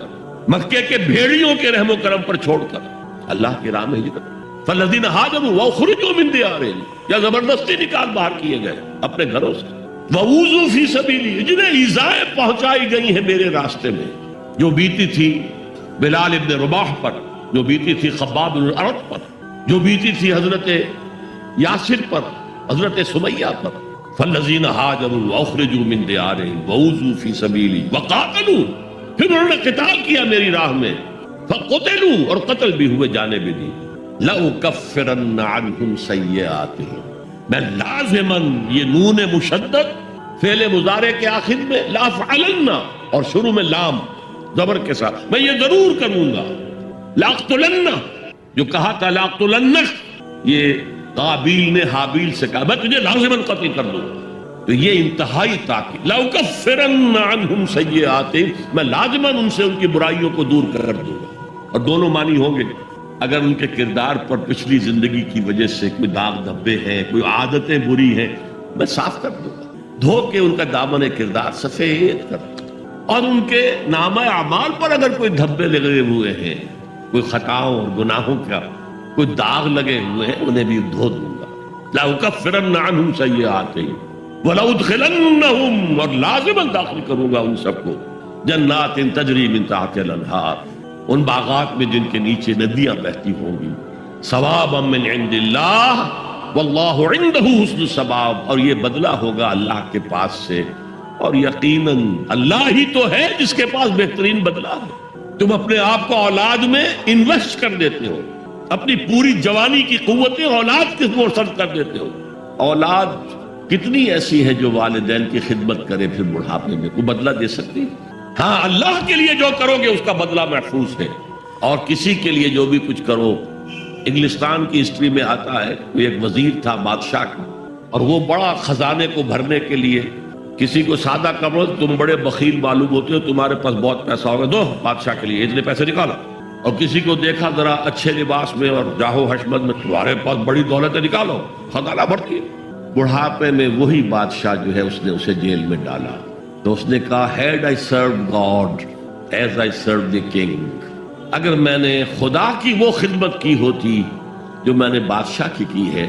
مکے کے بھیڑیوں کے رحم و کرم پر چھوڑ کر اللہ کی راہ میں ہجرت. فالذین ہاجروا واخرجوا من دیارہم، یا زبردستی نکال باہر کیے گئے اپنے گھروں سے. وأوذوا فی سبیلی، جنہیں ایذائیں پہنچائی گئی ہیں میرے راستے میں، جو بیتی تھی بلال ابن رباح پر، جو بیتی تھی خباب بن الارت پر، جو بیتی تھی حضرت یاسر پر، حضرت سمیہ پر. فالذین ہاجروا واخرجوا من دیارہم وأوذوا فی سبیلی وقاتلوا، پھر انہوں نے قتال کیا میری راہ میں، فقتلوا، اور قتل بھی ہوئے جانے بھی دی. لأکفرن عنہم سیئاتہم، میں لازماً، یہ نون مشدد فعل مضارع کے آخر میں، لأفعلن اور شروع میں لام زبر کے ساتھ، میں یہ ضرور کروں گا. لأقتلن، جو کہا تھا لأقتلنک، یہ قابیل نے حابیل سے کہا میں تجھے لازماً قتل کر دوں گا. تو یہ انتہائی تاکید. لأکفرن عنہم سیئاتہم، میں لازماً ان سے ان کی برائیوں کو دور کر دوں گا. اور دونوں معنی ہوں گے. اگر ان کے کردار پر پچھلی زندگی کی وجہ سے کوئی داغ دھبے ہیں، کوئی عادتیں بری ہیں، میں صاف کر دوں گا، دھو کے ان کا دامن کردار سفید کر دوں گا. اور ان کے نامہ اعمال پر اگر کوئی دھبے لگے ہوئے ہیں، کوئی خطاؤں اور گناہوں کا کوئی داغ لگے ہوئے ہیں، انہیں بھی دھو دوں گا. لأکفرن عنہم سیئاتہم ولأدخلنہم، اور لازماً داخل کروں گا ان سب کو جنات تجری من تحتہا الانہار، ان باغات میں جن کے نیچے ندیاں بہتی ہوں گی. ثوابا من عند اللہ واللہ عندہ حسن الثواب، اور یہ بدلہ ہوگا اللہ کے پاس سے، اور یقیناً اللہ ہی تو ہے جس کے پاس بہترین بدلہ ہے. تم اپنے آپ کو اولاد میں انویسٹ کر دیتے ہو، اپنی پوری جوانی کی قوتیں اولاد کے وہ صرف کر دیتے ہو. اولاد کتنی ایسی ہے جو والدین کی خدمت کرے پھر بڑھاپے میں کوئی بدلہ دے سکتی؟ ہاں، اللہ کے لیے جو کرو گے اس کا بدلہ محفوظ ہے. اور کسی کے لیے جو بھی کچھ کرو، انگلستان کی ہسٹری میں آتا ہے کوئی ایک وزیر تھا بادشاہ کا، اور وہ بڑا خزانے کو بھرنے کے لیے کسی کو سادہ کمرو، تم بڑے بخیل معلوم ہوتے ہو، تمہارے پاس بہت پیسہ ہوگا، دو بادشاہ کے لیے اتنے پیسے نکالا. اور کسی کو دیکھا ذرا اچھے لباس میں اور جاہو حشمت میں، تمہارے پاس بڑی دولت ہے، نکالو، خزانہ بھرتی ہے. بڑھاپے میں وہی بادشاہ جو ہے اس نے اسے جیل میں ڈالا. تو اس نے کہا had I served God as I served the king، اگر میں نے خدا کی وہ خدمت کی ہوتی جو میں نے بادشاہ کی ہے،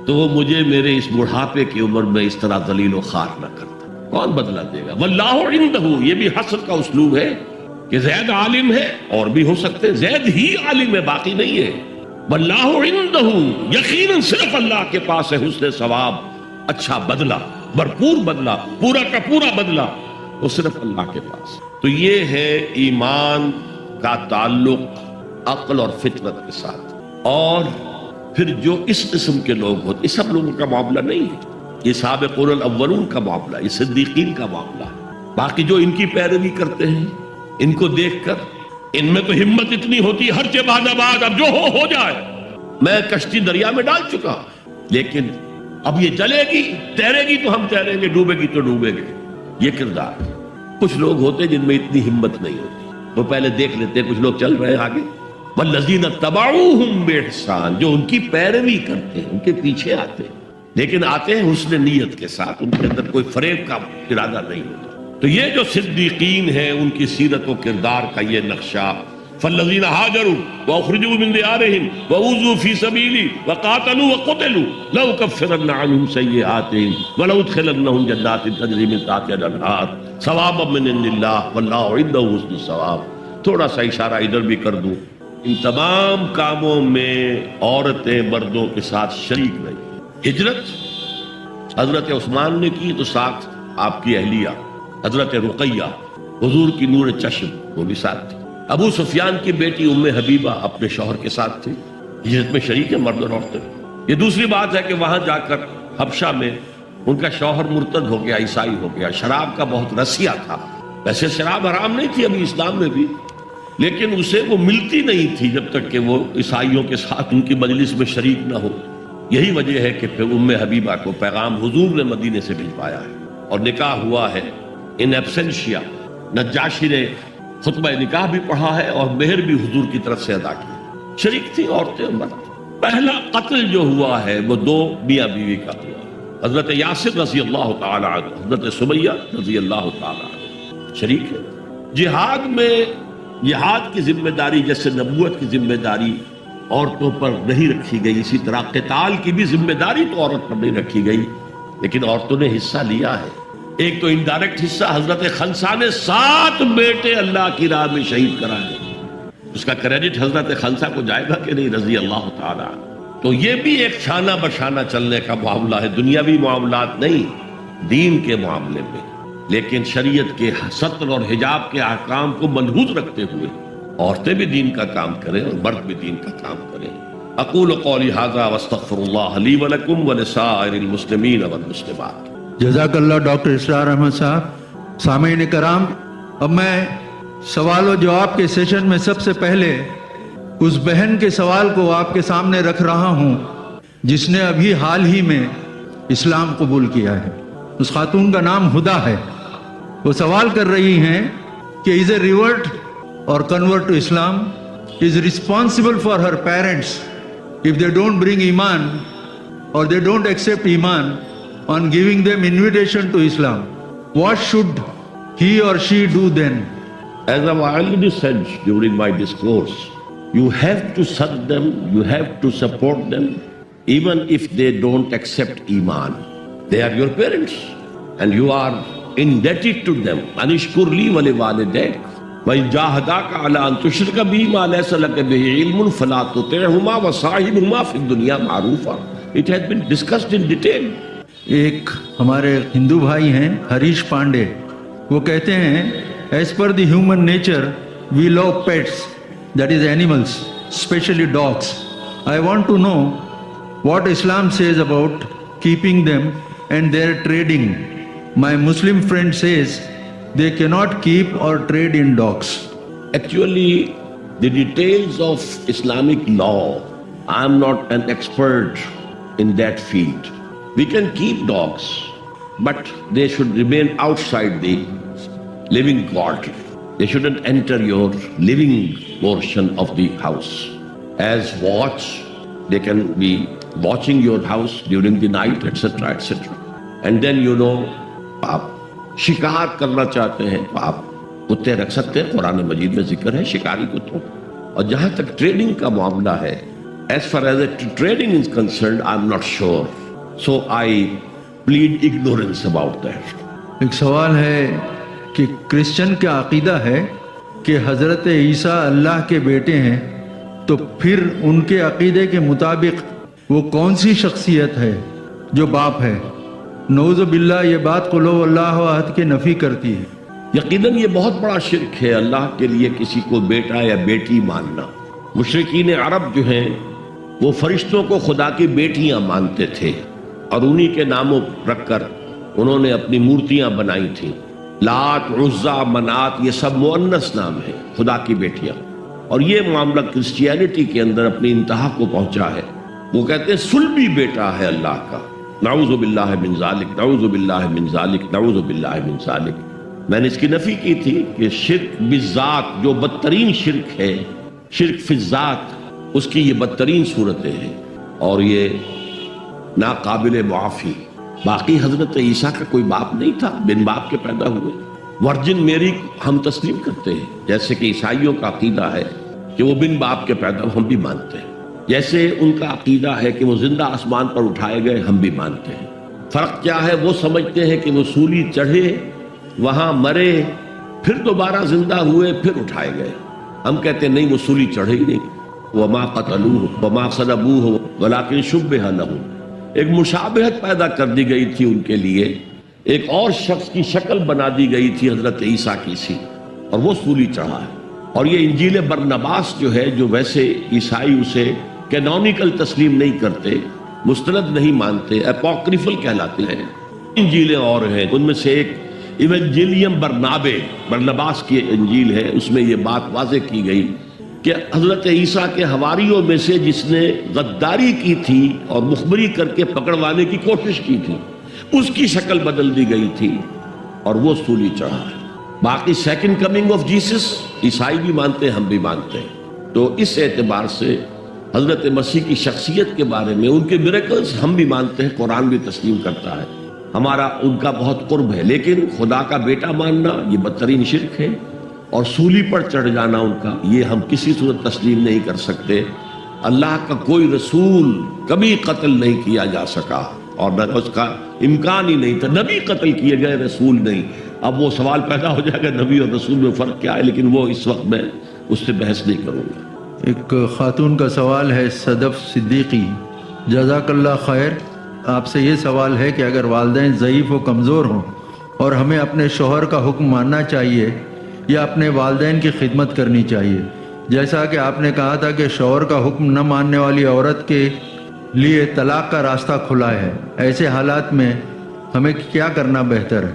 تو وہ مجھے میرے اس بڑھاپے کی عمر میں اس طرح ذلیل و خوار نہ کرتا. کون بدلہ دے گا؟ واللہ عندہ، یہ بھی حسر کا اسلوب ہے کہ زید عالم ہے، اور بھی ہو سکتے زید ہی عالم ہے، باقی نہیں ہے. واللہ عندہ، یقیناً صرف اللہ کے پاس ہے حسن ثواب، اچھا بدلہ، بھرپور بدلہ، پورا کا پورا بدلہ، وہ صرف اللہ کے پاس. تو یہ ہے ایمان کا تعلق عقل اور فطرت کے ساتھ. اور پھر جو اس قسم کے لوگ ہوتے، یہ سب لوگوں کا معاملہ نہیں ہے، یہ سابقون الاولون کا معاملہ، یہ صدیقین کا معاملہ. باقی جو ان کی پیروی کرتے ہیں، ان کو دیکھ کر ان میں تو ہمت اتنی ہوتی، ہر چہ بعد آباد، اب جو ہو جائے. میں کشتی دریا میں ڈال چکا، لیکن اب یہ چلے گی، تیرے گی تو ہم تیریں گے، ڈوبے گی تو ڈوبے گے. یہ کردار. کچھ لوگ ہوتے جن میں اتنی ہمت نہیں ہوتی، وہ پہلے دیکھ لیتے کچھ لوگ چل رہے ہیں آگے، والذین اتبعوہم بإحسان، جو ان کی پیروی کرتے ہیں، ان کے پیچھے آتے ہیں، لیکن آتے ہیں حسن نیت کے ساتھ، ان کے اندر کوئی فریب کا ارادہ نہیں ہوتا۔ تو یہ جو صدیقین ہیں، ان کی سیرت و کردار کا یہ نقشہ، فالذین ہاجروا واخرجوا من دیارہم واوذوا فی سبیلی وقاتلوا وقتلوا لأکفرن عنہم سیئاتہم ولأدخلنہم جنات تجری من تحتہا الانہار ثوابا من عند اللہ واللہ عندہ حسن الثواب۔ تھوڑا سا اشارہ ادھر بھی کر دوں، ان تمام کاموں میں عورتیں مردوں کے ساتھ شریک رہی۔ ہجرت حضرت عثمان نے کی تو ساتھ آپ کی اہلیہ حضرت رقیہ حضور کی نور چشم، وہ بھی ساتھ تھی۔ ابو سفیان کی بیٹی ام حبیبہ اپنے شوہر کے ساتھ تھی، ہجرت میں شریک ہے مرد اور عورتیں۔ یہ دوسری بات ہے کہ وہاں جا کر حبشہ میں ان کا شوہر مرتد ہو گیا، عیسائی ہو گیا، شراب کا بہت رسیہ تھا۔ ویسے شراب حرام نہیں تھی ابھی اسلام میں بھی، لیکن اسے وہ ملتی نہیں تھی جب تک کہ وہ عیسائیوں کے ساتھ ان کی مجلس میں شریک نہ ہو۔ یہی وجہ ہے کہ پھر ام حبیبہ کو پیغام حضور نے مدینے سے بھجوایا ہے اور نکاح ہوا ہے ان ایبسنشیا۔ نجاشی نے خطبہ نکاح بھی پڑھا ہے اور مہر بھی حضور کی طرف سے ادا کی۔ شریک تھی عورتیں اور مرد۔ پہلا قتل جو ہوا ہے وہ دو میاں بیوی کا ہوا، حضرت یاسر رضی اللہ تعالی عنہ، حضرت سمیہ رضی اللہ تعالی عنہ شریک ہے۔ جہاد میں جہاد کی ذمہ داری جیسے نبوت کی ذمہ داری عورتوں پر نہیں رکھی گئی، اسی طرح قتال کی بھی ذمہ داری تو عورت پر نہیں رکھی گئی، لیکن عورتوں نے حصہ لیا ہے۔ ایک تو انڈائریکٹ حصہ، حضرت خنسا نے 7 بیٹے اللہ کی راہ میں شہید کرائے، اس کا کریڈٹ حضرت خنسا کو جائے گا کہ نہیں رضی اللہ تعالی عنہ۔ تو یہ بھی ایک شانہ بشانہ چلنے کا معاملہ ہے، دنیاوی معاملات نہیں، دین کے معاملے میں، لیکن شریعت کے ستر اور حجاب کے احکام کو ملحوظ رکھتے ہوئے عورتیں بھی دین کا کام کریں اور مرد بھی دین کا کام کریں۔ اقول قولی ھذا واستغفر اللہ لی ولکم ولسائر المسلمین والمسلمات۔ جزاک اللہ ڈاکٹر اسرار احمد صاحب۔ سامعین کرام، اب میں سوال و جواب کے سیشن میں سب سے پہلے اس بہن کے سوال کو آپ کے سامنے رکھ رہا ہوں جس نے ابھی حال ہی میں اسلام قبول کیا ہے۔ اس خاتون کا نام ہدا ہے۔ وہ سوال کر رہی ہیں کہ از اے ریورٹ اور convert to Islam is responsible for her parents if they don't bring iman or they don't accept iman on giving them invitation to Islam. What should he or she do then? As I've already said during my discourse, you have to serve them, you have to support them, even if they don't accept iman. They are your parents and you are indebted to them. Anishkur li wa liwalidayk. وَإِن جَاهَدَاكَ عَلَىٰ أَن تُشْرِكَ بِي مَا لَيْسَ لَكَ بِهِ عِلْمٌ فَلَا تُطِعْهُمَا وَصَاحِبْهُمَا فِي الدُّنْيَا مَعْرُوفًا۔ It has been discussed in detail. ایک ہمارے ہندو بھائی ہیں ہریش پانڈے، وہ کہتے ہیں as per the human nature we love pets, that is animals, especially dogs. I want to know what Islam says about keeping them and their trading. My Muslim friend says they cannot keep or trade in dogs. Actually, the details of Islamic law, I am not an expert in that field. We can keep dogs, but they should remain outside the living quarter. They shouldn't enter your living portion of the house. As watch, they can be watching your house during the night, etc., etc. And then آپ شکار کرنا چاہتے ہیں تو آپ کتے رکھ سکتے ہیں، قرآن مجید میں ذکر ہے شکاری کتوں۔ اور جہاں تک ٹریڈنگ کا معاملہ ہے، as far as trading is concerned, I'm not sure, so I plead ignorance about that. ایک سوال ہے کہ کرسچن کا عقیدہ ہے کہ حضرت عیسیٰ اللہ کے بیٹے ہیں، تو پھر ان کے عقیدے کے مطابق وہ کون سی شخصیت ہے جو باپ ہے؟ نعوذ باللہ یہ بات قل هو اللہ احد کے نفی کرتی ہے۔ یقیناً یہ بہت بڑا شرک ہے اللہ کے لیے کسی کو بیٹا یا بیٹی ماننا۔ مشرکین عرب جو ہیں وہ فرشتوں کو خدا کی بیٹیاں مانتے تھے اور انہی کے ناموں رکھ کر انہوں نے اپنی مورتیاں بنائی تھیں۔ لات، عزا، منات، یہ سب مؤنث نام ہیں، خدا کی بیٹیاں۔ اور یہ معاملہ کرسچینٹی کے اندر اپنی انتہا کو پہنچا ہے۔ وہ کہتے ہیں صلبی بیٹا ہے اللہ کا، نعوذ باللہ من ذالک، نعوذ باللہ من ذالک، نعوذ باللہ من ذالک۔ میں نے اس کی نفی کی تھی کہ شرک بالذات جو بدترین شرک ہے، شرک فی الذات اس کی یہ بدترین صورتیں ہیں اور یہ ناقابل معافی. باقی حضرت عیسیٰ کا کوئی باپ نہیں تھا، بن باپ کے پیدا ہوئے. ورجن میری ہم تسلیم کرتے ہیں، جیسے کہ عیسائیوں کا عقیدہ ہے کہ وہ بن باپ کے پیدا، ہم بھی مانتے ہیں. جیسے ان کا عقیدہ ہے کہ وہ زندہ آسمان پر اٹھائے گئے، ہم بھی مانتے ہیں. فرق کیا ہے؟ وہ سمجھتے ہیں کہ وہ سولی چڑھے، وہاں مرے، پھر دوبارہ زندہ ہوئے، پھر اٹھائے گئے. ہم کہتے ہیں نہیں، وہ سولی چڑھے ہی نہیں. وما قتلوہ وما صلبوہ ولکن شبہ لہم. ایک مشابہت پیدا کر دی گئی تھی ان کے لیے، ایک اور شخص کی شکل بنا دی گئی تھی حضرت عیسیٰ کی سی، اور وہ سولی چڑھا ہے. اور یہ انجیل برنباس جو ہے، جو ویسے عیسائی اسے کینونیکل تسلیم نہیں کرتے، مستند نہیں مانتے، اپوکریفل کہلاتے ہیں. انجیلیں اور ہیں، ان میں سے ایک ایونجیلیم برنباس کی انجیل ہے. اس میں یہ بات واضح کی گئی کہ حضرت عیسیٰ کے حواریوں میں سے جس نے غداری کی تھی اور مخبری کر کے پکڑوانے کی کوشش کی تھی، اس کی شکل بدل دی گئی تھی اور وہ سولی چڑھا ہے. باقی سیکنڈ کمنگ آف جیسس عیسائی بھی مانتے ہیں، ہم بھی مانتے ہیں. تو اس اعتبار سے حضرت مسیح کی شخصیت کے بارے میں، ان کے میریکلز ہم بھی مانتے ہیں، قرآن بھی تسلیم کرتا ہے، ہمارا ان کا بہت قرب ہے. لیکن خدا کا بیٹا ماننا یہ بدترین شرک ہے، اور سولی پر چڑھ جانا ان کا، یہ ہم کسی صورت تسلیم نہیں کر سکتے. اللہ کا کوئی رسول کبھی قتل نہیں کیا جا سکا، اور نہ اس کا امکان ہی نہیں تھا. نبی قتل کیے گئے، رسول نہیں. اب وہ سوال پیدا ہو جائے گا نبی اور رسول میں فرق کیا ہے، لیکن وہ اس وقت میں اس سے بحث نہیں کروں گا. ایک خاتون کا سوال ہے، صدف صدیقی، جزاک اللہ خیر. آپ سے یہ سوال ہے کہ اگر والدین ضعیف و کمزور ہوں اور ہمیں اپنے شوہر کا حکم ماننا چاہیے یا اپنے والدین کی خدمت کرنی چاہیے؟ جیسا کہ آپ نے کہا تھا کہ شوہر کا حکم نہ ماننے والی عورت کے لیے طلاق کا راستہ کھلا ہے، ایسے حالات میں ہمیں کیا کرنا بہتر ہے؟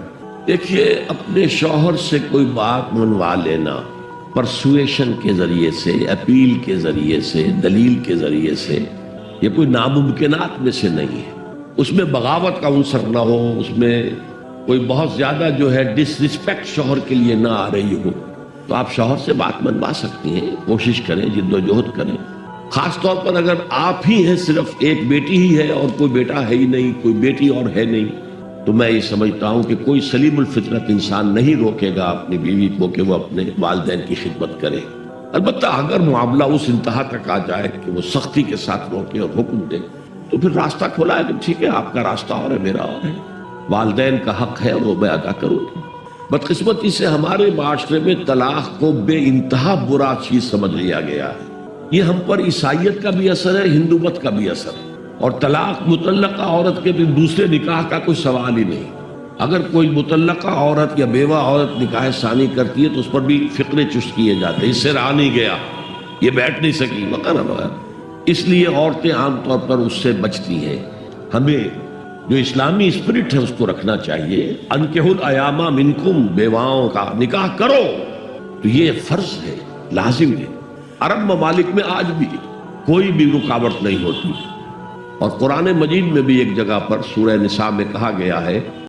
دیکھیے، اپنے شوہر سے کوئی بات منوا لینا پرسویشن کے ذریعے سے، اپیل کے ذریعے سے، دلیل کے ذریعے سے، یہ کوئی ناممکنات میں سے نہیں ہے. اس میں بغاوت کا عنصر نہ ہو، اس میں کوئی بہت زیادہ جو ہے ڈس رسپیکٹ شوہر کے لیے نہ آ رہی ہو، تو آپ شوہر سے بات منوا سکتی ہیں. کوشش کریں، جد و جہد کریں. خاص طور پر اگر آپ ہی ہیں، صرف ایک بیٹی ہی ہے اور کوئی بیٹا ہے ہی نہیں، کوئی بیٹی اور ہے نہیں، تو میں یہ سمجھتا ہوں کہ کوئی سلیم الفطرت انسان نہیں روکے گا اپنی بیوی کو کہ وہ اپنے والدین کی خدمت کرے. البتہ اگر معاملہ اس انتہا تک آ جائے کہ وہ سختی کے ساتھ روکے اور حکم دے، تو پھر راستہ کھلا ہے کہ ٹھیک ہے، آپ کا راستہ اور ہے، میرا اور ہے. والدین کا حق ہے اور وہ میں ادا کروں. بدقسمتی سے ہمارے معاشرے میں طلاق کو بے انتہا برا چیز سمجھ لیا گیا ہے. یہ ہم پر عیسائیت کا بھی اثر ہے، ہندو مت کا بھی اثر ہے. اور طلاق مطلقہ عورت کے بھی دوسرے نکاح کا کوئی سوال ہی نہیں. اگر کوئی مطلقہ عورت یا بیوہ عورت نکاح ثانی کرتی ہے تو اس پر بھی فقرے چست کیے جاتے ہیں، اس سے رہا نہیں گیا، یہ بیٹھ نہیں سکی وغیرہ. اس لیے عورتیں عام طور پر اس سے بچتی ہیں. ہمیں جو اسلامی اسپرٹ ہے اس کو رکھنا چاہیے. انکحوا الایام منکم، بیواؤں کا نکاح کرو، تو یہ فرض ہے، لازم ہے. عرب ممالک میں آج بھی کوئی بھی رکاوٹ نہیں ہوتی. اور قرآن مجید میں بھی ایک جگہ پر سورہ نساء میں کہا گیا ہے